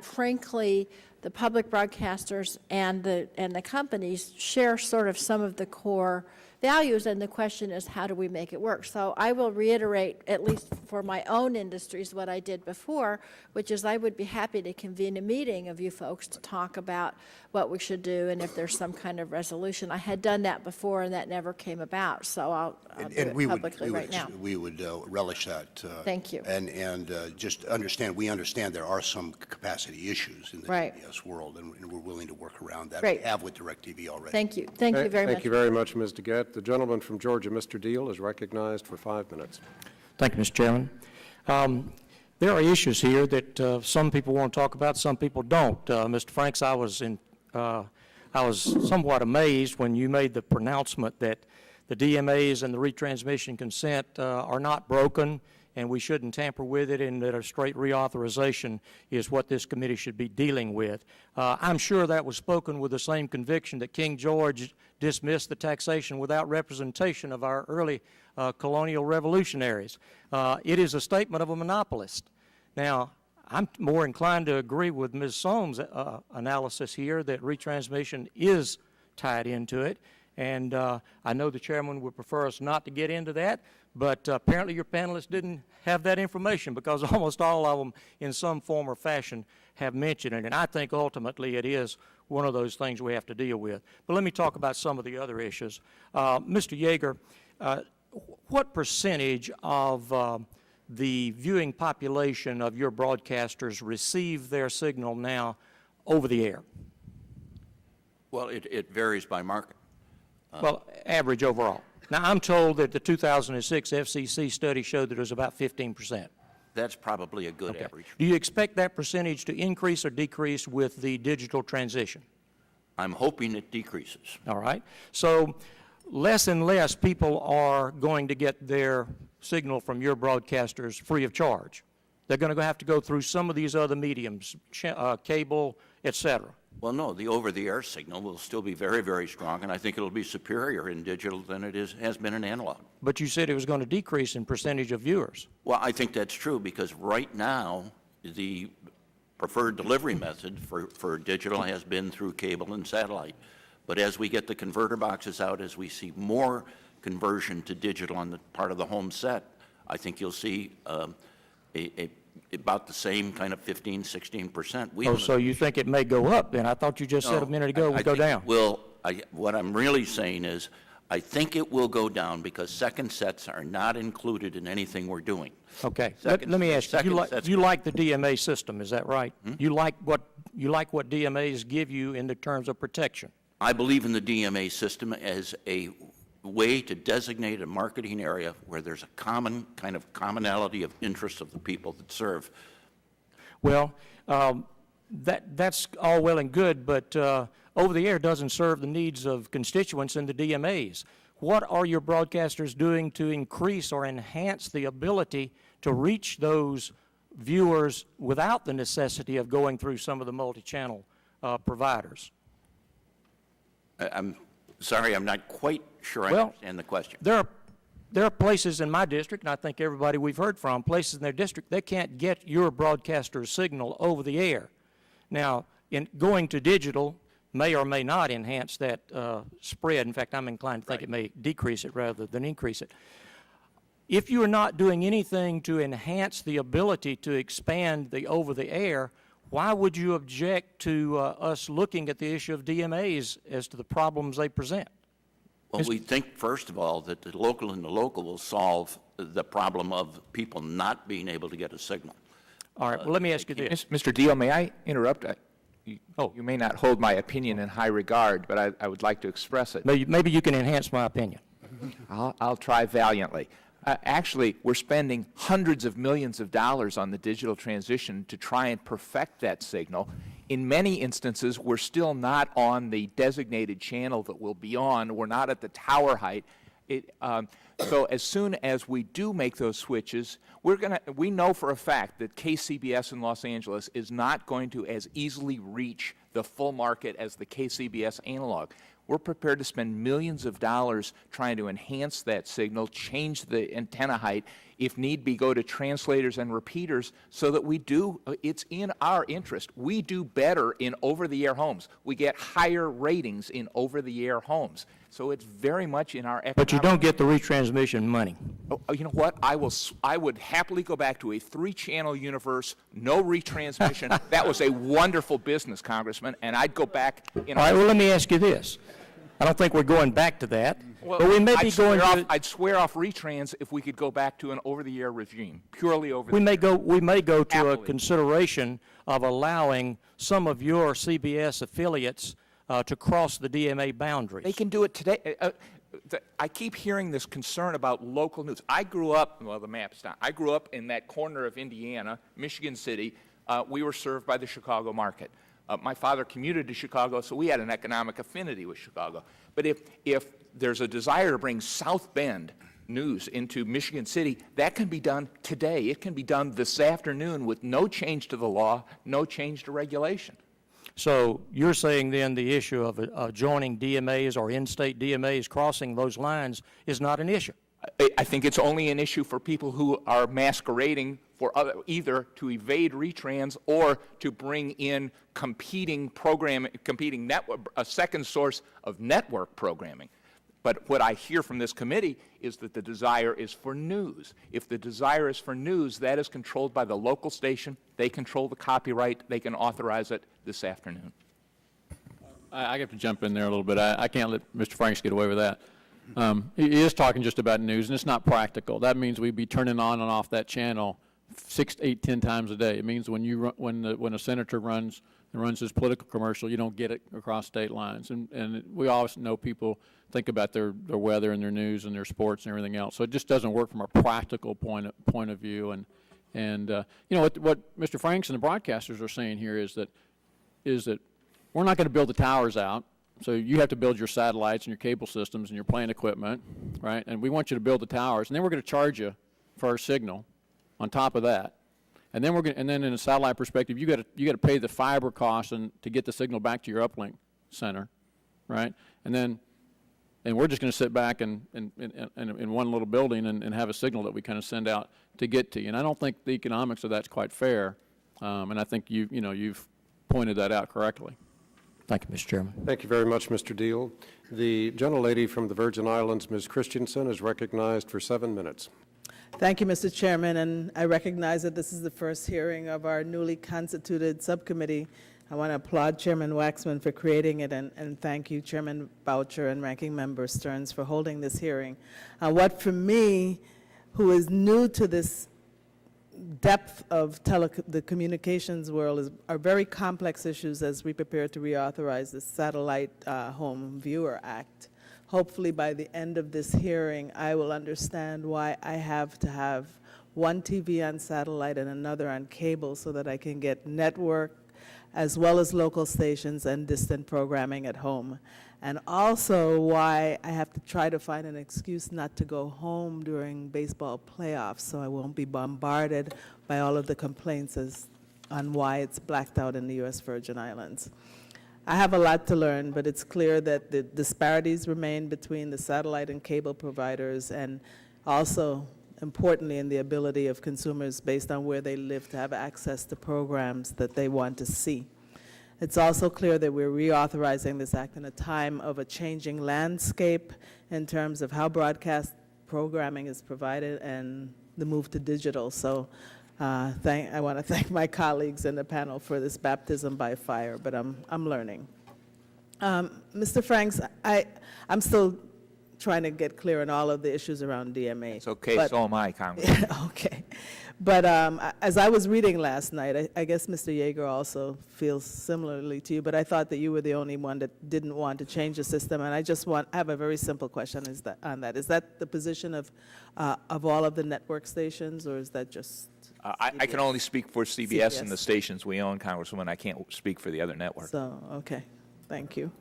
frankly, the public broadcasters and the companies share sort of some of the core values, and the question is, how do we make it work? So I will reiterate, at least for my own industries, what I did before, which is I would be happy to convene a meeting of you folks to talk about what we should do and if there's some kind of resolution. I had done that before, and that never came about, so I'll do it publicly right now. We would relish that. Thank you. And just understand, we understand there are some capacity issues in the PBS world, and we're willing to work around that. Great. We have with DirecTV already. Thank you. Thank you very much. Thank you very much, Ms. DeGette. The gentleman from Georgia, Mr. Deal, is recognized for 5 minutes. Thank you, Mr. Chairman. There are issues here that some people want to talk about, some people don't. Mr. Franks, I was somewhat amazed when you made the pronouncement that the DMAs and the retransmission consent are not broken and we shouldn't tamper with it, and that a straight reauthorization is what this committee should be dealing with. I'm sure that was spoken with the same conviction that King George dismissed the taxation without representation of our early colonial revolutionaries. It is a statement of a monopolist. Now, I'm more inclined to agree with Ms. Soames' analysis here that retransmission is tied into it, and I know the chairman would prefer us not to get into that, but apparently your panelists didn't have that information, because almost all of them in some form or fashion have mentioned it, and I think ultimately it is one of those things we have to deal with. But let me talk about some of the other issues. Mr. Yeager, what percentage of the viewing population of your broadcasters receive their signal now over the air? Well, it varies by market. Well, average overall. Now, I'm told that the 2006 FCC study showed that it was about 15%. That's probably a good average. Do you expect that percentage to increase or decrease with the digital transition? I'm hoping it decreases. All right. So less and less people are going to get their signal from your broadcasters free of charge. They're going to have to go through some of these other mediums, cable, et cetera. Well, no, the over-the-air signal will still be very, very strong, and I think it'll be superior in digital than it has been in analog. But you said it was going to decrease in percentage of viewers. Well, I think that's true, because right now, the preferred delivery method for digital has been through cable and satellite. But as we get the converter boxes out, as we see more conversion to digital on the part of the home set, I think you'll see about the same kind of 15, 16%. So you think it may go up then? I thought you just said a minute ago it would go down. What I'm really saying is, I think it will go down because second sets are not included in anything we're doing. Okay. Let me ask you, you like the DMA system, is that right? You like what DMAs give you in the terms of protection? I believe in the DMA system as a way to designate a marketing area where there's a common kind of commonality of interests of the people that serve. Well, that's all well and good, but over the air doesn't serve the needs of constituents in the DMAs. What are your broadcasters doing to increase or enhance the ability to reach those viewers without the necessity of going through some of the multi-channel providers? I'm sorry, I'm not quite sure I understand the question. There are places in my district, and I think everybody we've heard from, places in their district, they can't get your broadcaster's signal over the air. Now, in going to digital may or may not enhance that spread. In fact, I'm inclined to think it may decrease it rather than increase it. If you are not doing anything to enhance the ability to expand the over-the-air, why would you object to us looking at the issue of DMAs as to the problems they present? Well, we think, first of all, that the local and the local will solve the problem of people not being able to get a signal. All right, well, let me ask you this. Mr. Deal, may I interrupt? You may not hold my opinion in high regard, but I would like to express it. Maybe you can enhance my opinion. I'll try valiantly. Actually, we're spending hundreds of millions of dollars on the digital transition to try and perfect that signal. In many instances, we're still not on the designated channel that we'll be on. We're not at the tower height. So as soon as we do make those switches, we know for a fact that KCBS in Los Angeles is not going to as easily reach the full market as the KCBS analog. We're prepared to spend millions of dollars trying to enhance that signal, change the antenna height, if need be, go to translators and repeaters so that we do, it's in our interest. We do better in over-the-air homes. We get higher ratings in over-the-air homes. So it's very much in our economic... But you don't get the retransmission money. Oh, you know what? I would happily go back to a 3-channel universe, no retransmission. That was a wonderful business, Congressman, and I'd go back... All right, well, let me ask you this. I don't think we're going back to that, but we may be going to... I'd swear off retrans if we could go back to an over-the-air regime, purely over-the-air. We may go to a consideration of allowing some of your CBS affiliates to cross the DMA boundaries. They can do it today. I keep hearing this concern about local news. I grew up, well, the map's not. I grew up in that corner of Indiana, Michigan City. We were served by the Chicago market. My father commuted to Chicago, so we had an economic affinity with Chicago. But if there's a desire to bring South Bend news into Michigan City, that can be done today. It can be done this afternoon with no change to the law, no change to regulation. So you're saying then the issue of joining DMAs or in-state DMAs crossing those lines is not an issue? I think it's only an issue for people who are masquerading for either to evade retrans or to bring in competing network, a second source of network programming. But what I hear from this committee is that the desire is for news. If the desire is for news, that is controlled by the local station. They control the copyright. They can authorize it this afternoon. I have to jump in there a little bit. I can't let Mr. Franks get away with that. He is talking just about news, and it's not practical. That means we'd be turning on and off that channel 6, 8, 10 times a day. It means when a senator runs his political commercial, you don't get it across state lines. And we always know people think about their weather and their news and their sports and everything else. So it just doesn't work from a practical point of view. And you know what Mr. Franks and the broadcasters are saying here is that we're not going to build the towers out. So you have to build your satellites and your cable systems and your plant equipment, right? And we want you to build the towers, and then we're going to charge you for our signal on top of that. And then in a satellite perspective, you got to pay the fiber costs to get the signal back to your uplink center, right? And we're just going to sit back in one little building and have a signal that we kind of send out to get to you. And I don't think the economics of that's quite fair. And I think you've pointed that out correctly. Thank you, Mr. Chairman. Thank you very much, Mr. Deal. The gentlelady from the Virgin Islands, Ms. Christensen, is recognized for 7 minutes. Thank you, Mr. Chairman, and I recognize that this is the first hearing of our newly constituted subcommittee. I want to applaud Chairman Waxman for creating it, and thank you, Chairman Boucher and Ranking Member Stearns, for holding this hearing. What for me, who is new to this depth of the communications world, are very complex issues as we prepare to reauthorize the Satellite Home Viewer Act. Hopefully by the end of this hearing, I will understand why I have to have one TV on satellite and another on cable so that I can get network as well as local stations and distant programming at home. And also why I have to try to find an excuse not to go home during baseball playoffs so I won't be bombarded by all of the complaints on why it's blacked out in the U.S. Virgin Islands. I have a lot to learn, but it's clear that the disparities remain between the satellite and cable providers, and also, importantly, in the ability of consumers based on where they live to have access to programs that they want to see. It's also clear that we're reauthorizing this act in a time of a changing landscape in terms of how broadcast programming is provided and the move to digital. So I want to thank my colleagues in the panel for this baptism by fire, but I'm learning. Mr. Franks, I'm still trying to get clear on all of the issues around DMA. It's okay, so am I, Congressman. Okay. But as I was reading last night, I guess Mr. Yeager also feels similarly to you, but I thought that you were the only one that didn't want to change the system, and I have a very simple question on that. Is that the position of all of the network stations, or is that just I can only speak for CBS and the stations we own, Congresswoman. I can't speak for the other networks. So, okay. Thank you.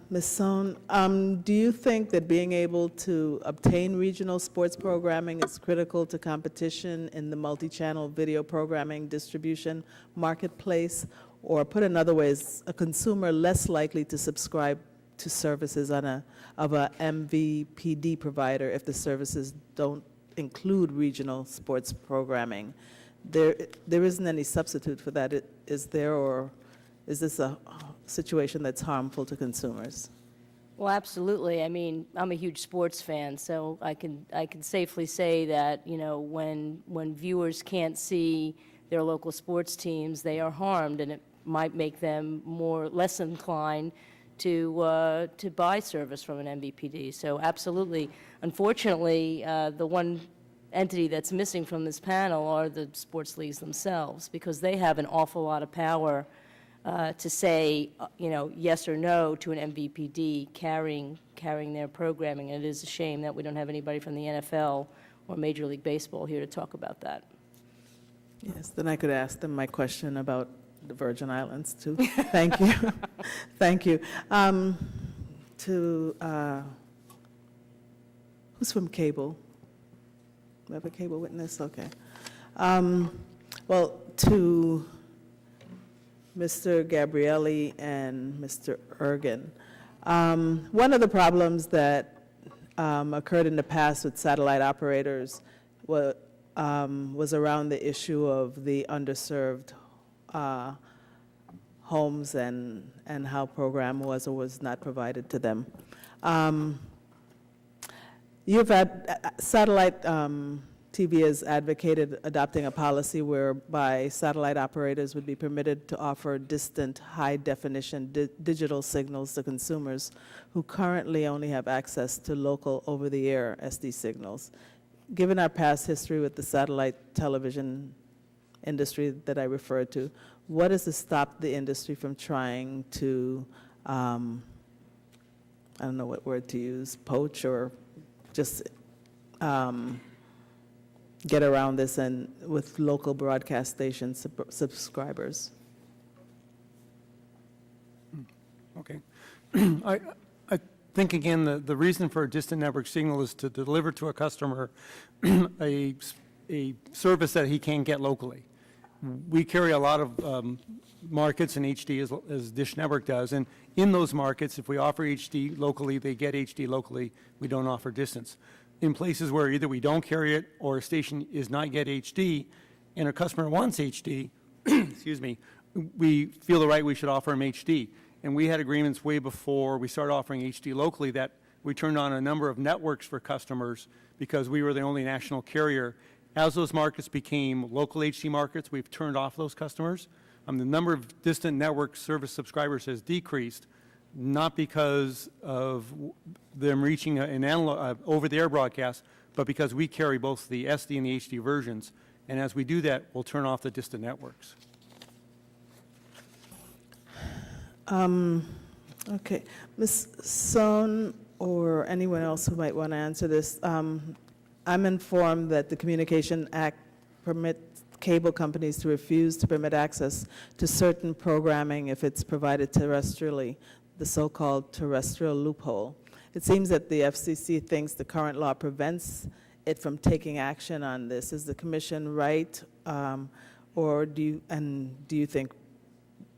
Ms. Sohn, do you think that being able to obtain regional sports programming is critical to competition in the multi-channel video programming distribution marketplace? Or put another way, is a consumer less likely to subscribe to services of a MVPD provider if the services don't include regional sports programming? There isn't any substitute for that, is there, or is this a situation that's harmful to consumers? Well, absolutely. I mean, I'm a huge sports fan, so I can safely say that, you know, when viewers can't see their local sports teams, they are harmed, and it might make them less inclined to buy service from an MVPD. So absolutely. Unfortunately, the one entity that's missing from this panel are the sports leagues themselves, because they have an awful lot of power to say, you know, yes or no to an MVPD carrying their programming. And it is a shame that we don't have anybody from the NFL or Major League Baseball here to talk about that. Yes, then I could ask them my question about the Virgin Islands, too. Thank you. Thank you. Who's from cable? We have a cable witness? Okay. Well, to Mr. Gabrielli and Mr. Ergen, one of the problems that occurred in the past with satellite operators was around the issue of the underserved homes and how program was or was not provided to them. You've had satellite TV has advocated adopting a policy whereby satellite operators would be permitted to offer distant, high-definition digital signals to consumers who currently only have access to local over-the-air SD signals. Given our past history with the satellite television industry that I referred to, what is to stop the industry from trying to, I don't know what word to use, poach or just get around this and with local broadcast station subscribers? Okay. I think, again, the reason for a distant network signal is to deliver to a customer a service that he can't get locally. We carry a lot of markets in HD as Dish Network does, and in those markets, if we offer HD locally, they get HD locally. We don't offer distance. In places where either we don't carry it or a station is not yet HD and a customer wants HD, excuse me, we feel the right we should offer them HD. And we had agreements way before we started offering HD locally that we turned on a number of networks for customers because we were the only national carrier. As those markets became local HD markets, we've turned off those customers. The number of distant network service subscribers has decreased, not because of them reaching an over-the-air broadcast, but because we carry both the SD and the HD versions. And as we do that, we'll turn off the distant networks. Okay. Ms. Sohn or anyone else who might want to answer this, I'm informed that the Communication Act permits cable companies to refuse to permit access to certain programming if it's provided terrestrially, the so-called terrestrial loophole. It seems that the FCC thinks the current law prevents it from taking action on this. Is the Commission right, or do you think,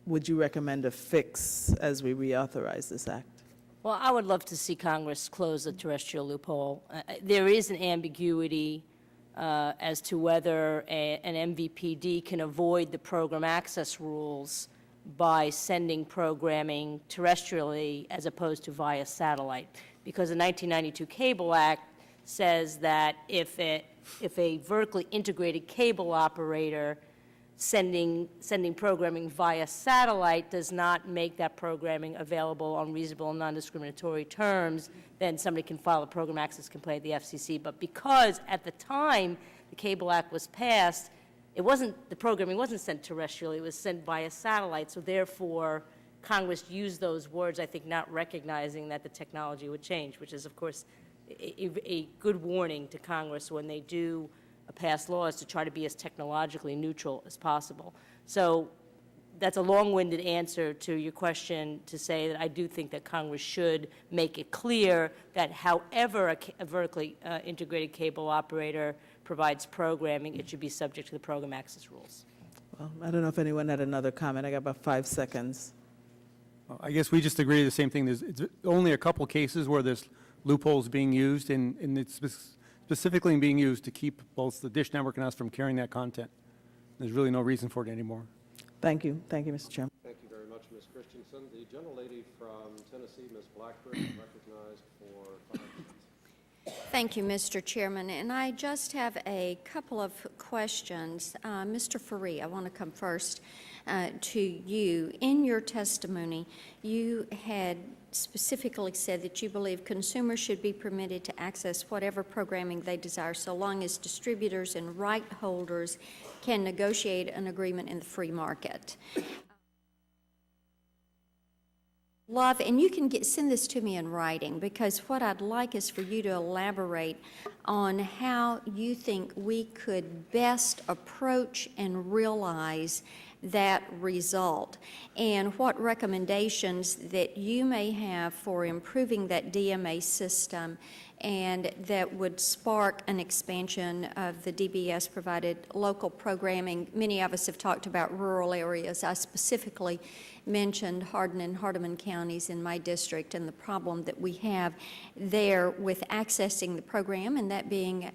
would you recommend a fix as we reauthorize this act? Well, I would love to see Congress close the terrestrial loophole. There is an ambiguity as to whether an MVPD can avoid the program access rules by sending programming terrestrially as opposed to via satellite. Because the 1992 Cable Act says that if a vertically integrated cable operator sending programming via satellite does not make that programming available on reasonable and non-discriminatory terms, then somebody can file a program access complaint at the FCC. But because at the time the Cable Act was passed, the programming wasn't sent terrestrially, it was sent via satellite, so therefore Congress used those words, I think, not recognizing that the technology would change, which is, of course, a good warning to Congress when they do pass laws to try to be as technologically neutral as possible. So that's a long-winded answer to your question to say that I do think that Congress should make it clear that however a vertically integrated cable operator provides programming, it should be subject to the program access rules. Well, I don't know if anyone had another comment. I got about 5 seconds. Well, I guess we just agree the same thing. There's only a couple cases where there's loopholes being used, and it's specifically being used to keep both the Dish Network and us from carrying that content. There's really no reason for it anymore. Thank you. Thank you, Mr. Chairman. Thank you very much, Ms. Christensen. The gentlelady from Tennessee, Ms. Blackburn, is recognized for 5 minutes. Thank you, Mr. Chairman. And I just have a couple of questions. Mr. Faria, I want to come first to you. In your testimony, you had specifically said that you believe consumers should be permitted to access whatever programming they desire so long as distributors and right holders can negotiate an agreement in the free market. And you can send this to me in writing, because what I'd like is for you to elaborate on how you think we could best approach and realize that result, and what recommendations that you may have for improving that DMA system and that would spark an expansion of the DBS-provided local programming. Many of us have talked about rural areas. I specifically mentioned Hardin and Hardeman counties in my district and the problem that we have there with accessing the program, and that being,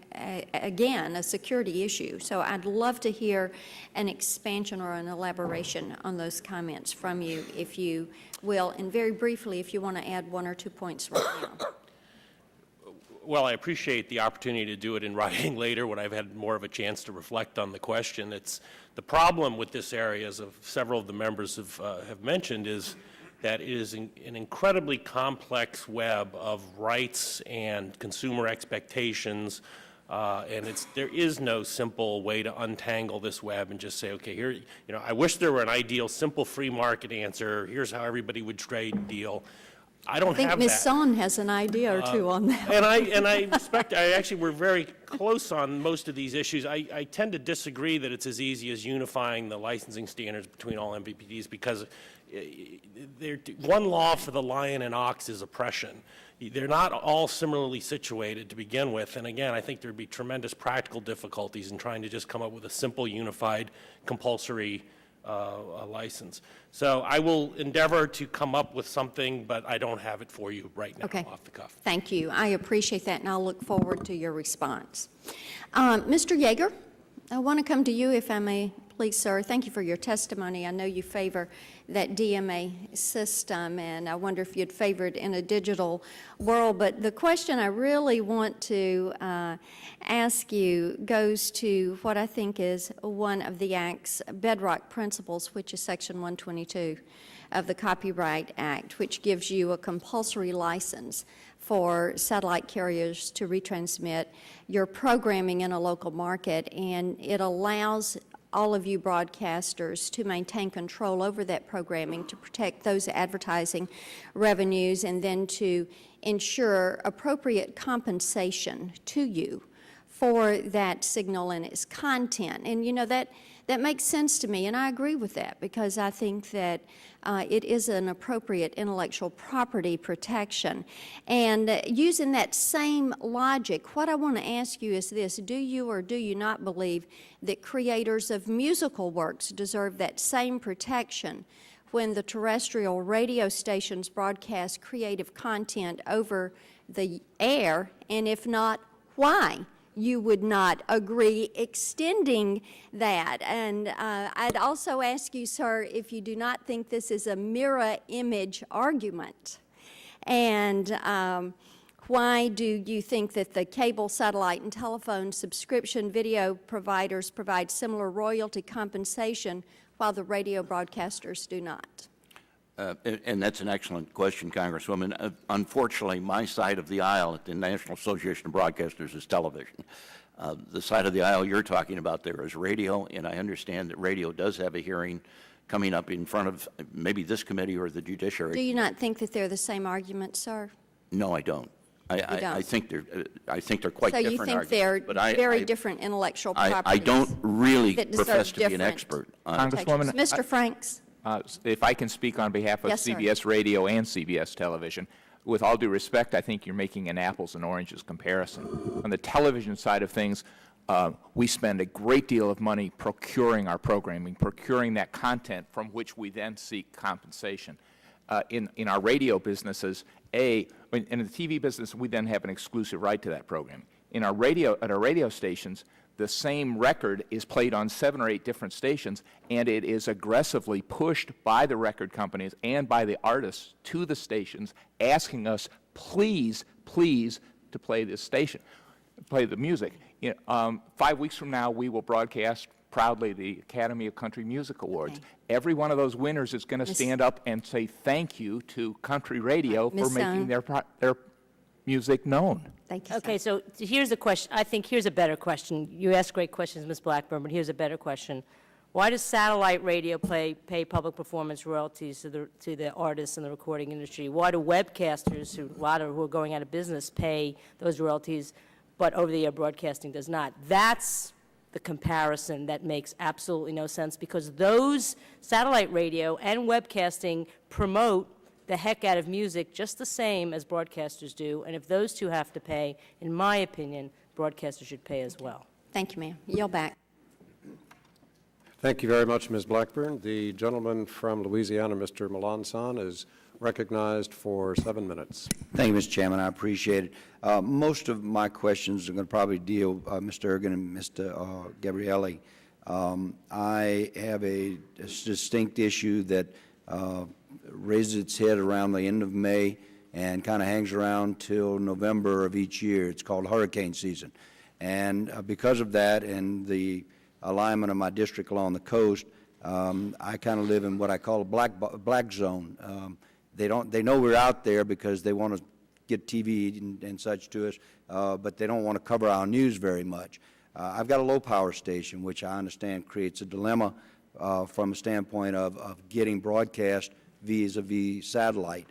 again, a security issue. So I'd love to hear an expansion or an elaboration on those comments from you, if you will, and very briefly, if you want to add 1 or 2 points right now. Well, I appreciate the opportunity to do it in writing later when I've had more of a chance to reflect on the question. It's the problem with this area, as several of the members have mentioned, is that it is an incredibly complex web of rights and consumer expectations, and there is no simple way to untangle this web and just say, okay, here, I wish there were an ideal, simple free market answer. Here's how everybody would trade and deal. I don't have that. I think Ms. Son has an idea or two on that. And I respect, we're very close on most of these issues. I tend to disagree that it's as easy as unifying the licensing standards between all MVPDs, because one law for the lion and ox is oppression. They're not all similarly situated to begin with, and again, I think there'd be tremendous practical difficulties in trying to just come up with a simple, unified, compulsory license. So I will endeavor to come up with something, but I don't have it for you right now off the cuff. Thank you. I appreciate that, and I'll look forward to your response. Mr. Yeager, I want to come to you, if I may, please, sir. Thank you for your testimony. I know you favor that DMA system, and I wonder if you'd favor it in a digital world. But the question I really want to ask you goes to what I think is one of the Act's bedrock principles, which is Section 122 of the Copyright Act, which gives you a compulsory license for satellite carriers to retransmit your programming in a local market, and it allows all of you broadcasters to maintain control over that programming, to protect those advertising revenues, and then to ensure appropriate compensation to you for that signal and its content. And that makes sense to me, and I agree with that, because I think that it is an appropriate intellectual property protection. And using that same logic, what I want to ask you is this: do you or do you not believe that creators of musical works deserve that same protection when the terrestrial radio stations broadcast creative content over the air? And if not, why you would not agree extending that? And I'd also ask you, sir, if you do not think this is a mirror image argument, and why do you think that the cable, satellite, and telephone subscription video providers provide similar royalty compensation while the radio broadcasters do not? And that's an excellent question, Congresswoman. Unfortunately, my side of the aisle at the National Association of Broadcasters is television. The side of the aisle you're talking about there is radio, and I understand that radio does have a hearing coming up in front of maybe this committee or the judiciary. Do you not think that they're the same argument, sir? No, I don't. I think they're quite different arguments. So you think they're very different intellectual properties? I don't really that profess to be an different expert. Congresswoman, Mr. Franks. If I can speak on behalf of Yes, sir. CBS Radio and CBS Television, with all due respect, I think you're making an apples and oranges comparison. On the television side of things, we spend a great deal of money procuring our programming, procuring that content from which we then seek compensation. In our radio businesses, in the TV business, we then have an exclusive right to that programming. At our radio stations, the same record is played on 7 or 8 different stations, and it is aggressively pushed by the record companies and by the artists to the stations, asking us, please, please, to play this station, play the music. 5 weeks from now, we will broadcast proudly the Academy of Country Music Awards. Okay. Every one of those winners is going to stand up and say thank you to country radio for making their music known. Thank you, okay, so here's a question. I think here's a better question. You ask great questions, Ms. Blackburn, but here's a better question. Why does satellite radio pay public performance royalties to the artists in the recording industry? Why do webcasters, who are going out of business, pay those royalties, but over-the-air broadcasting does not? That's the comparison that makes absolutely no sense, because those satellite radio and webcasting promote the heck out of music just the same as broadcasters do, and if those two have to pay, in my opinion, broadcasters should pay as well. Thank you, ma'am. Yield back. Thank you very much, Ms. Blackburn. The gentleman from Louisiana, Mr. Melanson, is recognized for 7 minutes. Thank you, Mr. Chairman. I appreciate it. Most of my questions are going to probably deal, Mr. Ergen and Mr. Gabrielli. I have a distinct issue that raises its head around the end of May and kind of hangs around till November of each year. It's called hurricane season. And because of that and the alignment of my district along the coast, I kind of live in what I call a black zone. They know we're out there because they want to get TV and such to us, but they don't want to cover our news very much. I've got a low power station, which I understand creates a dilemma from a standpoint of getting broadcast vis-a-vis satellite.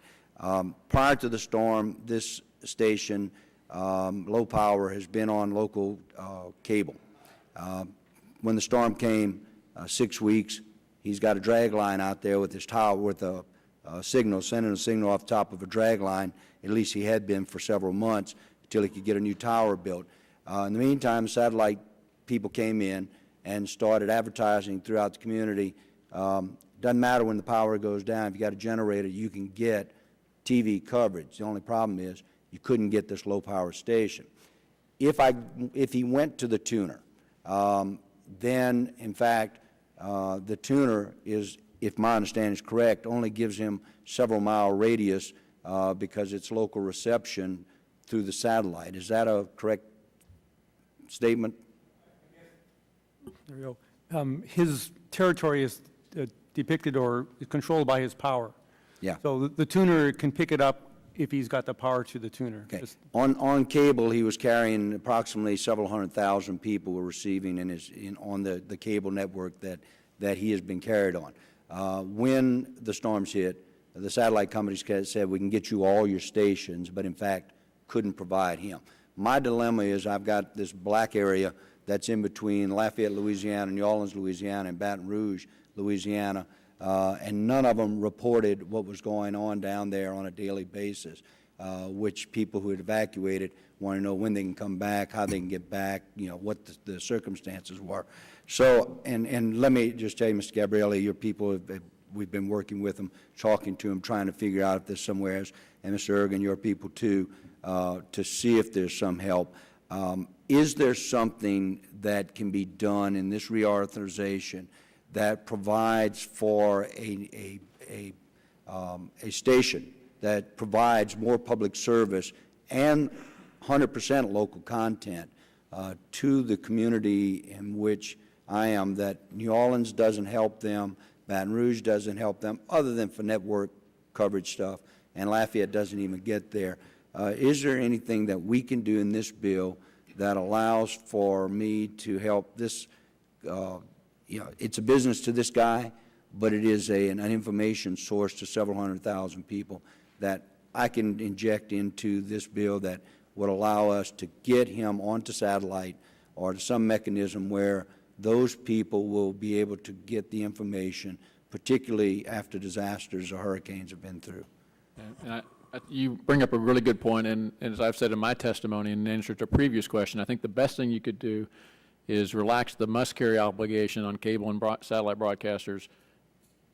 Prior to the storm, this station, low power, has been on local cable. When the storm came, 6 weeks, he's got a drag line out there with his tower with a signal, sending a signal off the top of a drag line. At least he had been for several months until he could get a new tower built. In the meantime, satellite people came in and started advertising throughout the community. Doesn't matter when the power goes down. If you got a generator, you can get TV coverage. The only problem is you couldn't get this low power station. If he went to the tuner, then in fact the tuner is, if my understanding is correct, only gives him several mile radius because it's local reception through the satellite. Is that a correct statement? There we go. His territory is depicted or is controlled by his power. Yeah. So the tuner can pick it up if he's got the power to the tuner. Okay. On cable, he was carrying approximately several 100,000 people were receiving on the cable network that he has been carried on. When the storms hit, the satellite companies said, we can get you all your stations, but in fact couldn't provide him. My dilemma is I've got this black area that's in between Lafayette, Louisiana, New Orleans, Louisiana, and Baton Rouge, Louisiana, and none of them reported what was going on down there on a daily basis, which people who had evacuated want to know when they can come back, how they can get back, what the circumstances were. So, and let me just tell you, Mr. Gabrielli, your people, we've been working with them, talking to them, trying to figure out if there's somewhere else, and Mr. Ergen, your people too, to see if there's some help. Is there something that can be done in this reauthorization that provides for a station that provides more public service and 100% local content to the community in which I am, that New Orleans doesn't help them, Baton Rouge doesn't help them, other than for network coverage stuff, and Lafayette doesn't even get there. Is there anything that we can do in this bill that allows for me to help this? It's a business to this guy, but it is an information source to several 100,000 people that I can inject into this bill that would allow us to get him onto satellite or to some mechanism where those people will be able to get the information, particularly after disasters or hurricanes have been through. And you bring up a really good point, and as I've said in my testimony in answer to a previous question, I think the best thing you could do is relax the must-carry obligation on cable and satellite broadcasters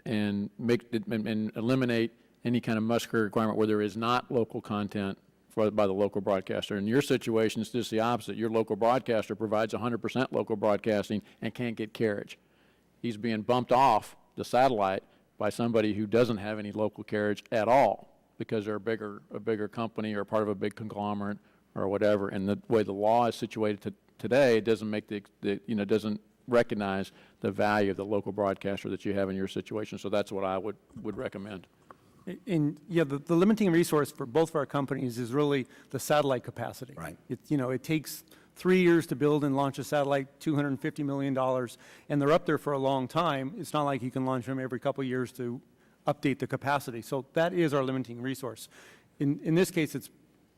and eliminate any kind of must-carry requirement where there is not local content by the local broadcaster. In your situation, it's just the opposite. Your local broadcaster provides 100% local broadcasting and can't get carriage. He's being bumped off the satellite by somebody who doesn't have any local carriage at all because they're a bigger company or part of a big conglomerate or whatever. And the way the law is situated today, it doesn't make doesn't recognize the value of the local broadcaster that you have in your situation. So that's what I would recommend. And yeah, the limiting resource for both of our companies is really the satellite capacity. Right. It takes 3 years to build and launch a satellite, $250 million, and they're up there for a long time. It's not like you can launch them every couple of years to update the capacity. So that is our limiting resource. In this case, Mr.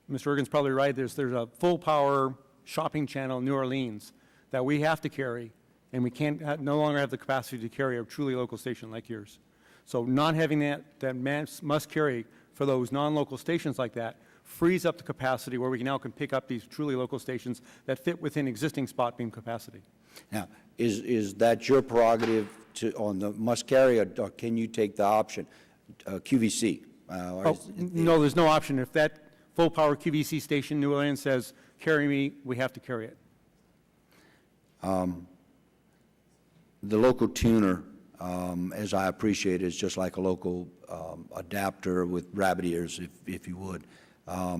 Ergen's probably right. There's a full power shopping channel in New Orleans that we have to carry, and we can't no longer have the capacity to carry a truly local station like yours. So not having that must carry for those non-local stations like that frees up the capacity where we now can pick up these truly local stations that fit within existing spot beam capacity. Now, is that your prerogative on the must carry, or can you take the option, QVC? No, there's no option. If that full-power QVC station, New Orleans, says, carry me, we have to carry it. The local tuner, as I appreciate, is just like a local adapter with rabbit ears, if you would. I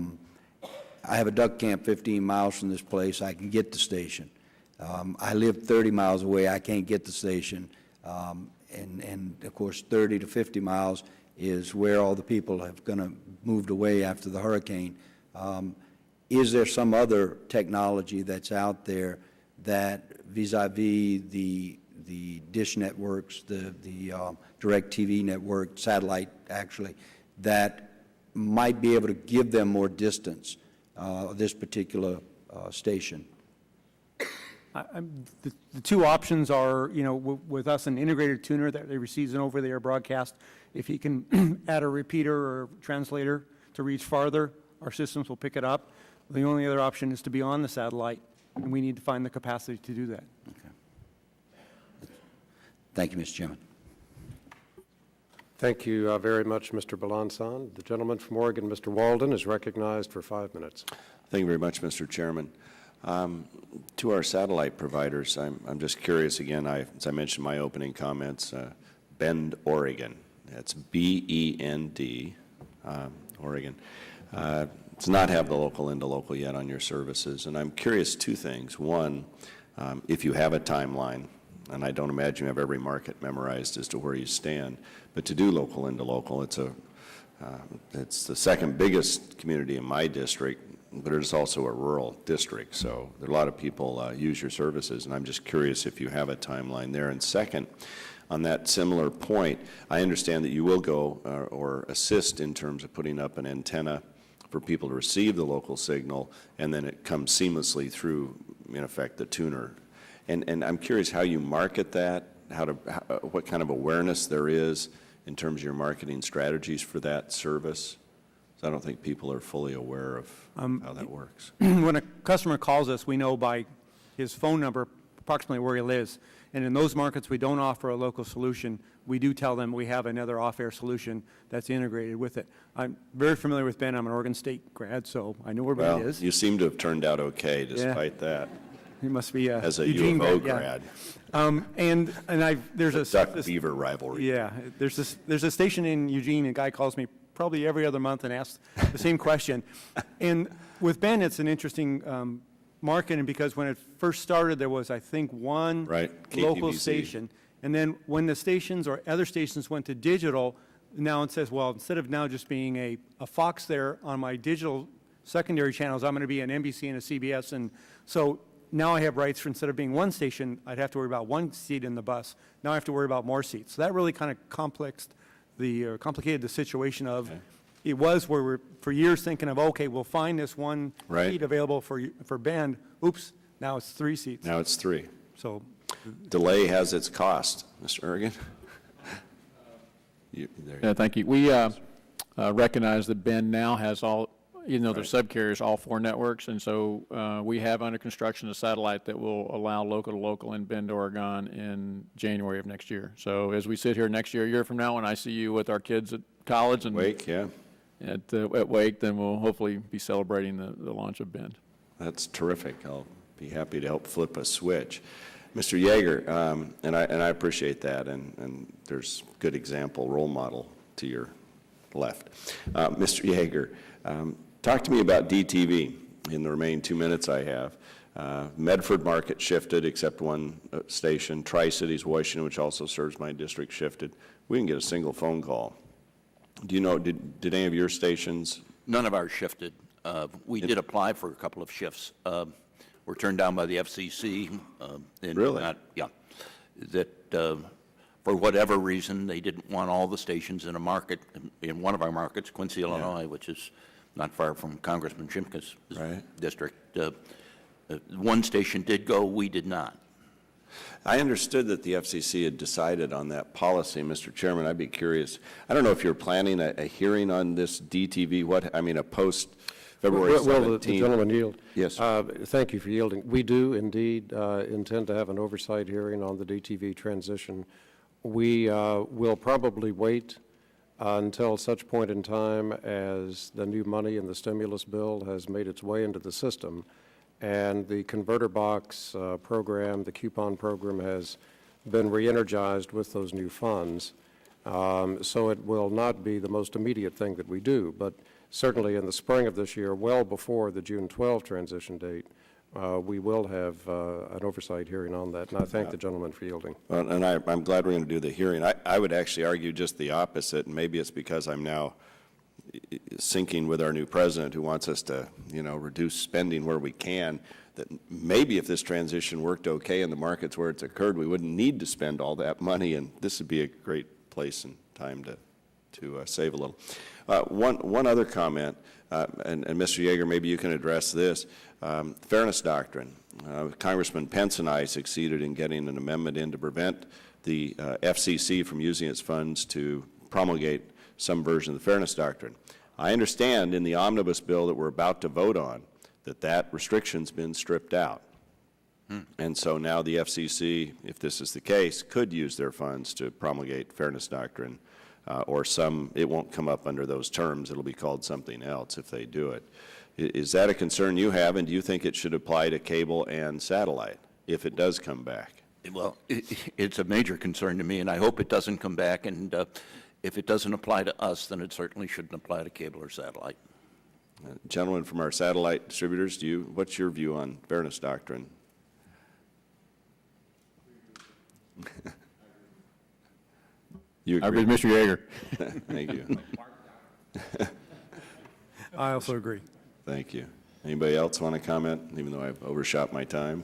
have a duck camp 15 miles from this place. I can get the station. I live 30 miles away. I can't get the station. And of course, 30 to 50 miles is where all the people have moved away after the hurricane. Is there some other technology that's out there that vis-a-vis the dish networks, the direct TV network, satellite actually, that might be able to give them more distance, this particular station? The two options are, with us, an integrated tuner that receives an over-the-air broadcast. If he can add a repeater or translator to reach farther, our systems will pick it up. The only other option is to be on the satellite, and we need to find the capacity to do that. Okay. Thank you, Mr. Chairman. Thank you very much, Mr. Balanson. The gentleman from Oregon, Mr. Walden, is recognized for 5 minutes. Thank you very much, Mr. Chairman. To our satellite providers, I'm just curious again, as I mentioned in my opening comments, Bend, Oregon. That's B-E-N-D, Oregon. Does not have the local into local yet on your services. And I'm curious two things. One, if you have a timeline, and I don't imagine you have every market memorized as to where you stand, but to do local into local, it's the second biggest community in my district, but it's also a rural district, so there are a lot of people use your services, and I'm just curious if you have a timeline there. And second, on that similar point, I understand that you will go or assist in terms of putting up an antenna for people to receive the local signal, and then it comes seamlessly through, in effect, the tuner. And I'm curious how you market that, what kind of awareness there is in terms of your marketing strategies for that service. So I don't think people are fully aware of how that works. When a customer calls us, we know by his phone number approximately where he lives. And in those markets we don't offer a local solution, we do tell them we have another off-air solution that's integrated with it. I'm very familiar with Ben. I'm an Oregon State grad, so I know where Ben is. You seem to have turned out okay despite that. He must be as a Eugene U of O grad. Yeah. There's a Duck-Beaver rivalry. Yeah, there's a station in Eugene. A guy calls me probably every other month and asks the same question. And with Ben, it's an interesting market, and because when it first started, there was, I think, one local station. And then when the stations or other stations went to digital, now it says, well, instead of now just being a Fox there on my digital secondary channels, I'm going to be an NBC and a CBS. And so now I have rights for, instead of being one station, I'd have to worry about one seat in the bus. Now I have to worry about more seats. So that really kind of complicated the situation of, it was where we're for years thinking of, okay, we'll find this one seat available for Bend. Oops, now it's 3 seats. Now it's 3. So delay has its cost, Mr. Ergen. Yeah, thank you. We recognize that Bend now has all, even though they're subcarriers, all 4 networks, and so we have under construction a satellite that will allow local to local in Bend, Oregon in January of next year. So as we sit here next year, a year from now, when I see you with our kids at college and Wake, at Wake, then we'll hopefully be celebrating the launch of Bend. That's terrific. I'll be happy to help flip a switch. Mr. Yeager, and I appreciate that, and there's good example, role model to your left. Mr. Yeager, talk to me about DTV in the remaining 2 minutes I have. Medford market shifted, except one station. Tri-Cities, Washington, which also serves my district, shifted. We didn't get a single phone call. Do you know, did any of your stations? None of ours shifted. We did apply for a couple of shifts. Were turned down by the FCC. Really? That for whatever reason, they didn't want all the stations in a market, in one of our markets, Quincy, Illinois, which is not far from Congressman Shimka's district. One station did go, we did not. I understood that the FCC had decided on that policy. Mr. Chairman, I'd be curious. I don't know if you're planning a hearing on this DTV, a post-February 17th. Will the gentleman yield? Yes. Thank you for yielding. We do indeed intend to have an oversight hearing on the DTV transition. We will probably wait until such point in time as the new money in the stimulus bill has made its way into the system, and the converter box program, the coupon program, has been re-energized with those new funds. So it will not be the most immediate thing that we do, but certainly in the spring of this year, well before the June 12 transition date, we will have an oversight hearing on that, and I thank the gentleman for yielding. Well, and I'm glad we're going to do the hearing. I would actually argue just the opposite, and maybe it's because I'm now syncing with our new president who wants us to, reduce spending where we can, that maybe if this transition worked okay in the markets where it's occurred, we wouldn't need to spend all that money, and this would be a great place and time to save a little. One other comment, and Mr. Yeager, maybe you can address this. Fairness doctrine. Congressman Pence and I succeeded in getting an amendment in to prevent the FCC from using its funds to promulgate some version of the fairness doctrine. I understand in the omnibus bill that we're about to vote on that restriction's been stripped out. And so now the FCC, if this is the case, could use their funds to promulgate fairness doctrine, or it won't come up under those terms. It'll be called something else if they do it. Is that a concern you have, and do you think it should apply to cable and satellite if it does come back? Well, it's a major concern to me, and I hope it doesn't come back, and if it doesn't apply to us, then it certainly shouldn't apply to cable or satellite. Gentlemen from our satellite distributors, what's your view on fairness doctrine? You agree? I agree with Mr. Yeager. Thank you. I also agree. Thank you. Anybody else want to comment, even though I've overshot my time?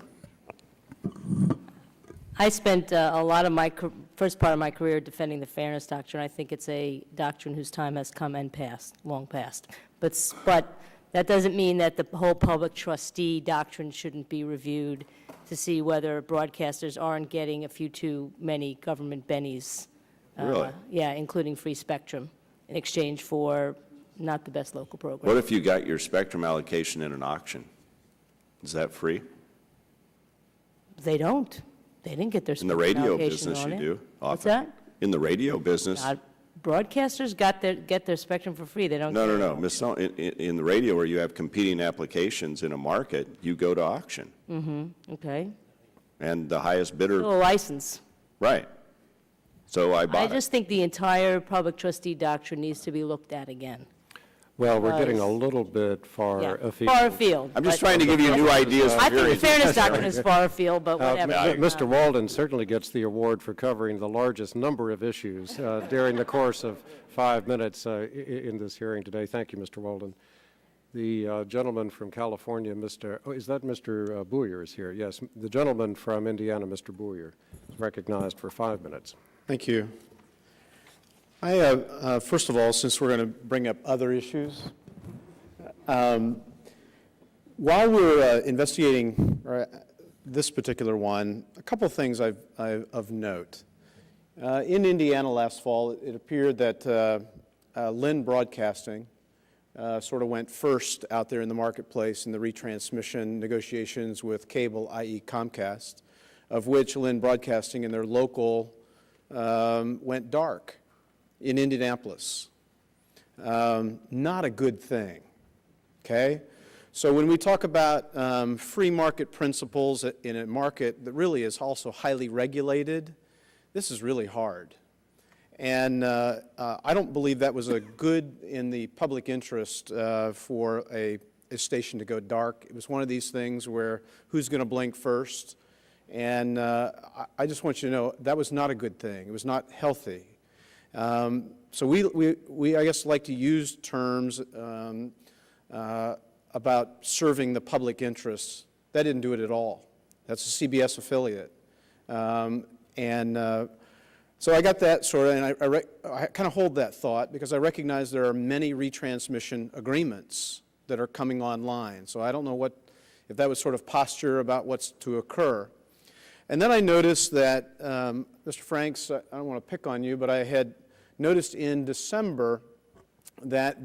I spent a lot of my first part of my career defending the fairness doctrine. I think it's a doctrine whose time has come and passed, long past. But that doesn't mean that the whole public trustee doctrine shouldn't be reviewed to see whether broadcasters aren't getting a few too many government bennies. Really? Yeah, including free spectrum in exchange for not the best local program. What if you got your spectrum allocation in an auction? Is that free? They don't. They didn't get their In the spectrum radio allocation business, on you it. do. What's Often. that? In the radio business. Broadcasters get their spectrum for free. They don't. No. In the radio, where you have competing applications in a market, you go to auction. Mm-hmm. Okay. And the highest bidder. A license. Right. So I bought I just think the entire public trustee doctrine needs to be looked at again. Well, we're getting a little bit far afield. Far afield. I'm just trying to give you new ideas. I think the fairness doctrine is far afield, but whatever. Mr. Walden certainly gets the award for covering the largest number of issues during the course of 5 minutes in this hearing today. Thank you, Mr. Walden. The gentleman from California, is that Mr. Booyer is here? Yes. The gentleman from Indiana, Mr. Booyer, is recognized for 5 minutes. Thank you. First of all, since we're going to bring up other issues, while we're investigating this particular one, a couple of things of note. In Indiana last fall, it appeared that Lynn Broadcasting sort of went first out there in the marketplace in the retransmission negotiations with cable, i.e. Comcast, of which Lynn Broadcasting in their local went dark in Indianapolis. Not a good thing, okay? So when we talk about free market principles in a market that really is also highly regulated, this is really hard. And I don't believe that was a good in the public interest for a station to go dark. It was one of these things where who's going to blink first? And I just want you to know that was not a good thing. It was not healthy. So we, I guess, like to use terms about serving the public interests. That didn't do it at all. That's a CBS affiliate. So I got that sort of, and I kind of hold that thought because I recognize there are many retransmission agreements that are coming online. So I don't know if that was sort of posture about what's to occur. And then I noticed that, Mr. Franks, I don't want to pick on you, but I had noticed in December that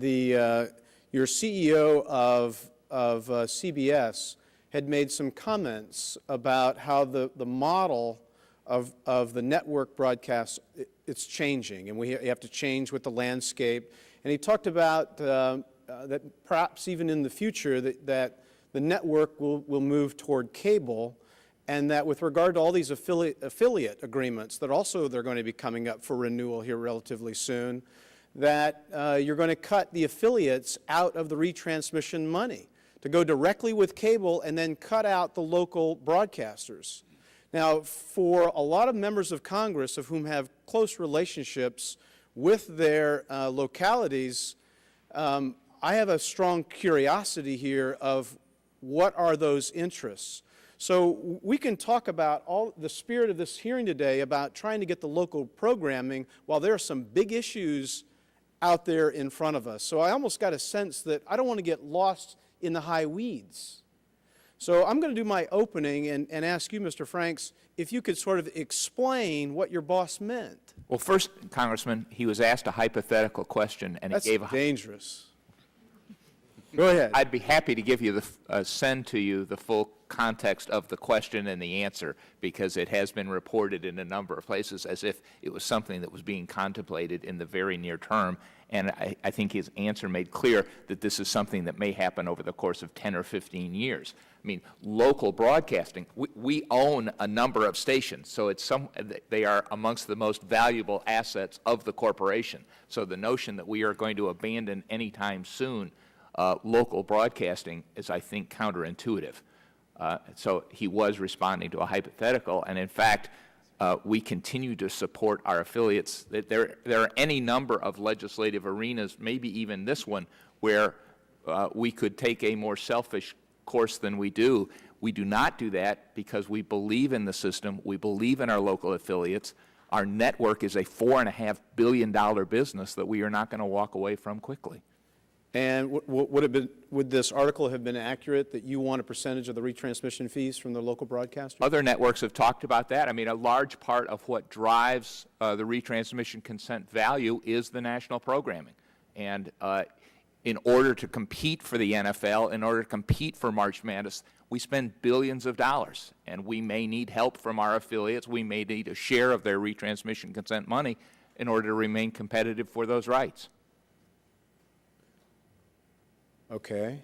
your CEO of CBS had made some comments about how the model of the network broadcast, it's changing, and we have to change with the landscape. And he talked about that perhaps even in the future that the network will move toward cable, and that with regard to all these affiliate agreements that also they're going to be coming up for renewal here relatively soon, that you're going to cut the affiliates out of the retransmission money to go directly with cable and then cut out the local broadcasters. Now, for a lot of members of Congress of whom have close relationships with their localities, I have a strong curiosity here of what are those interests. So we can talk about all the spirit of this hearing today about trying to get the local programming while there are some big issues out there in front of us. So I almost got a sense that I don't want to get lost in the high weeds. So I'm going to do my opening and ask you, Mr. Franks, if you could sort of explain what your boss meant. Well, first, Congressman, he was asked a hypothetical question, and That's he gave a dangerous. Go ahead. I'd be happy to give you send to you the full context of the question and the answer, because it has been reported in a number of places as if it was something that was being contemplated in the very near term. And I think his answer made clear that this is something that may happen over the course of 10 or 15 years. I mean, local broadcasting, we own a number of stations, so they are amongst the most valuable assets of the corporation. So the notion that we are going to abandon anytime soon local broadcasting is, I think, counterintuitive. So he was responding to a hypothetical, and in fact, we continue to support our affiliates. There are any number of legislative arenas, maybe even this one, where we could take a more selfish course than we do. We do not do that because we believe in the system. We believe in our local affiliates. Our network is a $4.5 billion business that we are not going to walk away from quickly. And would this article have been accurate that you want a percentage of the retransmission fees from the local broadcaster? Other networks have talked about that. I mean, a large part of what drives the retransmission consent value is the national programming. And in order to compete for the NFL, in order to compete for March Madness, we spend billions of dollars. And we may need help from our affiliates. We may need a share of their retransmission consent money in order to remain competitive for those rights. Okay.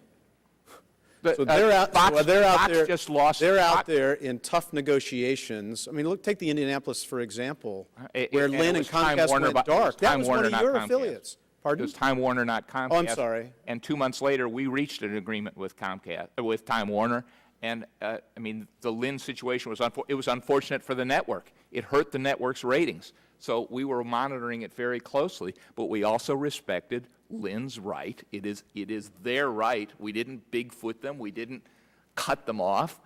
But, so they're out. They're out there. Just lost. They're out there in tough negotiations. I mean, look, take the Indianapolis for example, where Lynn and Comcast went dark. That was one of your affiliates. Pardon? It was Time Warner, not Comcast. Oh, I'm sorry. And 2 months later, we reached an agreement with Comcast, with Time Warner. And I mean, the Lynn situation was unfortunate for the network. It hurt the network's ratings. So we were monitoring it very closely, but we also respected Lynn's right. It is their right. We didn't Bigfoot them. We didn't cut them off.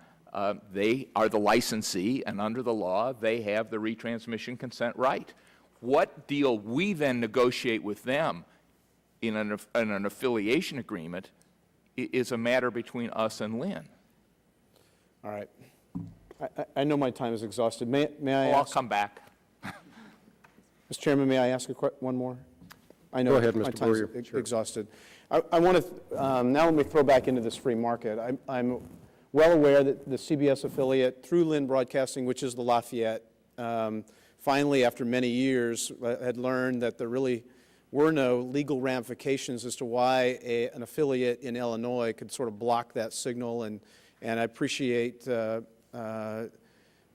They are the licensee, and under the law, they have the retransmission consent right. What deal we then negotiate with them in an affiliation agreement is a matter between us and Lynn. All right. I know my time is exhausted. May I ask? I'll come back. Mr. Chairman, may I ask one more? I know Go ahead, my Mr. time is exhausted. I want to, now let me throw back into this free market. I'm well aware that the CBS affiliate, through Lynn Broadcasting, which is the Lafayette, finally, after many years, had learned that there really were no legal ramifications as to why an affiliate in Illinois could sort of block that signal. And I appreciate, Mr.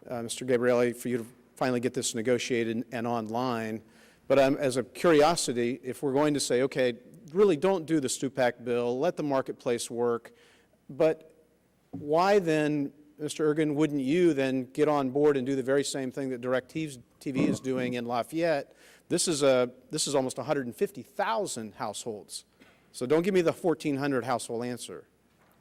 Gabrielli, for you to finally get this negotiated and online. But as a curiosity, if we're going to say, okay, really don't do the Stupak bill, let the marketplace work, but why then, Mr. Ergen, wouldn't you then get on board and do the very same thing that DirecTV is doing in Lafayette? This is almost 150,000 households. So don't give me the 1,400 household answer.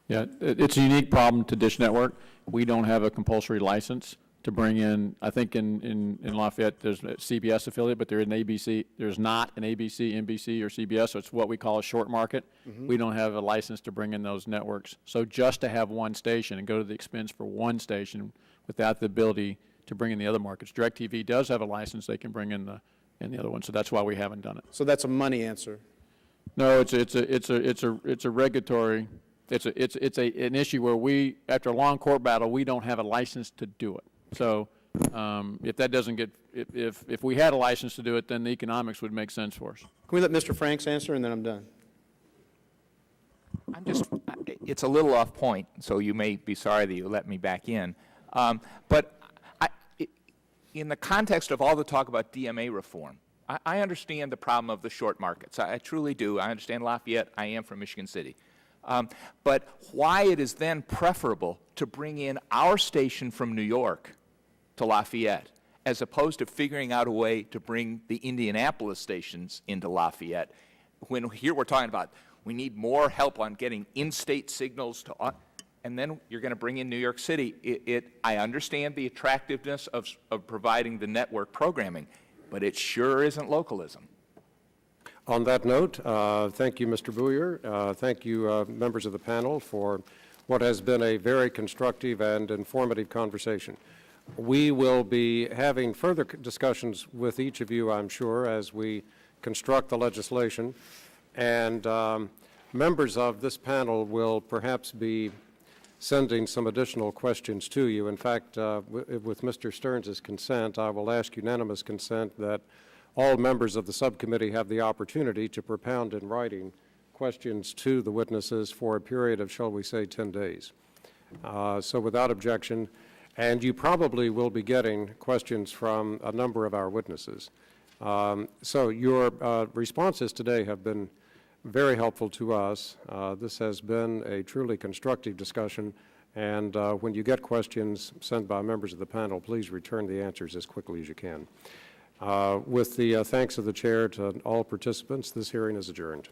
Yeah, it's a unique problem to Dish Network. We don't have a compulsory license to bring in. I think in Lafayette there's a CBS affiliate, but there's not an ABC, NBC, or CBS, so it's what we call a short market. Mm-hmm. We don't have a license to bring in those networks. So just to have one station and go to the expense for one station without the ability to bring in the other markets. DirecTV does have a license; they can bring in the other one, so that's why we haven't done it. So that's a money answer. No, it's a regulatory. It's an issue where we, after a long court battle, we don't have a license to do it. So if that doesn't get, if we had a license to do it, then the economics would make sense for us. Can we let Mr. Franks answer, and then I'm done? It's a little off point, so you may be sorry that you let me back in. But in the context of all the talk about DMA reform, I understand the problem of the short markets. I truly do. I understand Lafayette. I am from Michigan City. But why it is then preferable to bring in our station from New York to Lafayette, as opposed to figuring out a way to bring the Indianapolis stations into Lafayette, when here we're talking about we need more help on getting in-state signals to, and then you're going to bring in New York City. I understand the attractiveness of providing the network programming, but it sure isn't localism. On that note, thank you, Mr. Booyer. Thank you, members of the panel, for what has been a very constructive and informative conversation. We will be having further discussions with each of you, I'm sure, as we construct the legislation. And members of this panel will perhaps be sending some additional questions to you. In fact, with Mr. Stearns' consent, I will ask unanimous consent that all members of the subcommittee have the opportunity to propound in writing questions to the witnesses for a period of, shall we say, 10 days. So without objection, and you probably will be getting questions from a number of our witnesses. So your responses today have been very helpful to us. This has been a truly constructive discussion, and when you get questions sent by members of the panel, please return the answers as quickly as you can. With the thanks of the chair to all participants, this hearing is adjourned.